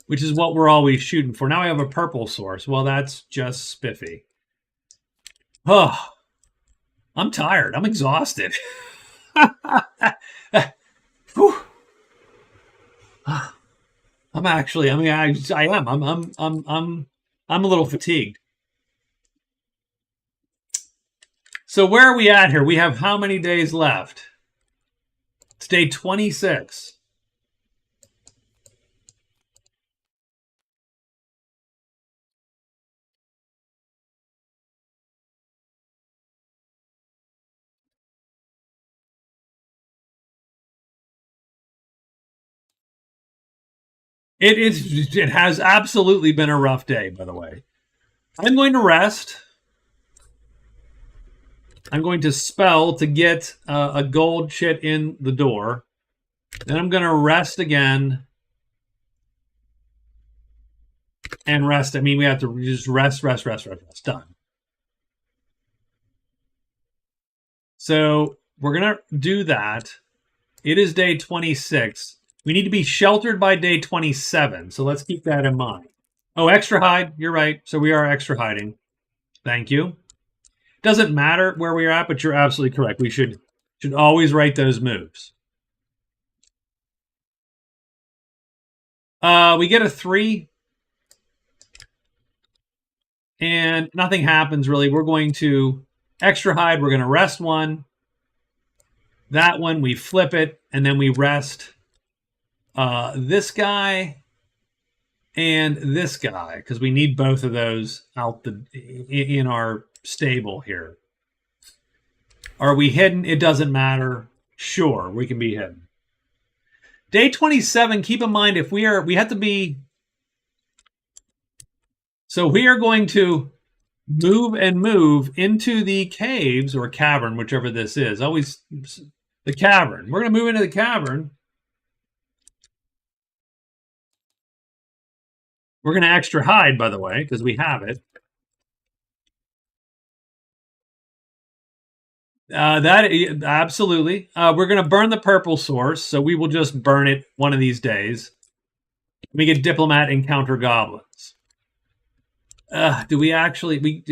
S1: which is what we're always shooting for. Now I have a purple source. Well, that's just spiffy. Oh, I'm tired. I'm exhausted. I'm actually, I mean, I am. I'm a little fatigued. So where are we at here? We have how many days left? It's day 26. It has absolutely been a rough day, by the way. I'm going to rest. I'm going to spell to get a gold chit in the door. Then I'm going to rest again. And rest. I mean, we have to just rest. Done. So we're going to do that. It is day 26. We need to be sheltered by day 27. So let's keep that in mind. Oh, extra hide. You're right. So we are extra hiding. Thank you. Doesn't matter where we're at, but you're absolutely correct. We should always write those moves. We get a 3. And nothing happens, really. We're going to extra hide. We're going to rest 1. That one, we flip it, and then we rest this guy and this guy, because we need both of those out in our stable here. Are we hidden? It doesn't matter. Sure, we can be hidden. Day 27, keep in mind, we have to be... So we are going to move and move into the caves, or cavern, whichever this is. Always the cavern. We're going to move into the cavern. We're going to extra hide, by the way, because we have it. Absolutely. We're going to burn the purple source, so we will just burn it one of these days. We get diplomat encounter goblins. Do we actually...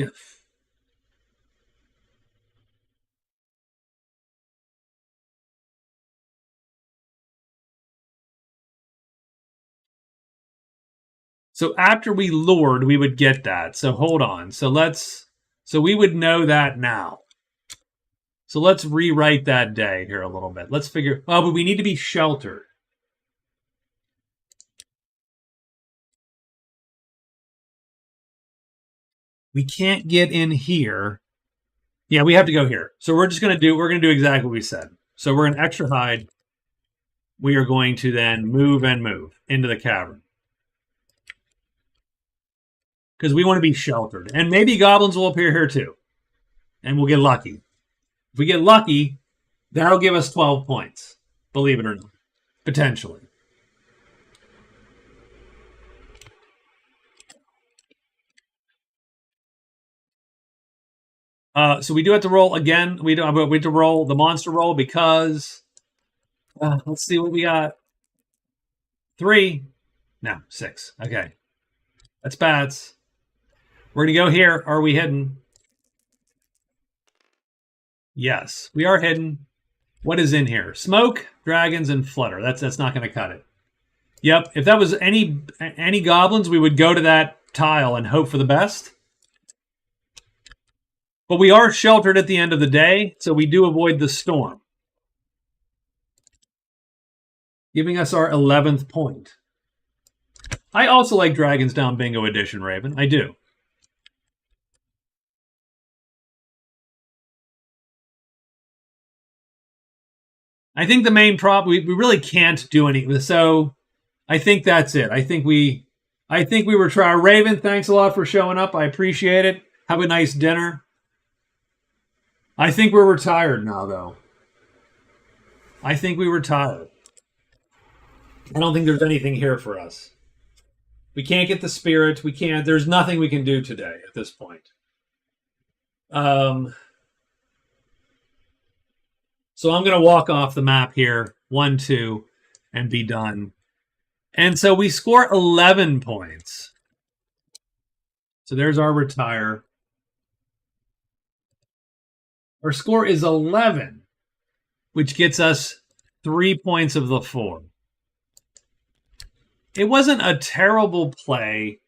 S1: So after we lured, we would get that. So hold on. So we would know that now. So let's rewrite that day here a little bit. Let's figure... Oh, but we need to be sheltered. We can't get in here. Yeah, we have to go here. So we're going to do exactly what we said. So we're going to extra hide. We are going to then move and move into the cavern. Because we want to be sheltered. And maybe goblins will appear here too. And we'll get lucky. If we get lucky, that'll give us 12 points. Believe it or not. Potentially. So we do have to roll again. We have to roll the monster roll because... let's see what we got. 3. No, 6. Okay. That's bats. We're going to go here. Are we hidden? Yes, we are hidden. What is in here? Smoke, dragons, and flutter. That's not going to cut it. Yep. If that was any goblins, we would go to that tile and hope for the best. But we are sheltered at the end of the day, so we do avoid the storm. Giving us our 11th point. I also like Dragons Down Bingo Edition, Raven. I do. I think the main problem, we really can't do anything. So I think that's it. I think we were trying. Raven, thanks a lot for showing up. I appreciate it. Have a nice dinner. I think we're retired now, though. I think we retired. I don't think there's anything here for us. We can't get the spirit. We can't. There's nothing we can do today at this point. So I'm going to walk off the map here, 1, 2, and be done. And so we score 11 points. So there's our retire. Our score is 11, which gets us 3 points of the 4. It wasn't a terrible play.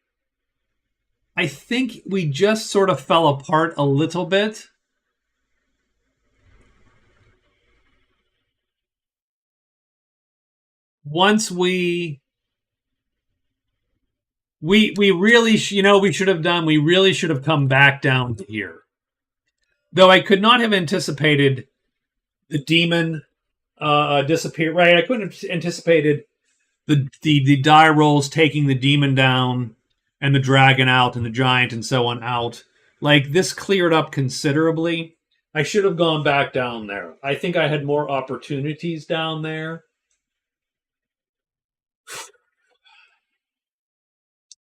S1: I think we just sort of fell apart a little bit. Once we really, we should have done, we really should have come back down to here. Though I could not have anticipated the demon disappear, right? I couldn't have anticipated the die rolls taking the demon down and the dragon out and the giant and so on out. Like, this cleared up considerably. I should have gone back down there. I think I had more opportunities down there.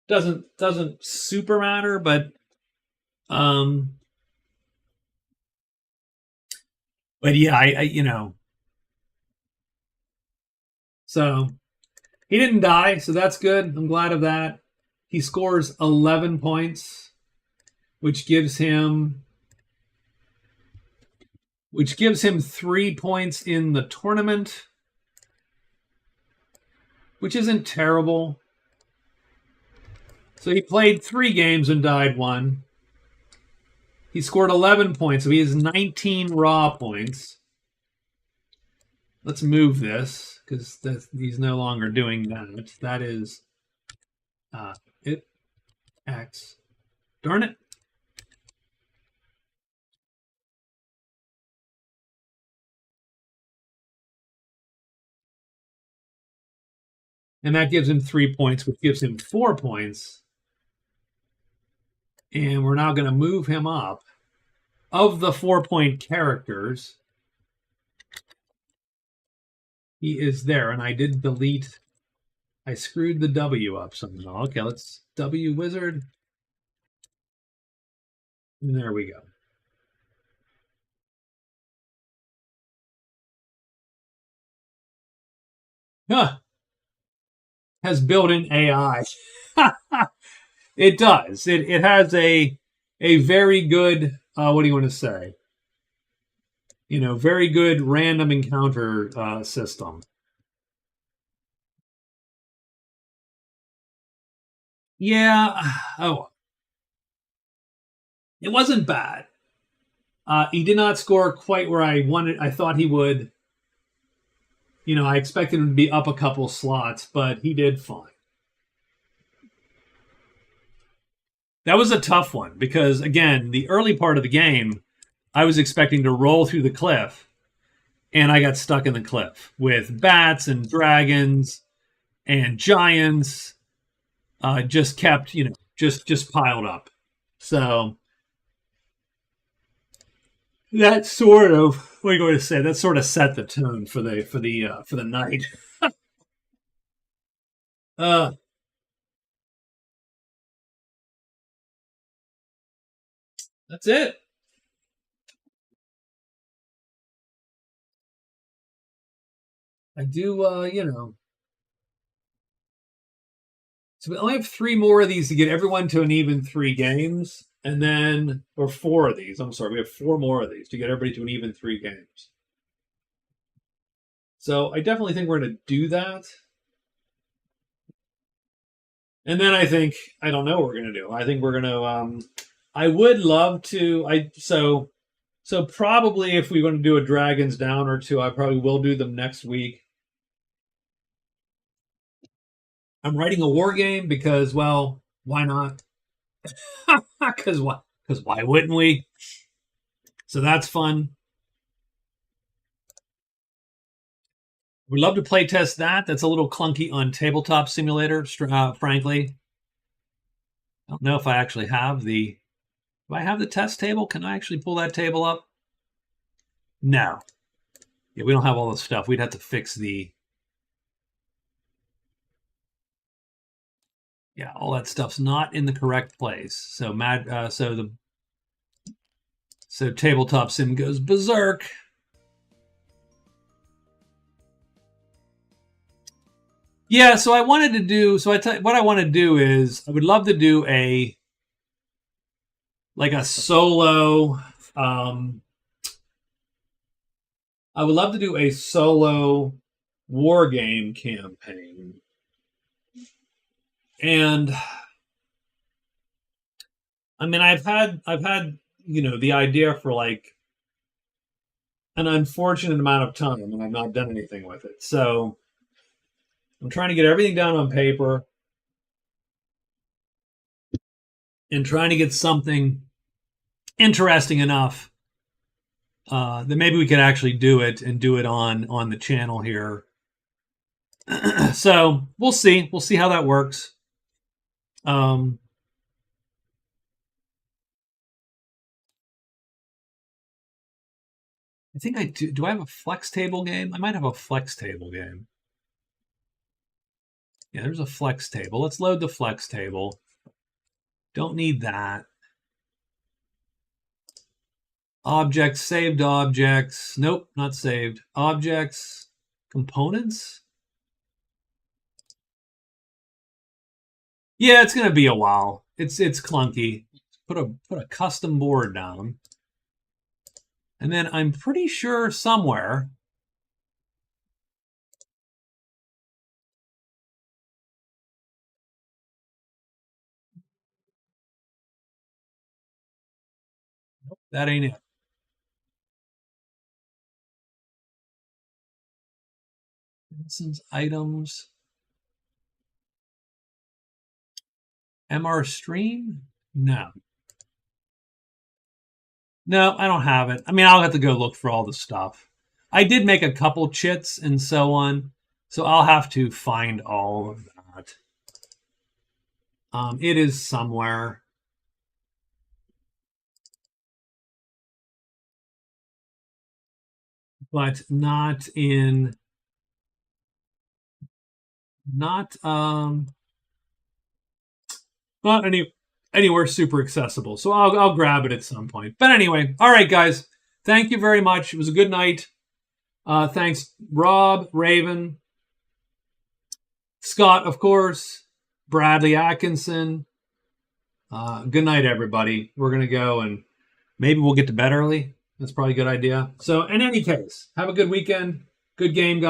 S1: Doesn't super matter, but yeah, I so he didn't die, so that's good. I'm glad of that. He scores 11 points, which gives him which gives him 3 points in the tournament, which isn't terrible. So he played 3 games and died 1. He scored 11 points, so he has 19 raw points. Let's move this, because he's no longer doing that. That is it. X. Darn it. And that gives him 3 points, which gives him 4 points. And we're now going to move him up. Of the 4-point characters, he is there. And I did delete. I screwed the W up somehow. Okay, let's W wizard. And there we go. Huh. Has built-in AI. It does. It has a very good, what do you want to say? Very good random encounter system. Yeah. Oh, it wasn't bad. He did not score quite where I thought he would. I expected him to be up a couple slots, but he did fine. That was a tough one because, again, the early part of the game, I was expecting to roll through the cliff, and I got stuck in the cliff with bats and dragons and giants. Just kept, just piled up. So that sort of, what are you going to say? That sort of set the tone for the night. That's it. I do, So we only have 3 more of these to get everyone to an even 3 games. And then, or 4 of these. I'm sorry, we have 4 more of these to get everybody to an even 3 games. So I definitely think we're going to do that. And then I don't know what we're going to do. I think we're going to, I would love to, so probably if we're going to do a Dragons Down or 2, I probably will do them next week. I'm writing a war game because, well, why not? Because why wouldn't we? So that's fun. We'd love to play test that. That's a little clunky on Tabletop Simulator, frankly. I don't know if I actually have the... Do I have the test table? Can I actually pull that table up? No. Yeah, we don't have all this stuff. We'd have to fix the... Yeah, all that stuff's not in the correct place. So so Tabletop Sim goes berserk. Yeah, so I wanted to do. So what I want to do is I would love to do a solo. I would love to do a solo war game campaign, and I mean I've had the idea for like an unfortunate amount of time, and I've not done anything with it. So I'm trying to get everything down on paper and trying to get something interesting enough that maybe we could actually do it and do it on the channel here. So we'll see. We'll see how that works. I think I do. Do I have a flex table game? I might have a flex table game. Yeah, there's a flex table. Let's load the flex table. Don't need that. Objects, saved objects. Nope, not saved. Objects, components. Yeah, it's gonna be a while. It's clunky. Put a custom board down. And then I'm pretty sure somewhere. That ain't it. License items. MR Stream? No. No, I don't have it. I mean, I'll have to go look for all the stuff. I did make a couple chits and so on, so I'll have to find all of that. It is somewhere. But not in not anywhere super accessible. So I'll grab it at some point. But anyway, all right, guys. Thank you very much. It was a good night. Thanks, Rob, Raven, Scott, of course, Bradley Atkinson. Good night, everybody. We're gonna go and maybe we'll get to bed early. That's probably a good idea. So, in any case, have a good weekend. Good game, guys.